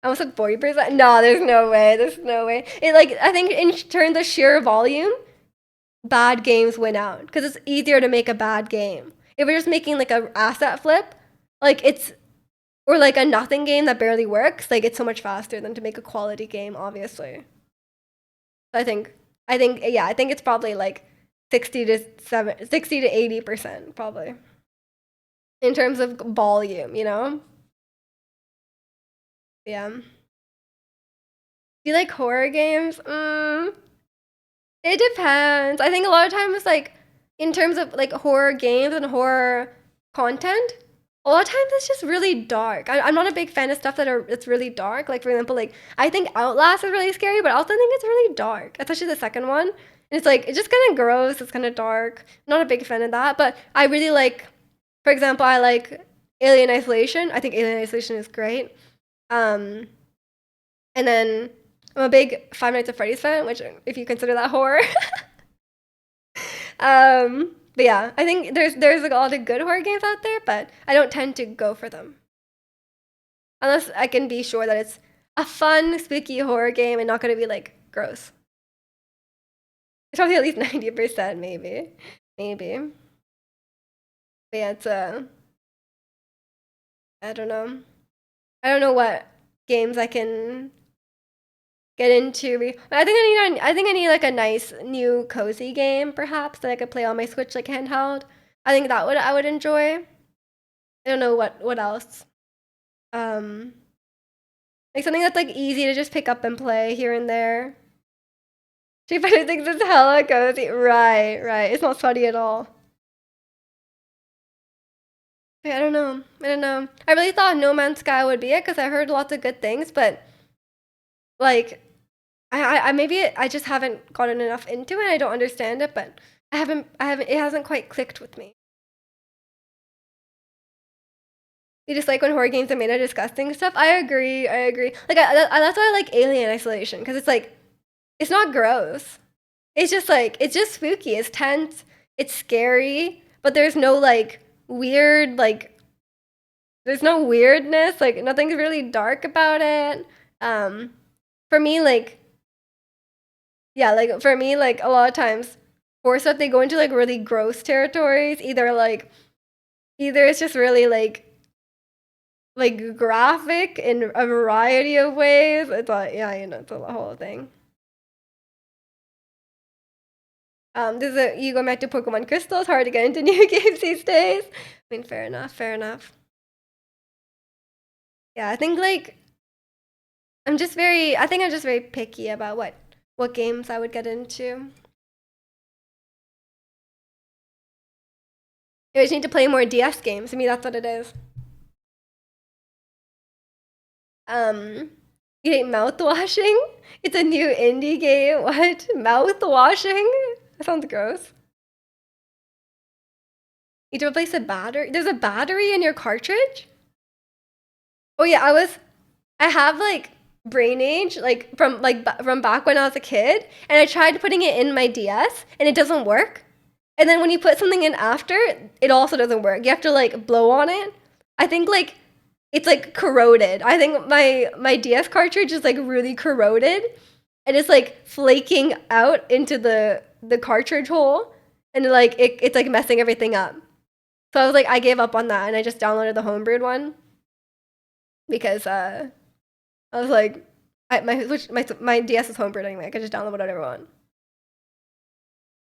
I almost said 40%. No, there's no way. There's no way. It like I think in terms of sheer volume, bad games win out because it's easier to make a bad game. If we're just making like a asset flip, like it's or like a nothing game that barely works, like it's so much faster than to make a quality game, obviously. I think I think it's probably like 60 to 80% probably in terms of volume, you know? Yeah. Do you like horror games? It depends. I think a lot of times, like, in terms of like horror games and horror content, a lot of times it's just really dark. I'm not a big fan of stuff it's really dark. Like for example, like I think Outlast is really scary, but I also think it's really dark, especially the second one. And it's like it's just kind of gross. It's kind of dark. I'm not a big fan of that, but I really like. For example, I like Alien Isolation. I think Alien Isolation is great. Um, and then I'm a big Five Nights at Freddy's fan, which if you consider that horror. But yeah, I think there's like a lot of good horror games out there, but I don't tend to go for them unless I can be sure that it's a fun, spooky horror game and not going to be like gross. It's probably at least 90%, maybe. But yeah, it's I don't know. I don't know what games I can get into. I think I need like a nice new cozy game, perhaps that I could play on my Switch like handheld. I think that would I would enjoy. I don't know what else. Um, like something that's like easy to just pick up and play here and there. Street Fighter thinks it's hella cozy. Right. It's not funny at all. I don't know. I really thought No Man's Sky would be it because I heard lots of good things, but like I maybe I just haven't gotten enough into it. I don't understand it, but I haven't it hasn't quite clicked with me. You just like when horror games are made of disgusting stuff. I agree. Like that's why I like Alien Isolation because it's like it's not gross. It's just like it's just spooky. It's tense. It's scary, but there's no like weird like there's no weirdness. Like nothing's really dark about it. For me, like yeah, like for me, like a lot of times horror stuff they go into like really gross territories. Either it's just really like graphic in a variety of ways. It's like yeah, you know, it's a whole thing. This is you go back to Pokemon Crystal. It's hard to get into new games these days. I mean, fair enough. Yeah, I think like I think I'm just very picky about what games I would get into. You just need to play more DS games. To me, that's what it is. You hate mouth washing? It's a new indie game. What? Mouth washing? That sounds gross. You need to replace a battery? There's a battery in your cartridge? Oh yeah, I have like brain age like from back when I was a kid, and I tried putting it in my DS and it doesn't work. And then when you put something in after, it also doesn't work. You have to like blow on it. I think like it's like corroded. I think my DS cartridge is like really corroded and it's like flaking out into the cartridge hole and like it's like messing everything up. So I was like I gave up on that and I just downloaded the homebrewed one because I was like my DS is homebrewed anyway. I could just download whatever I want.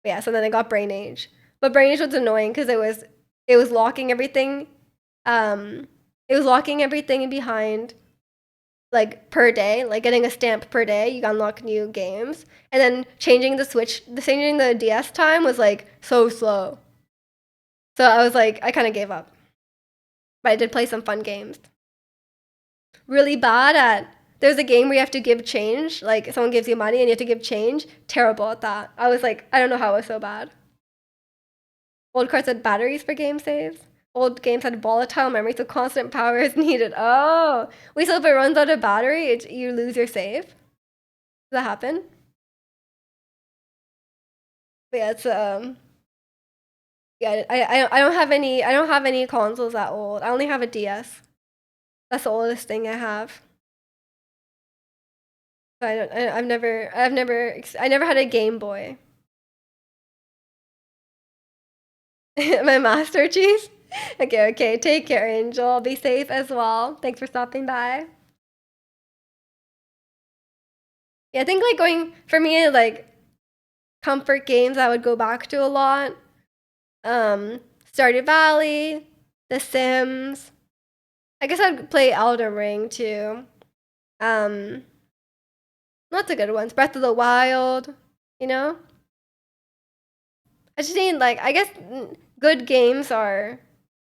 But yeah, so then I got Brain Age. But Brain Age was annoying because it was locking everything it was locking everything behind like per day, like getting a stamp per day. You can unlock new games, and then changing the DS time was like so slow. So I was like, I kind of gave up. But I did play some fun games. Really bad at there's a game where you have to give change. Like someone gives you money and you have to give change. Terrible at that. I was like, I don't know how it was so bad. Old cards had batteries for game saves. Old games had volatile memory, so constant power is needed. Oh, wait, so if it runs out of battery, you lose your save? Does that happen? But yeah, it's yeah, I don't have any consoles that old. I only have a DS. That's the oldest thing I have. So I never had a Game Boy. My Master Chief. Okay. Take care, Angel. Be safe as well. Thanks for stopping by. Yeah, I think like going for me like comfort games I would go back to a lot. Stardew Valley, The Sims. I guess I'd play Elden Ring too. Lots of good ones. Breath of the Wild, you know? I just need like I guess good games are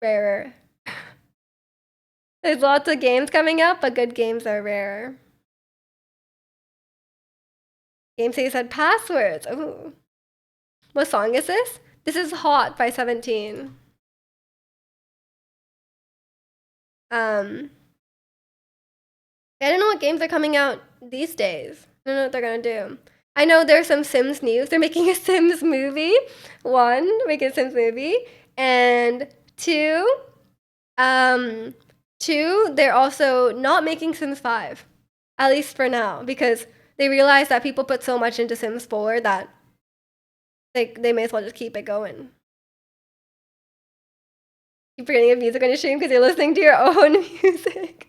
rarer. There's lots of games coming out, but good games are rarer. Game says had passwords. Ooh. What song is this? This is Hot by 17. I don't know what games are coming out these days. I don't know what they're gonna do. I know there's some Sims news. They're making a Sims movie. One, making a Sims movie. And two, they're also not making Sims 5. At least for now. Because they realize that people put so much into Sims 4 that they may as well just keep it going. Keep forgetting of music on your stream because you're listening to your own music.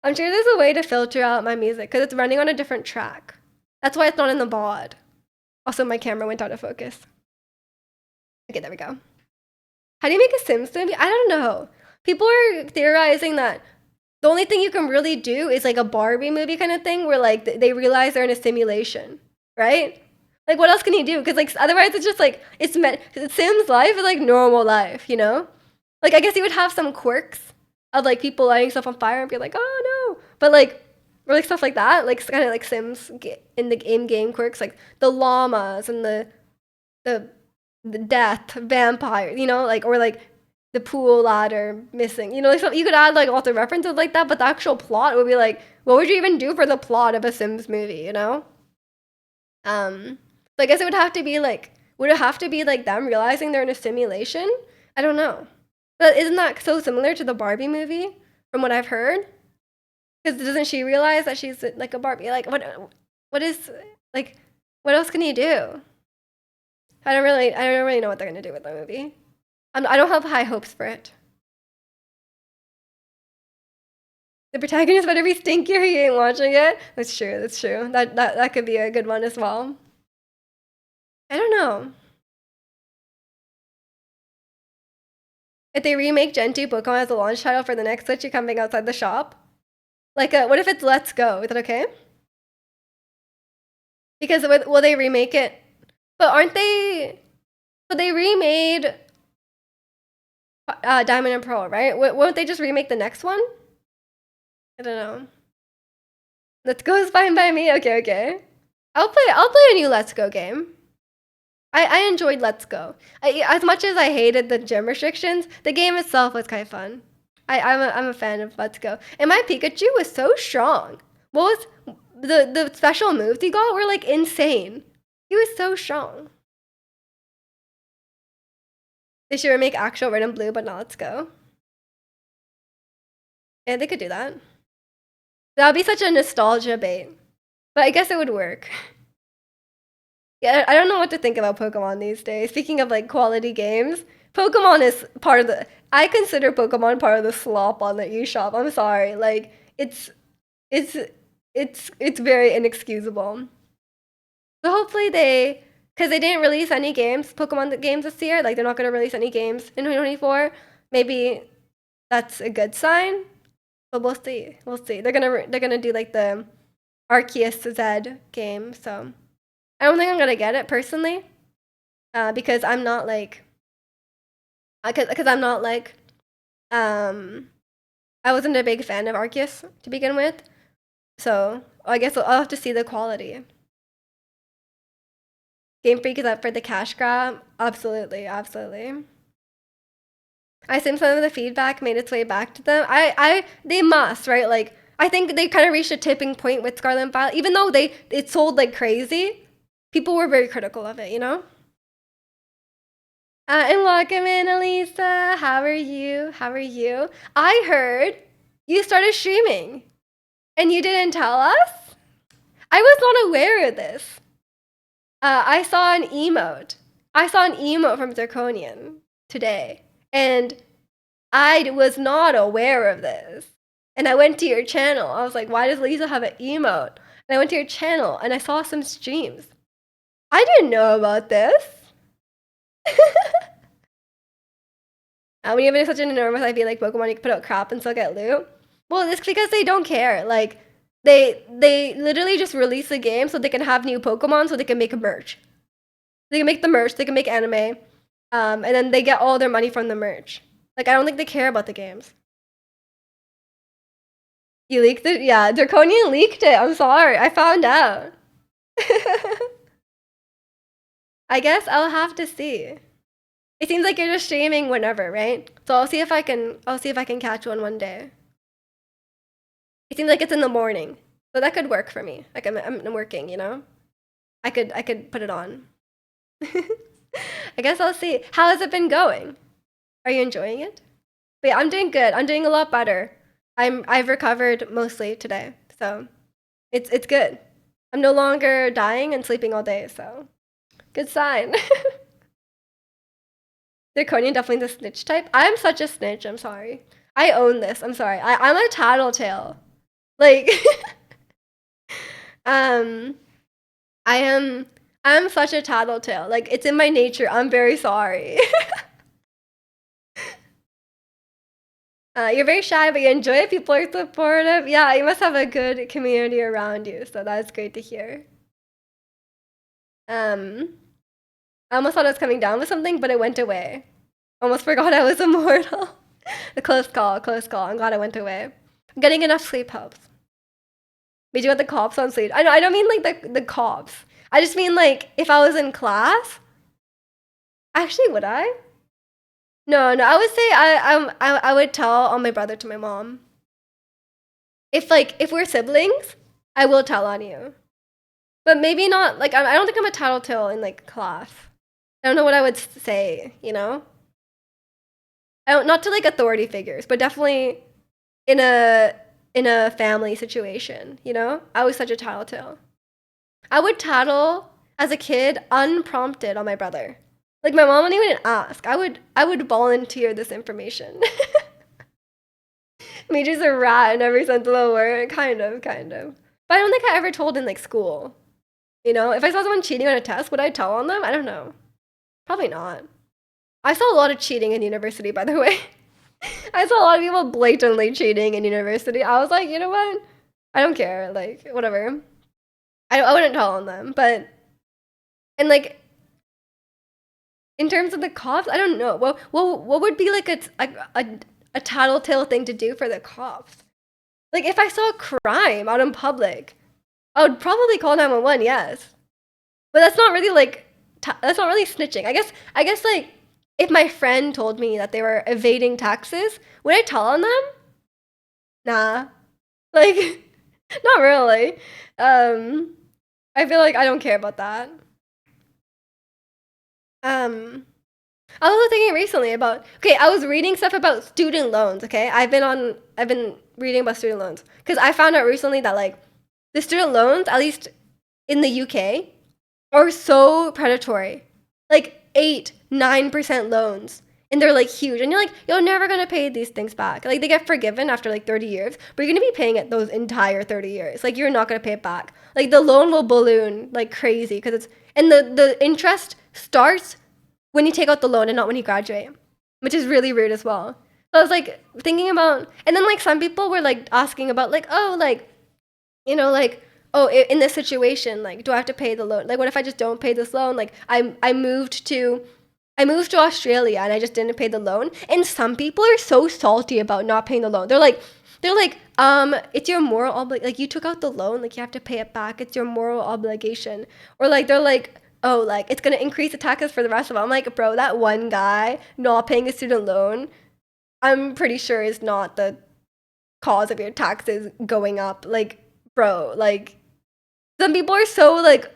I'm sure there's a way to filter out my music because it's running on a different track. That's why it's not in the VOD. Also, my camera went out of focus. Okay, there we go. How do you make a Sims movie? I don't know. People are theorizing that the only thing you can really do is like a Barbie movie kind of thing where like they realize they're in a simulation, right? Like what else can you do? Because like otherwise it's just like Sims life is like normal life, you know? Like I guess you would have some quirks of like people lighting stuff on fire and be like, oh no, but like or like stuff like that, like kind of like Sims in the game quirks, like the llamas and the death vampire, you know, like or like the pool ladder missing, you know, like so you could add like lots of references like that, but the actual plot would be like, what would you even do for the plot of a Sims movie, you know? So I guess it would have to be like, would it have to be like them realizing they're in a simulation? I don't know. But isn't that so similar to the Barbie movie from what I've heard? Because doesn't she realize that she's like a Barbie? Like what is like what else can you do? I don't really know what they're gonna do with the movie. I don't have high hopes for it. The protagonist better be stinky or he ain't watching it. That's true. That could be a good one as well. I don't know. If they remake Gen 2 Pokemon as a launch title for the next Switch coming outside the shop, like what if it's Let's Go? Is that okay? Because will they remake it? But aren't they? So they remade Diamond and Pearl, right? Won't they just remake the next one? I don't know. Let's Go is fine by me. Okay. I'll play a new Let's Go game. I enjoyed Let's Go. As much as I hated the gym restrictions, the game itself was kind of fun. I'm a fan of Let's Go. And my Pikachu was so strong. What was the special moves he got were like insane. He was so strong. They should remake actual Red and Blue, but not Let's Go. Yeah, they could do that. That would be such a nostalgia bait. But I guess it would work. Yeah, I don't know what to think about Pokemon these days. Speaking of like quality games, Pokemon is part of the. I consider Pokemon part of the slop on the eShop. I'm sorry, like it's very inexcusable. So hopefully because they didn't release any Pokemon games this year. Like they're not gonna release any games in 2024. Maybe that's a good sign, but we'll see. They're gonna do like the Arceus Z game, so. I don't think I'm gonna get it personally, because I'm not like, because I'm not like, I wasn't a big fan of Arceus to begin with, So I guess I'll have to see the quality. Game Freak is up for the cash grab. Absolutely, absolutely. I assume some of the feedback made its way back to them. They must, right? Like, I think they kind of reached a tipping point with Scarlet and Violet. Even though it sold like crazy, people were very critical of it, you know? And welcome in, Elisa. How are you? How are you? I heard you started streaming and you didn't tell us? I was not aware of this. I saw an emote. I saw an emote from Zirconian today, and I was not aware of this. And I went to your channel. I was like, why does Lisa have an emote? And I went to your channel and I saw some streams. I didn't know about this. When you have such an enormous IP like Pokemon, you can put out crap and still get loot. Well, it's because they don't care. Like, they literally just release the game so they can have new Pokemon so they can make a merch. They can make the merch, they can make anime, and then they get all their money from the merch. Like, I don't think they care about the games. You leaked it? Yeah, Draconian leaked it. I'm sorry. I found out. I guess I'll have to see. It seems like you're just streaming whenever, right? So I'll see if I can catch one day. It seems like it's in the morning. So that could work for me. Like I'm working, you know? I could put it on. I guess I'll see. How has it been going? Are you enjoying it? But yeah, I'm doing good. I'm doing a lot better. I've recovered mostly today. So it's good. I'm no longer dying and sleeping all day, so good sign. Draconian definitely the snitch type. I'm such a snitch, I'm sorry. I own this. I'm sorry. I'm a tattletale. Like I'm such a tattletale. Like, it's in my nature. I'm very sorry. You're very shy, but you enjoy it. People are supportive. Yeah, you must have a good community around you, so that's great to hear. I almost thought I was coming down with something, but it went away. Almost forgot I was immortal. A close call, close call. I'm glad I went away. Getting enough sleep helps. Made you want the cops on sleep. I don't mean like the cops. I just mean like if I was in class. Actually, would I? No. I would say I would tell on my brother to my mom. If we're siblings, I will tell on you. But maybe not. Like, I don't think I'm a tattletale in like class. I don't know what I would say. You know. I don't, not to like authority figures, but definitely in a family situation. You know, I was such a tattletale. I would tattle as a kid unprompted on my brother. Like, my mom wouldn't even ask. I would volunteer this information. Major's a rat in every sense of the word. Kind of. But I don't think I ever told in like school. You know, if I saw someone cheating on a test, would I tell on them? I don't know. Probably not. I saw a lot of cheating in university, by the way. I saw a lot of people blatantly cheating in university. I was like, you know what? I don't care. Like, whatever. I wouldn't tell on them. But, and like, in terms of the cops, I don't know. What would be like a tattletale thing to do for the cops? Like, if I saw a crime out in public, I would probably call 911. Yes, but that's not really like that's not really snitching. I guess like if my friend told me that they were evading taxes, would I tell on them? Nah, like not really. I feel like I don't care about that. I was thinking recently about I was reading stuff about student loans. Okay, I've been reading about student loans because I found out recently that like the student loans, at least in the UK, are so predatory. Like 8-9% loans, and they're like huge, and you're never gonna pay these things back. Like, they get forgiven after like 30 years, but you're gonna be paying it those entire 30 years. Like, you're not gonna pay it back. Like, the loan will balloon like crazy because it's and the interest starts when you take out the loan and not when you graduate, which is really rude as well. So I was like thinking about, and then like some people were like asking about like, oh, like, you know, like, oh, in this situation, like, do I have to pay the loan? Like, what if I just don't pay this loan? Like, I moved to Australia and I just didn't pay the loan. And some people are so salty about not paying the loan. They're like, they're like, it's your moral like you took out the loan, like you have to pay it back. It's your moral obligation. Or like they're like, oh, like it's gonna increase the taxes for the rest of them. I'm like, bro, that one guy not paying a student loan, I'm pretty sure is not the cause of your taxes going up. Like, bro, like some people are so like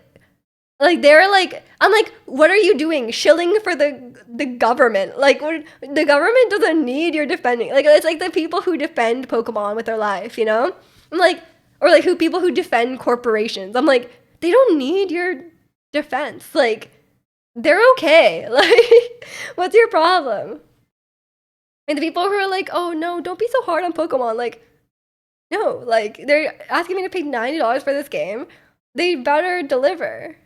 they're like, I'm like, what are you doing? Shilling for the government? Like, what, the government doesn't need your defending. Like, it's like the people who defend Pokemon with their life, you know? I'm like, or like people who defend corporations. I'm like, they don't need your defense. Like, they're okay. Like, what's your problem? And the people who are like, oh no, don't be so hard on Pokemon. Like, no, like they're asking me to pay $90 for this game. They better deliver.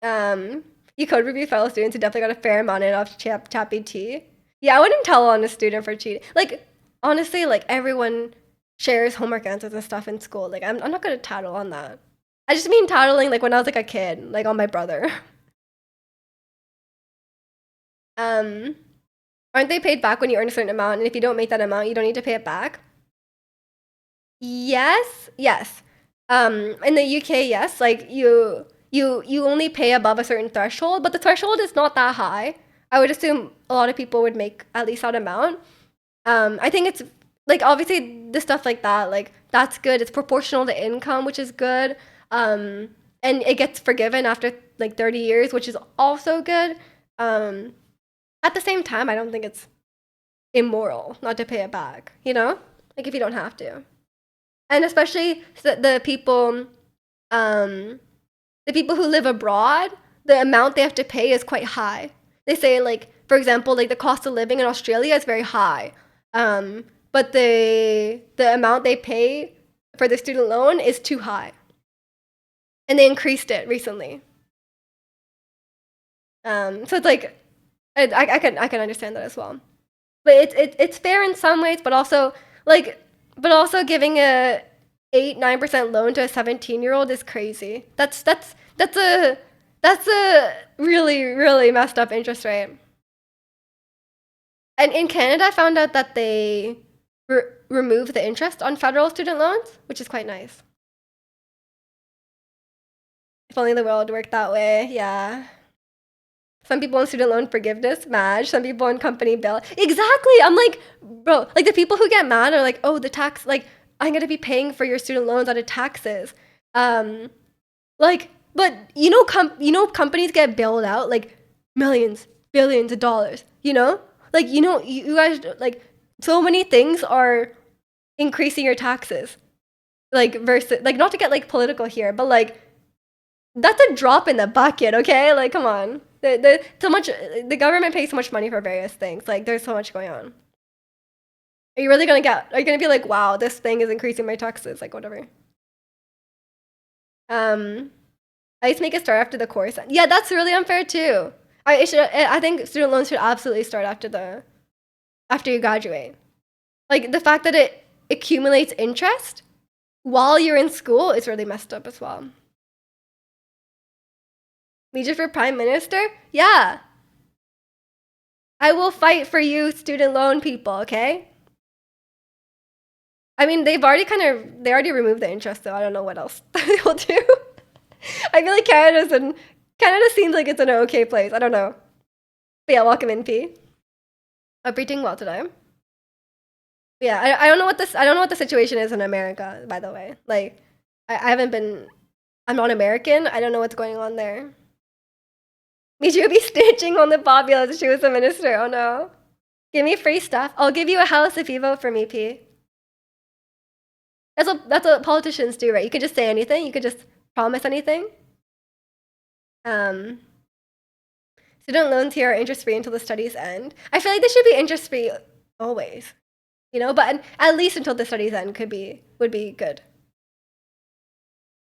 You code review fellow students who definitely got a fair amount in off ChatGPT. Yeah, I wouldn't tell on a student for cheating. Like, honestly, like everyone shares homework answers and stuff in school. Like, I'm not gonna tattle on that. I just mean tattling like when I was like a kid, like on my brother. Aren't they paid back when you earn a certain amount? And if you don't make that amount, you don't need to pay it back? Yes, yes. In the UK, yes. Like you only pay above a certain threshold, but the threshold is not that high. I would assume a lot of people would make at least that amount. I think it's like obviously the stuff like that, like that's good. It's proportional to income, which is good. And it gets forgiven after like 30 years, which is also good. At the same time, I don't think it's immoral not to pay it back, you know? Like if you don't have to. And especially the people who live abroad, the amount they have to pay is quite high. They say like, for example, like the cost of living in Australia is very high. But the amount they pay for the student loan is too high. And they increased it recently. So it's like I can understand that as well. But it's fair in some ways, but also giving a 8-9% loan to a 17-year-old is crazy. That's a really really messed up interest rate. And in Canada, I found out that they remove the interest on federal student loans, which is quite nice. If only the world worked that way. Yeah. Some people on student loan forgiveness, mad. Some people on company bill. Exactly. I'm like, bro, like the people who get mad are like, oh, the tax, like, I'm gonna be paying for your student loans out of taxes. Like, but you know, companies get bailed out like millions, billions of dollars. You know, like you guys like so many things are increasing your taxes. Like versus like not to get like political here, but like that's a drop in the bucket, okay? Like, come on. The government pays so much money for various things. Like, there's so much going on. Are you gonna be like, wow, this thing is increasing my taxes, like whatever. I used to make it start after the course. Yeah, that's really unfair too. I think student loans should absolutely start after you graduate. Like the fact that it accumulates interest while you're in school is really messed up as well. Major for prime minister? Yeah. I will fight for you, student loan people, okay? I mean, they already removed the interest, so I don't know what else they will do. I feel like Canada seems like it's an okay place. I don't know. But yeah, welcome in, P. Hope you're doing well today. Yeah, I don't know what the situation is in America, by the way. Like, I'm not American. I don't know what's going on there. Miju would be snitching on the populace if she was a minister. Oh no. Give me free stuff. I'll give you a house if you vote for me, P. That's what politicians do, right? You could just say anything. You could just promise anything. Student loans here are interest-free until the studies end. I feel like they should be interest-free always. You know, but at least until the studies end would be good.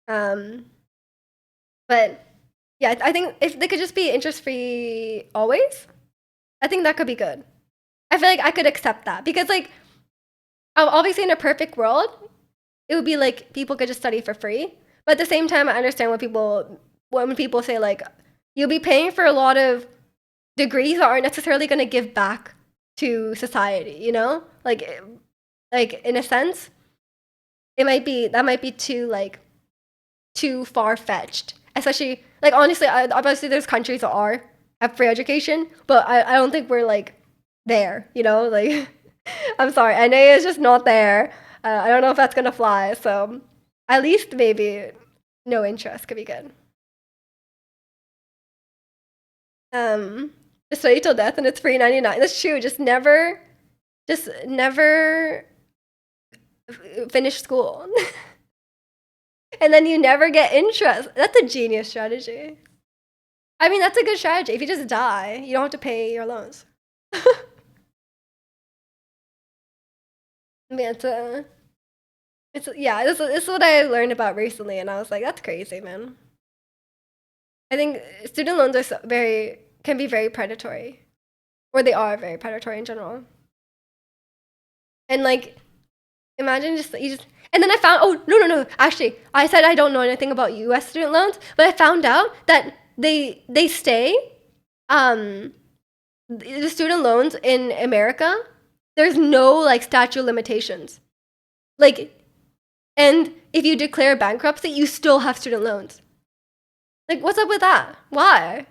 But yeah, I think if they could just be interest-free always, I think that could be good. I feel like I could accept that because like obviously in a perfect world, it would be like people could just study for free. But at the same time, I understand when people say like you'll be paying for a lot of degrees that aren't necessarily going to give back to society, you know? Like Like in a sense, that might be too far fetched. Especially like honestly, obviously there's countries that are have free education, but I don't think we're like there. You know, like I'm sorry, NA is just not there. I don't know if that's gonna fly. So at least maybe no interest could be good. Um, just study till death and it's free 99. That's true. Just never finish school. And then you never get interest. That's a genius strategy. I mean, that's a good strategy. If you just die, you don't have to pay your loans. I mean, yeah, this is what I learned about recently, and I was like, that's crazy, man. I think student loans are can be very predatory, or they are very predatory in general. And like, imagine and then I found, oh no, actually, I said I don't know anything about U.S. student loans, but I found out that they stay, the student loans in America, there's no like statute of limitations, like, and if you declare bankruptcy, you still have student loans. Like, what's up with that? Why?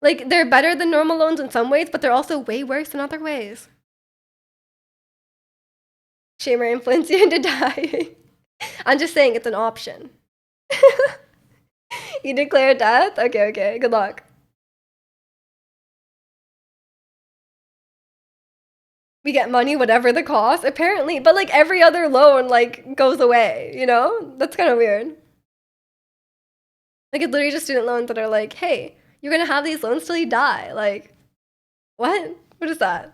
Like, they're better than normal loans in some ways, but they're also way worse in other ways. Shame or influence you into dying. I'm just saying it's an option. You declare death? Okay, good luck. We get money, whatever the cost, apparently, but like every other loan like goes away, you know? That's kind of weird. Like it's literally just student loans that are like, hey, you're gonna have these loans till you die. Like, what? What is that?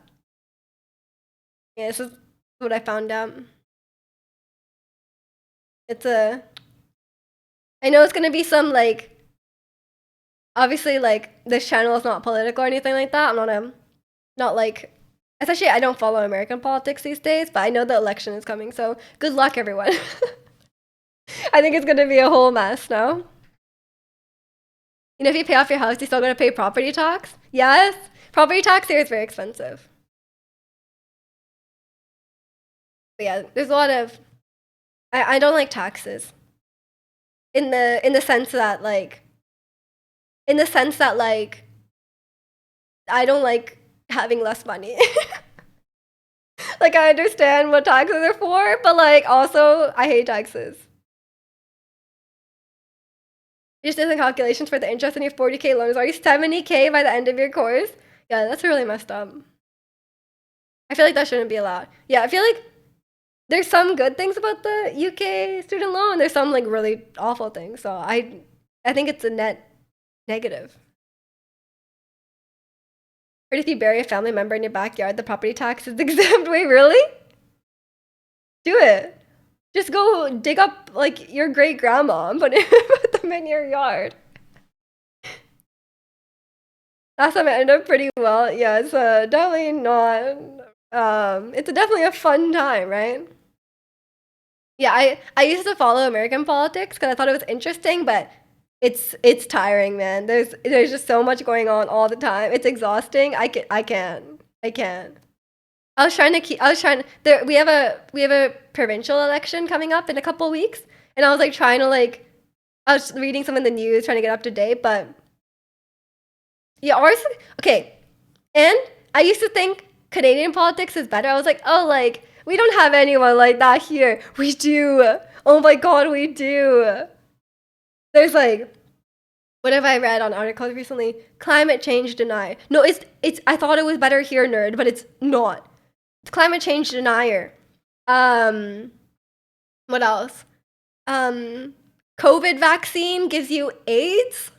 Yeah, this is what I found out. I know it's gonna be some like, obviously like this channel is not political or anything like that. Not like, especially I don't follow American politics these days, but I know the election is coming, so good luck everyone. I think it's gonna be a whole mess now. You know, if you pay off your house, you still gotta pay property tax? Yes? Property tax here is very expensive. But yeah, there's a lot of, I don't like taxes. In the sense that like, I don't like having less money. Like I understand what taxes are for, but like also I hate taxes. You just did the calculations for the interest in your 40K loan is already 70K by the end of your course. Yeah, that's really messed up. I feel like that shouldn't be allowed. Yeah, I feel like there's some good things about the UK student loan. There's some like really awful things. So I think it's a net negative. Or if you bury a family member in your backyard, the property tax is exempt. Wait, really? Do it. Just go dig up like your great grandma and put them in your yard. Last time it ended up pretty well. Yeah, it's definitely not. It's definitely a fun time, right? Yeah, I used to follow American politics because I thought it was interesting, but it's tiring, man. There's just so much going on all the time. It's exhausting. I can't. I was trying there we have a provincial election coming up in a couple weeks, and I was like trying to like, I was reading some of the news trying to get up to date, but yeah, ours, okay. And I used to think Canadian politics is better. I was like, oh, like we don't have anyone like that here. We do. Oh my god, we do. There's like, what have I read on articles recently? Climate change deny. No, it's I thought it was better here, nerd, but it's not. It's climate change denier. Um, what else? COVID vaccine gives you AIDS?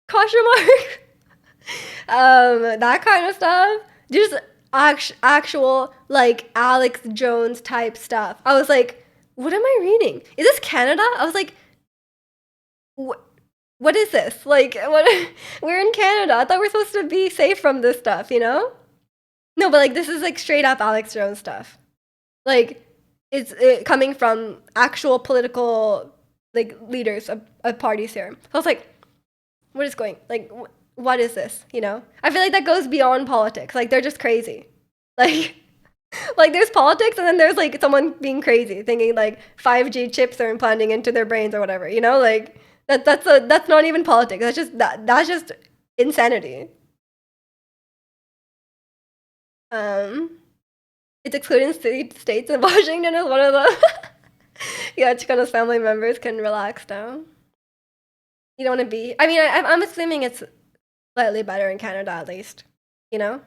Question mark. That kind of stuff. Just actual like Alex Jones type stuff. I was like, what am I reading? Is this Canada? I was like, what is this? Like, what? We're in Canada. I thought we're supposed to be safe from this stuff, you know? No, but like this is like straight up Alex Jones stuff. Like it's coming from actual political like leaders of parties here. So I was like, what is going? Like, what is this? You know? I feel like that goes beyond politics. Like they're just crazy. Like Like there's politics, and then there's like someone being crazy, thinking like 5G chips are implanting into their brains or whatever. You know, like that's not even politics. That's just insanity. It's excluding states, and Washington is one of the. Yeah, Chicano's family members can relax now. You don't want to be. I mean, I'm assuming it's slightly better in Canada, at least. You know,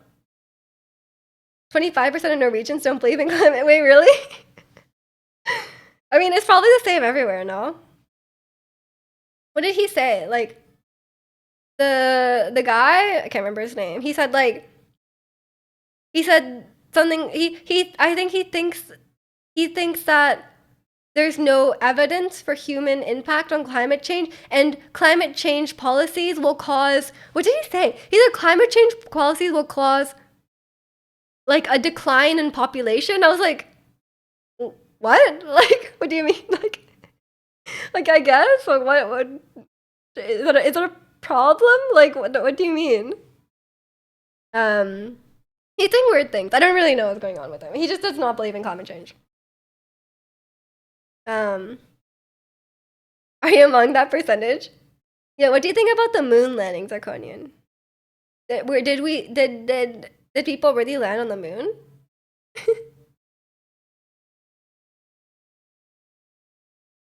25% of Norwegians don't believe in climate. Wait, really? I mean, it's probably the same everywhere, no? What did he say? Like the guy, I can't remember his name. He said something. I think he thinks that there's no evidence for human impact on climate change, and climate change policies will cause. What did he say? He said climate change policies will cause like a decline in population. I was like, what? Like, what do you mean? Like I guess. Like, what? Is that a problem? Like, what do you mean? He's saying weird things. I don't really know what's going on with him. He just does not believe in climate change. Are you among that percentage? Yeah. What do you think about the moon landing, Zirconian? Did people really land on the moon?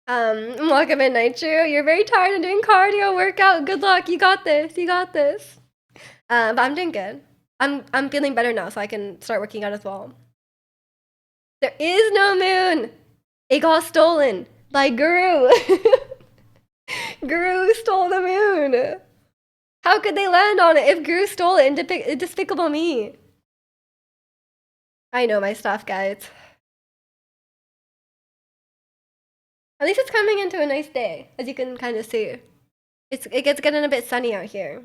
Welcome in, Nitro. You're very tired of doing cardio workout. Good luck. You got this. You got this. But I'm doing good. I'm feeling better now, so I can start working out as well. There is no moon. It got stolen by Guru. Guru stole the moon. How could they land on it if Guru stole it in Despicable Me? I know my stuff, guys. At least it's coming into a nice day, as you can kind of see. It gets getting a bit sunny out here.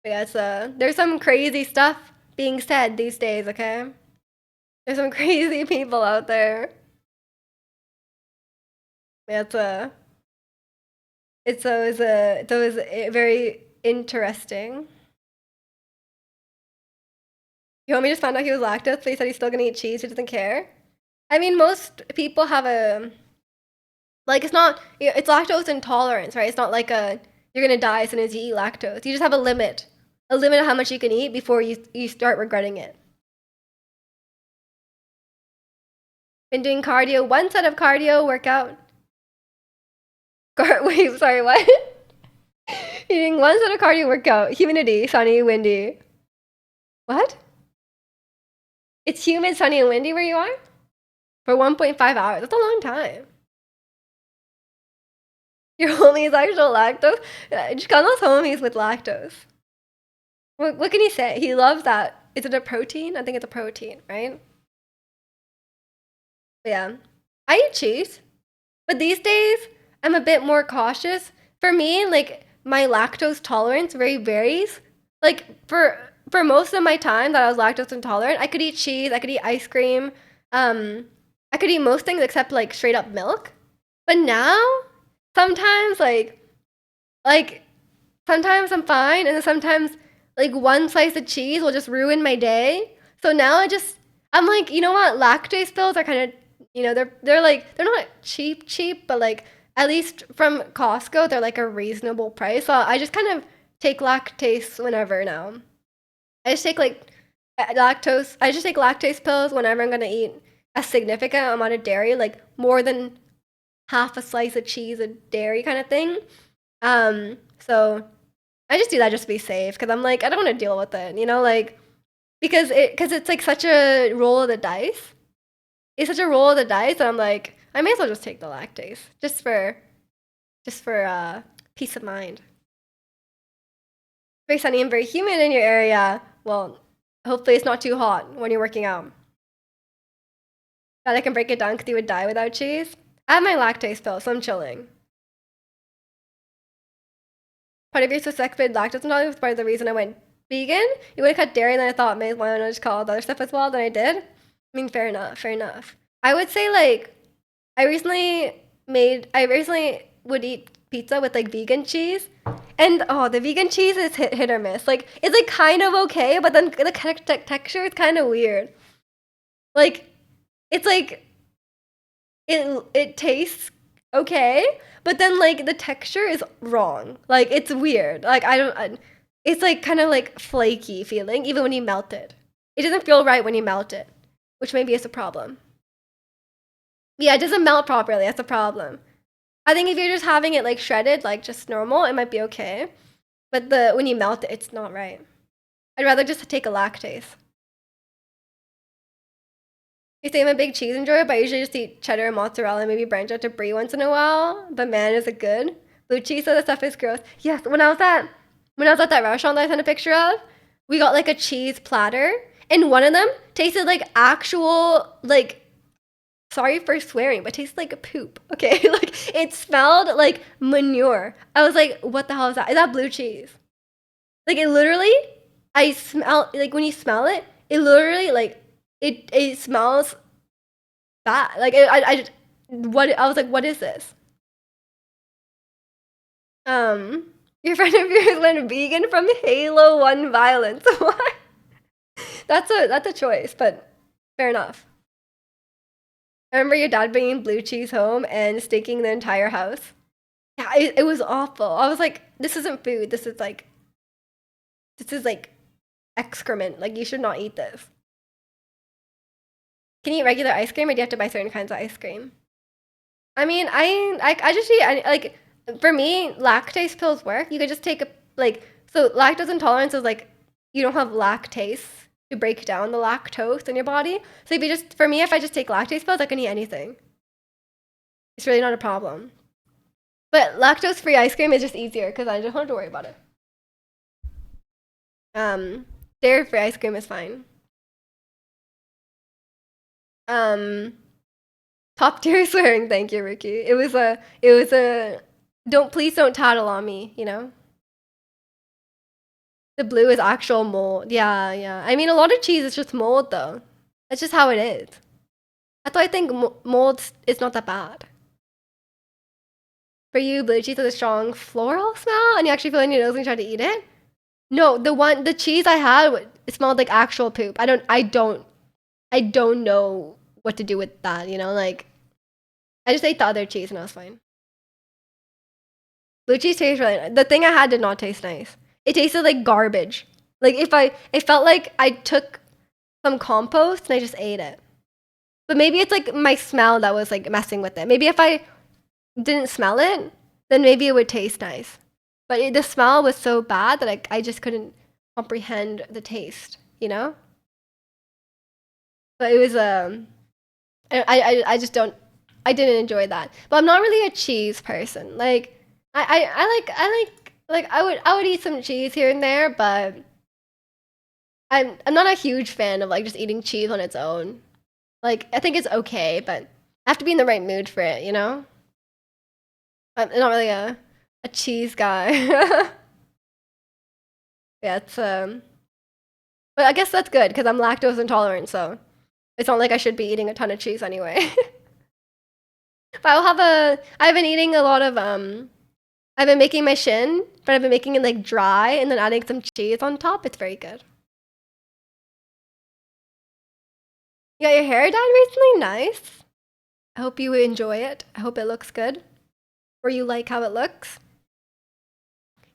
But yeah, there's some crazy stuff being said these days, okay? There's some crazy people out there. Yeah, it's always very interesting. You want me to find out he was lactose, but he said he's still gonna eat cheese, he doesn't care? I mean, most people have it's lactose intolerance, right? It's not like you're gonna die as soon as you eat lactose. You just have a limit of how much you can eat before you start regretting it. Been doing cardio, one set of cardio workout. Wait, sorry, what? You're doing one set of cardio workout. Humidity, sunny, windy. What? It's humid, sunny, and windy where you are? For 1.5 hours. That's a long time. Your homie's actual lactose? Chicano's homies with lactose. What can he say? He loves that. Is it a protein? I think it's a protein, right? But yeah. I eat cheese. But these days, I'm a bit more cautious. For me, like, my lactose tolerance very varies. Like, for most of my time that I was lactose intolerant, I could eat cheese, I could eat ice cream, I could eat most things except like straight up milk. But now, sometimes sometimes I'm fine, and then sometimes like one slice of cheese will just ruin my day. So now I'm like, you know what? Lactase pills are kind of, they're not cheap, but like at least from Costco, they're like a reasonable price. So I just kind of take lactase whenever now. I just take lactase pills whenever I'm gonna eat a significant amount of dairy, like more than half a slice of cheese of dairy kind of thing. So I just do that just to be safe, because I'm like, I don't want to deal with it, because it's like such a roll of the dice. It's such a roll of the dice that I'm like, I may as well just take the lactase just for peace of mind. Very sunny and very humid in your area. Well, hopefully it's not too hot when you're working out. God, I can break it down because you would die without cheese. I have my lactase pill, so I'm chilling. Part of your suspected lactose intolerance was part of the reason I went vegan. You would have cut dairy, and then I thought, why not just call all the other stuff as well? Then I did. I mean, fair enough. I would say, like, I recently would eat pizza with, like, vegan cheese, And the vegan cheese is hit or miss. Like it's like kind of okay, but then the texture is kind of weird. Like it's like it tastes okay, but then like the texture is wrong. Like it's weird. Like it's like kind of like flaky feeling even when you melt it. It doesn't feel right when you melt it, which maybe is a problem. Yeah, it doesn't melt properly. That's a problem. I think if you're just having it like shredded, like just normal, it might be okay. But when you melt it, it's not right. I'd rather just take a lactase. You say I'm a big cheese enjoyer, but I usually just eat cheddar and mozzarella and maybe branch out to brie once in a while. But man, is it good? Blue cheese, so the stuff is gross. Yes, when I was at that restaurant that I sent a picture of, we got like a cheese platter, and one of them tasted like actual like, sorry for swearing, but tastes like a poop. Okay, like it smelled like manure. I was like, what the hell is that? Is that blue cheese? Like it literally, I smell like when you smell it, it literally like it smells bad. Like I was like, what is this? Your friend of yours went vegan from Halo 1 violence. Why? That's a choice, but fair enough. I remember your dad bringing blue cheese home and stinking the entire house. Yeah, it was awful. I was like, this isn't food. This is like excrement. Like you should not eat this. Can you eat regular ice cream, or do you have to buy certain kinds of ice cream? I mean, I just eat like for me, lactase pills work. You could just take so lactose intolerance is like you don't have lactase to break down the lactose in your body. So if I just take lactase pills, I can eat anything. It's really not a problem. But lactose-free ice cream is just easier because I don't have to worry about it. Dairy-free ice cream is fine. Top tier swearing, thank you, Ricky. It was a please don't tattle on me, you know? The blue is actual mold. Yeah, yeah. I mean, a lot of cheese is just mold, though. That's just how it is. That's why I think mold is not that bad. For you, blue cheese has a strong floral smell, and you actually feel it in your nose when you try to eat it? No, the cheese I had, it smelled like actual poop. I don't know what to do with that, you know? Like, I just ate the other cheese and I was fine. Blue cheese tastes really nice. The thing I had did not taste nice. It tasted like garbage. Like it felt like I took some compost and I just ate it. But maybe it's like my smell that was like messing with it. Maybe if I didn't smell it, then maybe it would taste nice. But the smell was so bad that I just couldn't comprehend the taste, you know? But it was I just don't I didn't enjoy that. But I'm not really a cheese person. Like I would eat some cheese here and there, but I'm not a huge fan of like just eating cheese on its own. Like I think it's okay, but I have to be in the right mood for it, you know? I'm not really a cheese guy. Yeah, it's but I guess that's good because I'm lactose intolerant, so it's not like I should be eating a ton of cheese anyway. But I've been eating a lot of I've been making my shin, but I've been making it like dry and then adding some cheese on top. It's very good. You got your hair dyed recently? Nice. I hope you enjoy it. I hope it looks good. Or you like how it looks.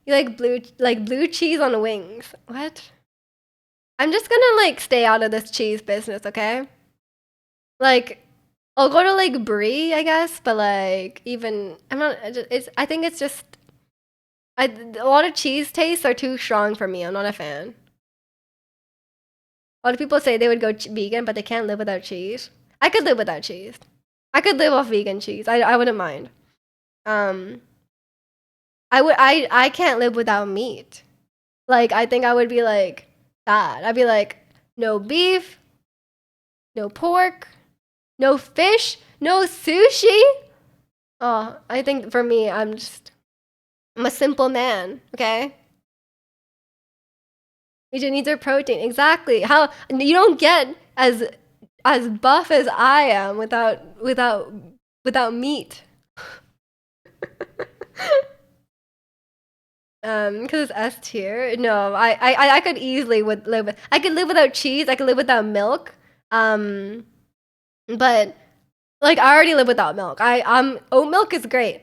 You like blue cheese on wings. What? I'm just gonna like stay out of this cheese business, okay? Like I'll go to like brie, I guess, but like even I'm not. I think it's just a lot of cheese tastes are too strong for me. I'm not a fan. A lot of people say they would go vegan, but they can't live without cheese. I could live without cheese. I could live off vegan cheese. I wouldn't mind. I can't live without meat. Like I think I would be like that. I'd be like no beef, no pork, no fish, no sushi. Oh, I think for me, I'm a simple man. Okay. We just need their protein. Exactly. How you don't get as buff as I am without meat. Because it's S tier. No, I could easily I could live without cheese. I could live without milk. But like I already live without milk. Oat milk is great.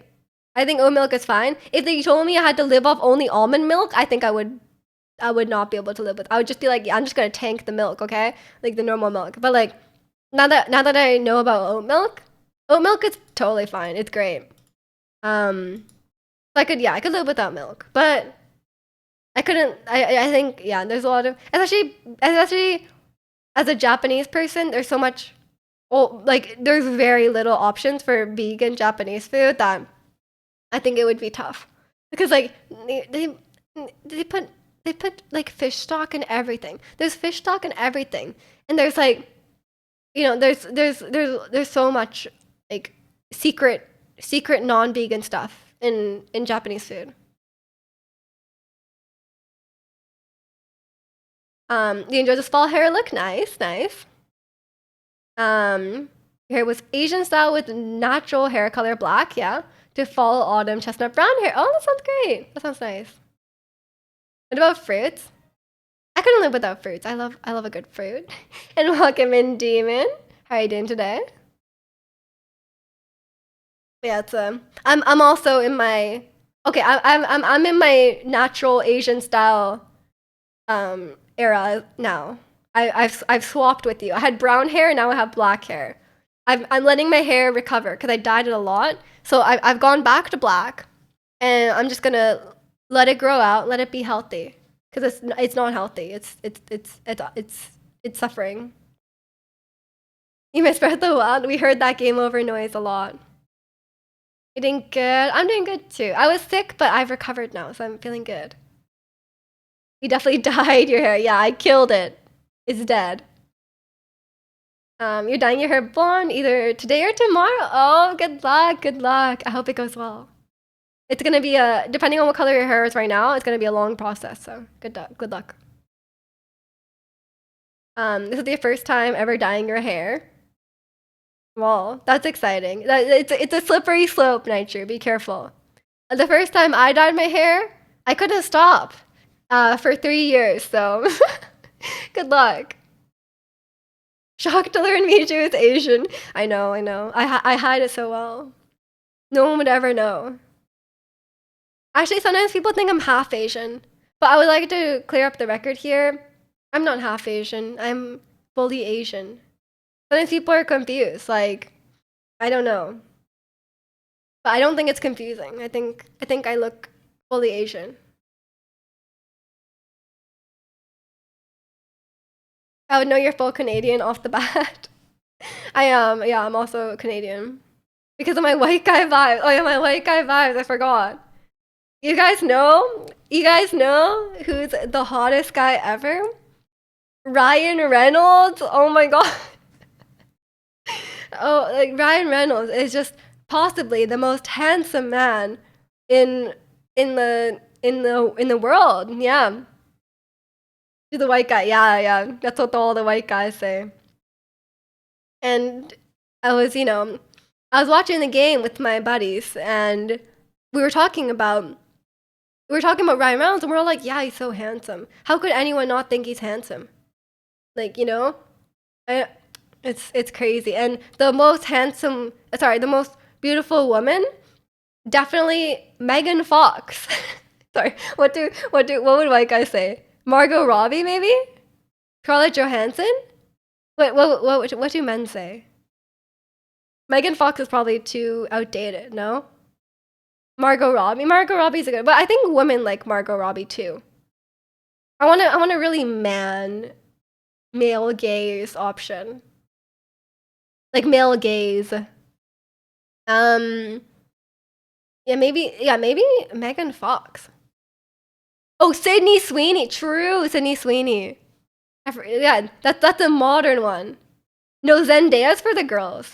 I think oat milk is fine. If they told me I had to live off only almond milk, I think I would not be able to live with. I would just be like, yeah, I'm just gonna tank the milk, okay, like the normal milk. But like now that I know about oat milk is totally fine. It's great. I could live without milk, but I couldn't. I think yeah. There's a lot of especially as a Japanese person. There's so much. Oh, like there's very little options for vegan Japanese food that I think it would be tough because like they put like fish stock in everything. There's fish stock in everything, and there's like there's so much like secret non-vegan stuff in Japanese food. You enjoy this fall hair look? Nice, nice. Hair was Asian style with natural hair color black, yeah. To fall autumn chestnut brown hair. Oh, that sounds great. That sounds nice. What about fruits? I couldn't live without fruits. I love a good fruit. And welcome in, Demon. How are you doing today? Yeah, it's I'm also in my I'm in my natural Asian style era now. I've swapped with you. I had brown hair, now I have black hair. I'm letting my hair recover because I dyed it a lot. So I've gone back to black, and I'm just gonna let it grow out, let it be healthy because it's not healthy. It's suffering. You miss Breath of the Wild. We heard that game over noise a lot. You doing good? I'm doing good too. I was sick, but I've recovered now, so I'm feeling good. You definitely dyed your hair. Yeah, I killed it. It's dead. You're dyeing your hair blonde either today or tomorrow. Oh, good luck, good luck. I hope it goes well. It's gonna be depending on what color your hair is right now, it's gonna be a long process. So good luck. This is your first time ever dyeing your hair. Well, that's exciting. It's a slippery slope, Nitro. Be careful. The first time I dyed my hair, I couldn't stop for 3 years. So good luck. Shocked to learn Miju is Asian. I know. I hide it so well. No one would ever know. Actually, sometimes people think I'm half Asian. But I would like to clear up the record here. I'm not half Asian. I'm fully Asian. Sometimes people are confused. Like, I don't know. But I don't think it's confusing. I think I look fully Asian. I would know you're full Canadian off the bat. I am. Yeah, I'm also Canadian. Because of my white guy vibes. Oh yeah, my white guy vibes. I forgot. You guys know? You guys know who's the hottest guy ever? Ryan Reynolds. Oh my god. Oh, like Ryan Reynolds is just possibly the most handsome man in the world. Yeah. He's the white guy. Yeah. That's what all the white guys say. And I was watching the game with my buddies, and we were talking about Ryan Reynolds, and we're all like, yeah, he's so handsome. How could anyone not think he's handsome? Like, it's crazy. And the most beautiful woman, definitely Megan Fox. Sorry, what would white guys say? Margot Robbie, maybe? Scarlett Johansson? What do men say? Megan Fox is probably too outdated, no? Margot Robbie's a good, but I think women like Margot Robbie too. I want a really male gaze option. Like male gaze. Yeah, maybe Megan Fox. Oh, Sydney Sweeney. True, Sydney Sweeney. Yeah, that's a modern one. No, Zendaya's for the girls.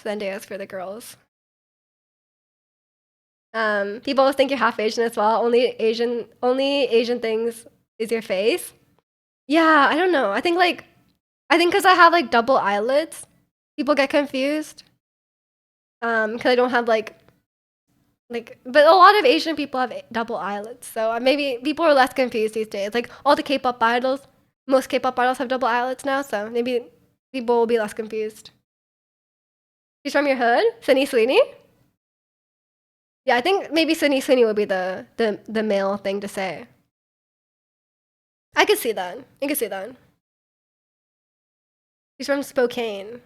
People always think you're half Asian as well. Only Asian things is your face. Yeah, I don't know. I think because I have like double eyelids, people get confused. Because I don't have like Like, but a lot of Asian people have double eyelids, so maybe people are less confused these days. Like all the K-pop idols, most K-pop idols have double eyelids now, so maybe people will be less confused. She's from your hood, Sunny Sweeney. Yeah, I think maybe Sunny Sweeney would be the male thing to say. I could see that. I could see that. She's from Spokane.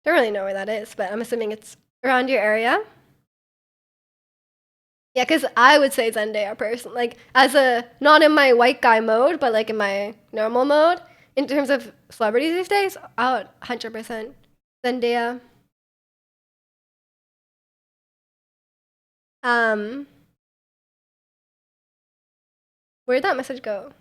Don't really know where that is, but I'm assuming it's around your area. Yeah, because I would say Zendaya person, like as a not in my white guy mode, but like in my normal mode. In terms of celebrities these days, I would 100% Zendaya. Where'd that message go?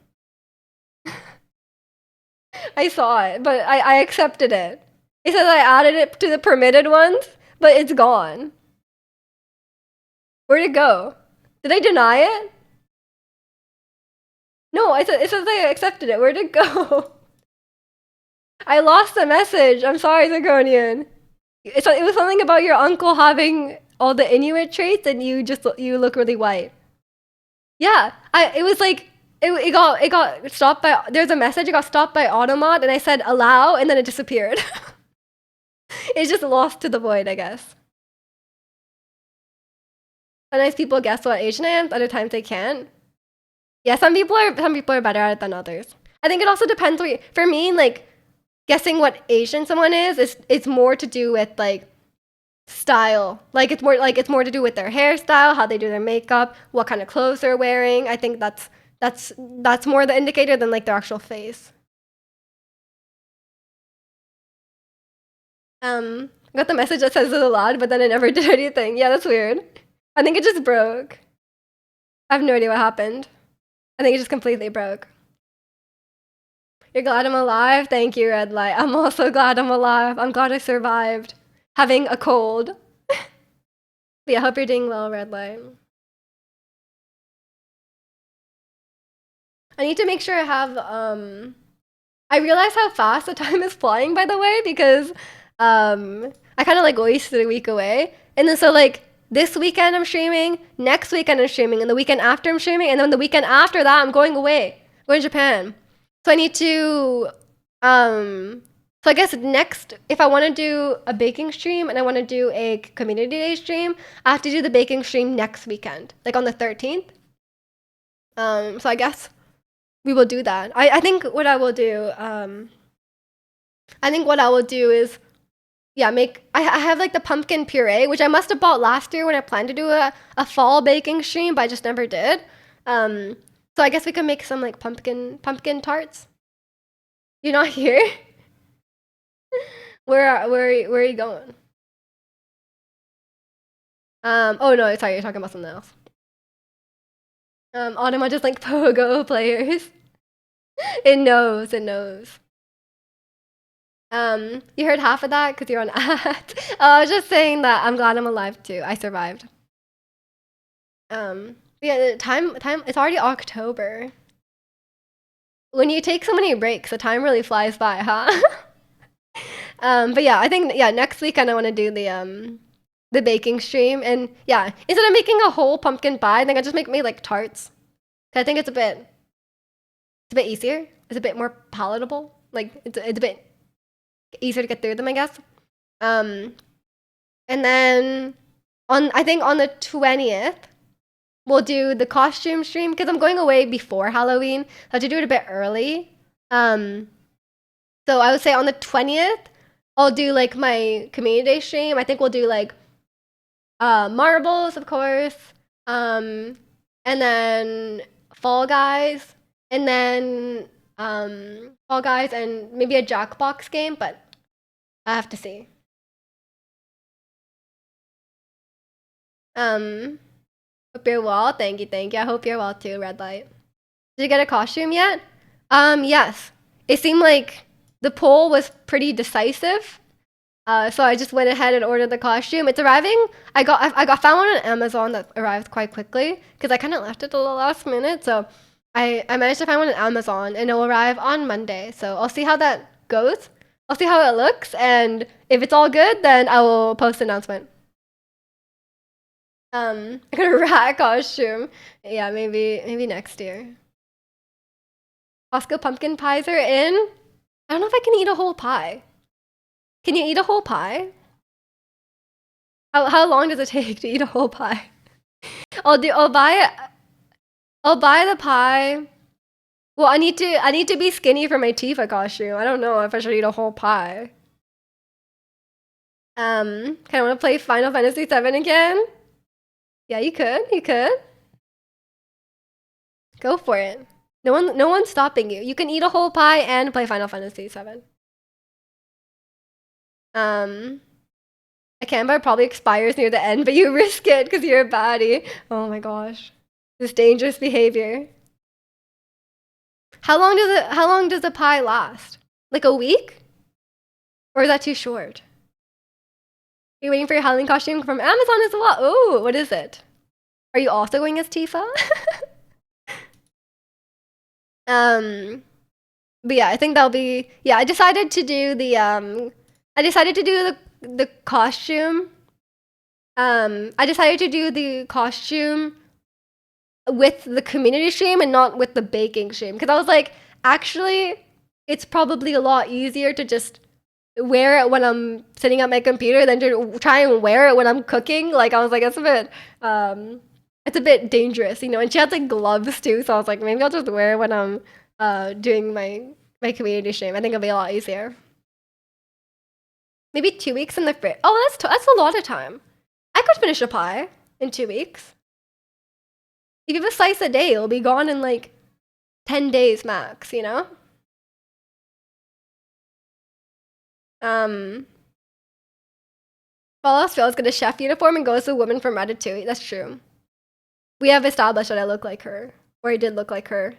I saw it, but I accepted it. It says I added it to the permitted ones, but it's gone. Where'd it go? Did I deny it? No, it says I accepted it. Where'd it go? I lost the message. I'm sorry, Zirconian. It was something about your uncle having all the Inuit traits and you look really white. Yeah, it was like it got stopped by there's a message, it got stopped by Automod and I said allow and then it disappeared. It's just lost to the void, I guess. Sometimes people guess what Asian I am, other times they can't. Yeah, some people are better at it than others. I think it also depends for me, like guessing what Asian someone is it's more to do with like style. Like it's more to do with their hairstyle, how they do their makeup, what kind of clothes they're wearing. I think that's more the indicator than like their actual face. I got the message that says it a lot, but then it never did anything. Yeah, that's weird. I think it just broke. I have no idea what happened. I think it just completely broke. You're glad I'm alive? Thank you, Red Light. I'm also glad I'm alive. I'm glad I survived having a cold. But yeah, I hope you're doing well, Red Light. I need to make sure I have I realize how fast the time is flying, by the way, because I kind of like wasted a week away. And then so like this weekend I'm streaming, next weekend I'm streaming, and the weekend after I'm streaming, and then the weekend after that I'm going away, going to Japan. So I need to so I guess next, if I want to do a baking stream and I want to do a community day stream, I have to do the baking stream next weekend, like on the 13th. So I guess we will do that. I think what I will do, is, yeah, I have like the pumpkin puree, which I must have bought last year when I planned to do a fall baking stream, but I just never did. So I guess we could make some like pumpkin tarts. You're not here? Where are you going? Oh no, sorry, you're talking about something else. Automa just like pogo players. It knows. You heard half of that because you're on ad. I was just saying that I'm glad I'm alive too. I survived. Yeah, time. It's already October. When you take so many breaks, the time really flies by, huh? But yeah, I think next weekend I want to do the baking stream, and yeah, instead of making a whole pumpkin pie, I think I just make like tarts. I think it's a bit easier. It's a bit more palatable. Like it's a bit easier to get through them, I guess. And then I think on the 20th, we'll do the costume stream because I'm going away before Halloween. So I have to do it a bit early. So I would say on the 20th, I'll do like my community day stream. I think we'll do like marbles, of course. And then Fall Guys. And then Fall Guys and maybe a Jackbox game, but I have to see. Hope you're well. Thank you. I hope you're well too, Red Light. Did you get a costume yet? Yes. It seemed like the poll was pretty decisive. So I just went ahead and ordered the costume. It's arriving. I found one on Amazon that arrived quite quickly because I kind of left it to the last minute. So I managed to find one on Amazon and it will arrive on Monday. So I'll see how that goes. I'll see how it looks, and if it's all good, then I will post an announcement. I got a rat costume. Yeah, maybe next year. Costco pumpkin pies are in. I don't know if I can eat a whole pie. Can you eat a whole pie? How long does it take to eat a whole pie? I'll buy the pie. Well, I need to be skinny for my Tifa costume. I don't know if I should eat a whole pie. Kind of want to play Final Fantasy VII again. Yeah, you could. You could. Go for it. No one's stopping you. You can eat a whole pie and play Final Fantasy VII. A can bar probably expires near the end, but you risk it because you're a baddie. Oh my gosh. This dangerous behavior. How long does the pie last? Like a week? Or is that too short? Are you waiting for your Halloween costume from Amazon as well? Oh, what is it? Are you also going as Tifa? But yeah, I think that'll be, yeah, I decided to do the costume. I decided to do the costume with the community stream and not with the baking stream. Because I was like, actually, it's probably a lot easier to just wear it when I'm sitting at my computer than to try and wear it when I'm cooking. Like, I was like, it's a bit dangerous, you know? And she had like gloves too, so I was like, maybe I'll just wear it when I'm doing my community stream. I think it'll be a lot easier. Maybe 2 weeks in the fridge. Oh, that's a lot of time. I could finish a pie in 2 weeks. If you have a slice a day, it'll be gone in like 10 days max, you know? Well, else fails, get a chef uniform and go as a woman from Ratatouille. That's true. We have established that I look like her. Or I did look like her.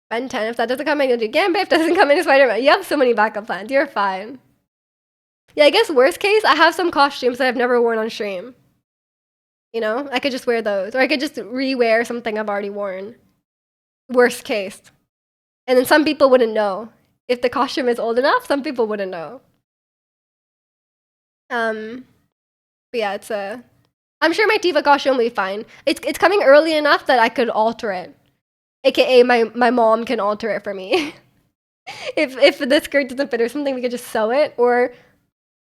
Ben 10, if that doesn't come in, you'll do Gambit. If that doesn't come in, Spider-Man. You have so many backup plans. You're fine. Yeah, I guess worst case, I have some costumes that I've never worn on stream. You know? I could just wear those. Or I could just re-wear something I've already worn. Worst case. And then some people wouldn't know. If the costume is old enough, some people wouldn't know. But yeah, I'm sure my Tifa costume will be fine. It's coming early enough that I could alter it. AKA my mom can alter it for me. if the skirt doesn't fit or something, we could just sew it or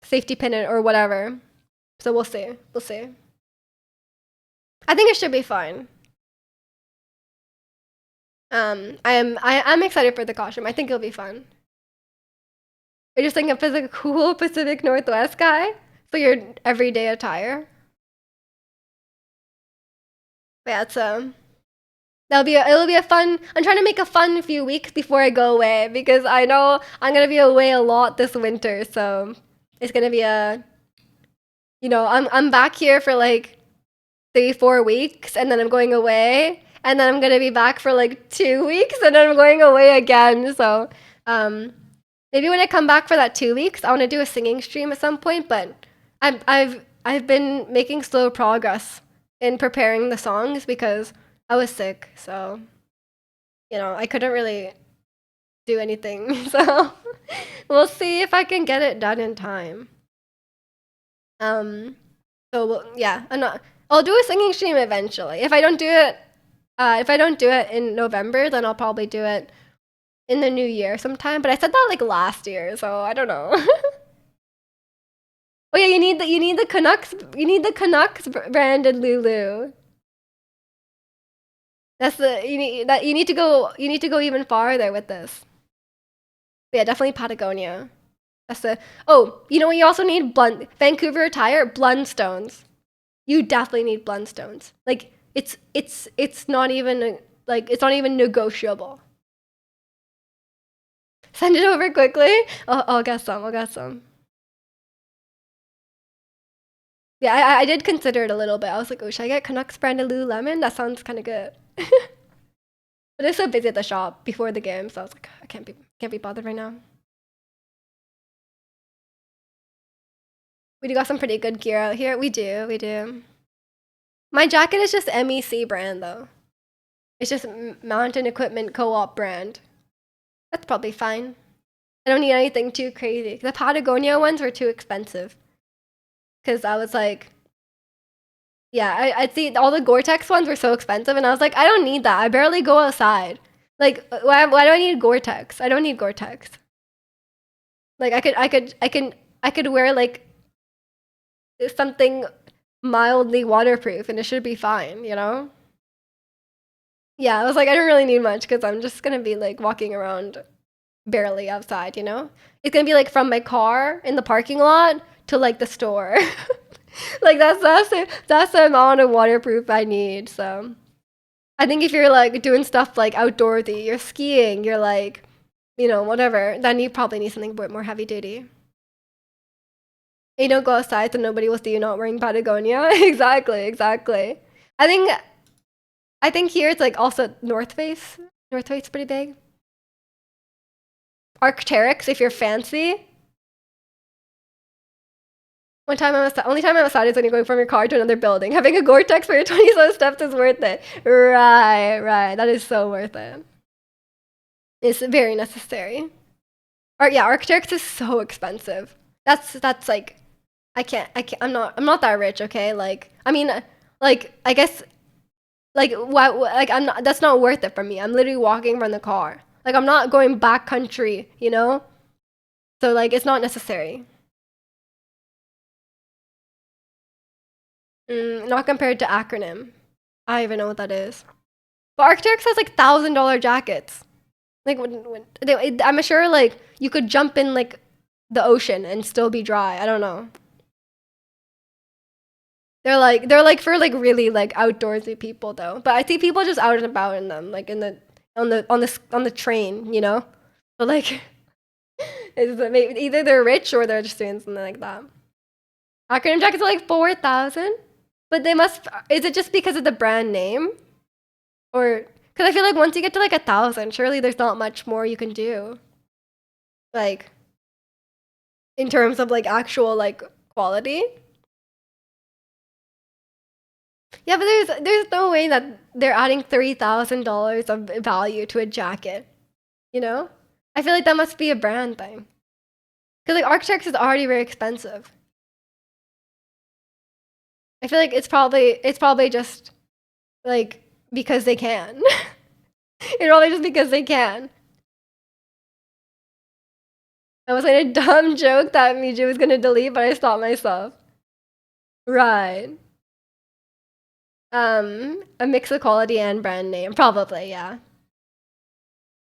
safety pin it or whatever. So we'll see. We'll see. I think it should be fine. I'm excited for the costume. I think it'll be fun. You're just thinking of a cool Pacific Northwest guy for your everyday attire. But yeah, it'll be a fun. I'm trying to make a fun few weeks before I go away because I know I'm gonna be away a lot this winter, so it's gonna be I'm back here for like 3-4 weeks, and then I'm going away, and then I'm gonna be back for like 2 weeks, and then I'm going away again. So maybe when I come back for that 2 weeks, I want to do a singing stream at some point. But I've been making slow progress in preparing the songs because I was sick, so I couldn't really do anything. So we'll see if I can get it done in time. Yeah, I'll do a singing stream eventually. If I don't do it in November, then I'll probably do it in the new year sometime. But I said that like last year, so I don't know. Oh yeah, you need the Canucks branded Lulu. You need to go even farther with this. But yeah, definitely Patagonia. You also need Vancouver attire, Blundstones. You definitely need Blundstones. Like it's not even negotiable. Send it over quickly. I'll get some. Yeah, I did consider it a little bit. I was like, oh, should I get Canucks branded Lululemon? That sounds kind of good. But it's so busy at the shop before the game, so I was like, I can't be bothered right now. We do got some pretty good gear out here. We do. My jacket is just MEC brand though. It's just Mountain Equipment Co-op brand. That's probably fine. I don't need anything too crazy. The Patagonia ones were too expensive. Because I was like, Yeah, I'd see all the Gore-Tex ones were so expensive, and I was like, I don't need that. I barely go outside. Like, why do I need Gore-Tex? I don't need Gore-Tex. Like, I could wear like something mildly waterproof, and it should be fine, you know? Yeah, I was like, I don't really need much because I'm just gonna be like walking around barely outside, you know? It's gonna be like from my car in the parking lot to like the store. Like that's the amount of waterproof I need. So I think if you're like doing stuff like outdoorsy, you're skiing, you're like, you know, whatever, then you probably need something a bit more heavy duty. You don't go outside so nobody will see you not wearing Patagonia. Exactly, exactly. I think I think here it's like also North Face. North Face is pretty big. Arc'teryx if you're fancy. Only time I'm outside is when you're going from your car to another building. Having a Gore-Tex for your 27 steps is worth it. Right, right. That is so worth it. It's very necessary. Yeah, Arc'teryx is so expensive. That's like I'm not that rich, okay? Like I mean like I guess like like I'm not that's not worth it for me. I'm literally walking from the car. Like I'm not going backcountry, you know? So like it's not necessary. Not compared to acronym. I don't even know what that is. But Arc'teryx has like $1,000 jackets. Like I'm sure like you could jump in like the ocean and still be dry. I don't know. They're like for like really like outdoorsy people though. But I see people just out and about in them, like in the on the train, you know. But like it's maybe either they're rich or they're just doing something like that. Acronym jackets are like 4,000, but they must. Is it just because of the brand name, or because I feel like once you get to like 1,000, surely there's not much more you can do. Like in terms of like actual like quality. Yeah, but there's no way that they're adding $3,000 of value to a jacket. You know, I feel like that must be a brand thing. Because like Arc'teryx is already very expensive. I feel like it's probably just like because they can. It's probably just because they can. I was like a dumb joke that Miju was gonna delete, but I stopped myself. Right. A mix of quality and brand name, probably, yeah.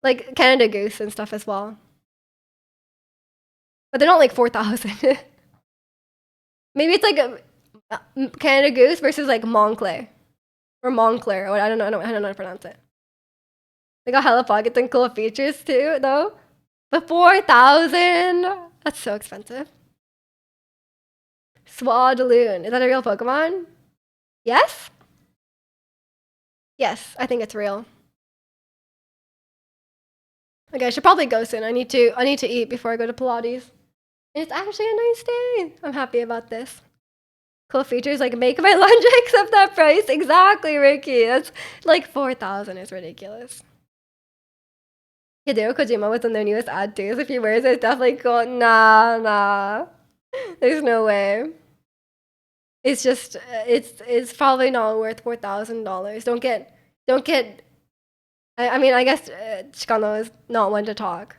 Like Canada Goose and stuff as well. But they're not like 4,000. Maybe it's like a Canada Goose versus like Moncler or Moncler. Or I don't know. I don't know how to pronounce it. They got hella pockets and cool features too, though. But 4,000. That's so expensive. Swadloon. Is that a real Pokemon? Yes. Yes, I think it's real. Okay, I should probably go soon. I need to eat before I go to Pilates. And it's actually a nice day. I'm happy about this. Cool features like make my lunch accept that price. Exactly, Ricky. That's like 4,000 is ridiculous. Hideo Kojima was in their newest ad too. So if he wears it, it's definitely cool. Nah, nah. There's no way. It's just it's probably not worth $4,000. Don't get. I mean, I guess Chikano is not one to talk.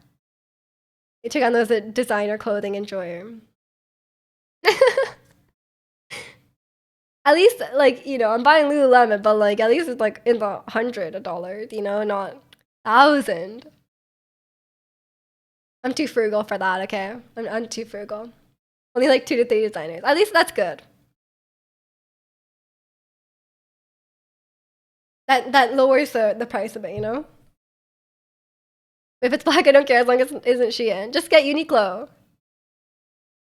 Chikano is a designer clothing enjoyer. At least like I'm buying Lululemon, but like at least it's like in the $100, not 1,000. I'm too frugal for that. Okay, I'm too frugal. Only like 2 to 3 designers. At least that's good. That lowers the price of it. If it's black, I don't care as long as it isn't Shein. Just get Uniqlo.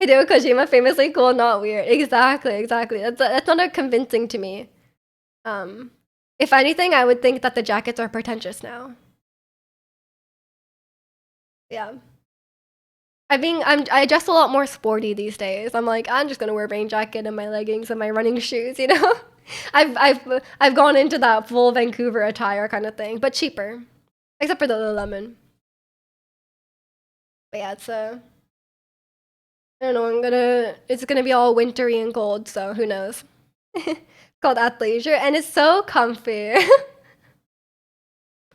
Hideo Kojima famously cool, not weird. Exactly, exactly. That's not convincing to me. If anything, I would think that the jackets are pretentious now. Yeah. I dress a lot more sporty these days. I'm like, I'm just gonna wear a rain jacket and my leggings and my running shoes. I've gone into that full Vancouver attire kind of thing, but cheaper. Except for the Lululemon. But yeah, I don't know, it's gonna be all wintry and cold, so who knows? called athleisure, and it's so comfy.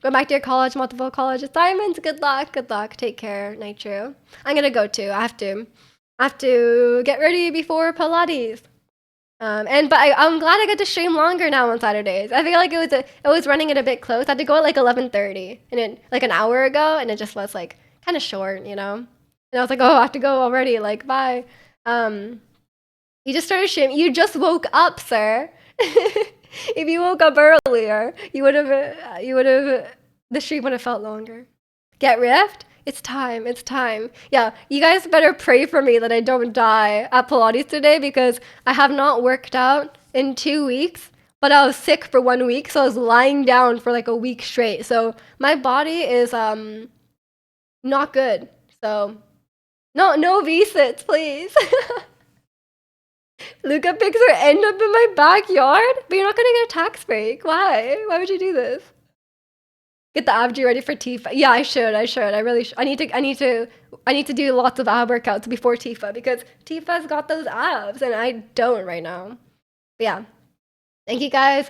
Go back to your college, multiple college assignments. Good luck. Good luck. Take care, Nitro. I'm gonna go too. I have to get ready before Pilates. But I'm glad I get to stream longer now on Saturdays. I feel like it was running it a bit close. I had to go at like 11:30, and it like an hour ago, and it just was like kind of short, you know. And I was like, oh, I have to go already. Like, bye. You just started streaming. You just woke up, sir. If you woke up earlier, the stream would have felt longer. Get rift? It's time. It's time. Yeah, you guys better pray for me that I don't die at Pilates today because I have not worked out in 2 weeks, but I was sick for 1 week, so I was lying down for like a week straight. So my body is not good. So no V-sits, please. Luca pics her end up in my backyard? But you're not gonna get a tax break. Why? Why would you do this? Get the ab G ready for Tifa. Yeah, I should. I really should. I need to do lots of ab workouts before Tifa because Tifa's got those abs and I don't right now. But yeah. Thank you guys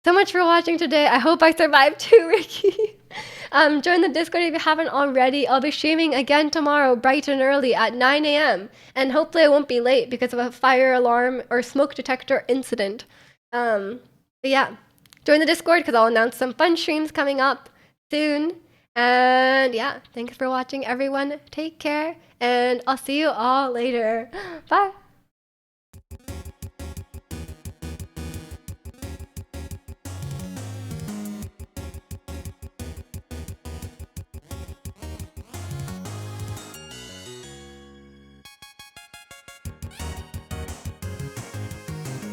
so much for watching today. I hope I survived too, Ricky. Join the Discord if you haven't already. I'll be streaming again tomorrow, bright and early at 9 a.m. And hopefully I won't be late because of a fire alarm or smoke detector incident. But yeah, join the Discord because I'll announce some fun streams coming up soon. And yeah, thanks for watching, everyone. Take care, and I'll see you all later. Bye.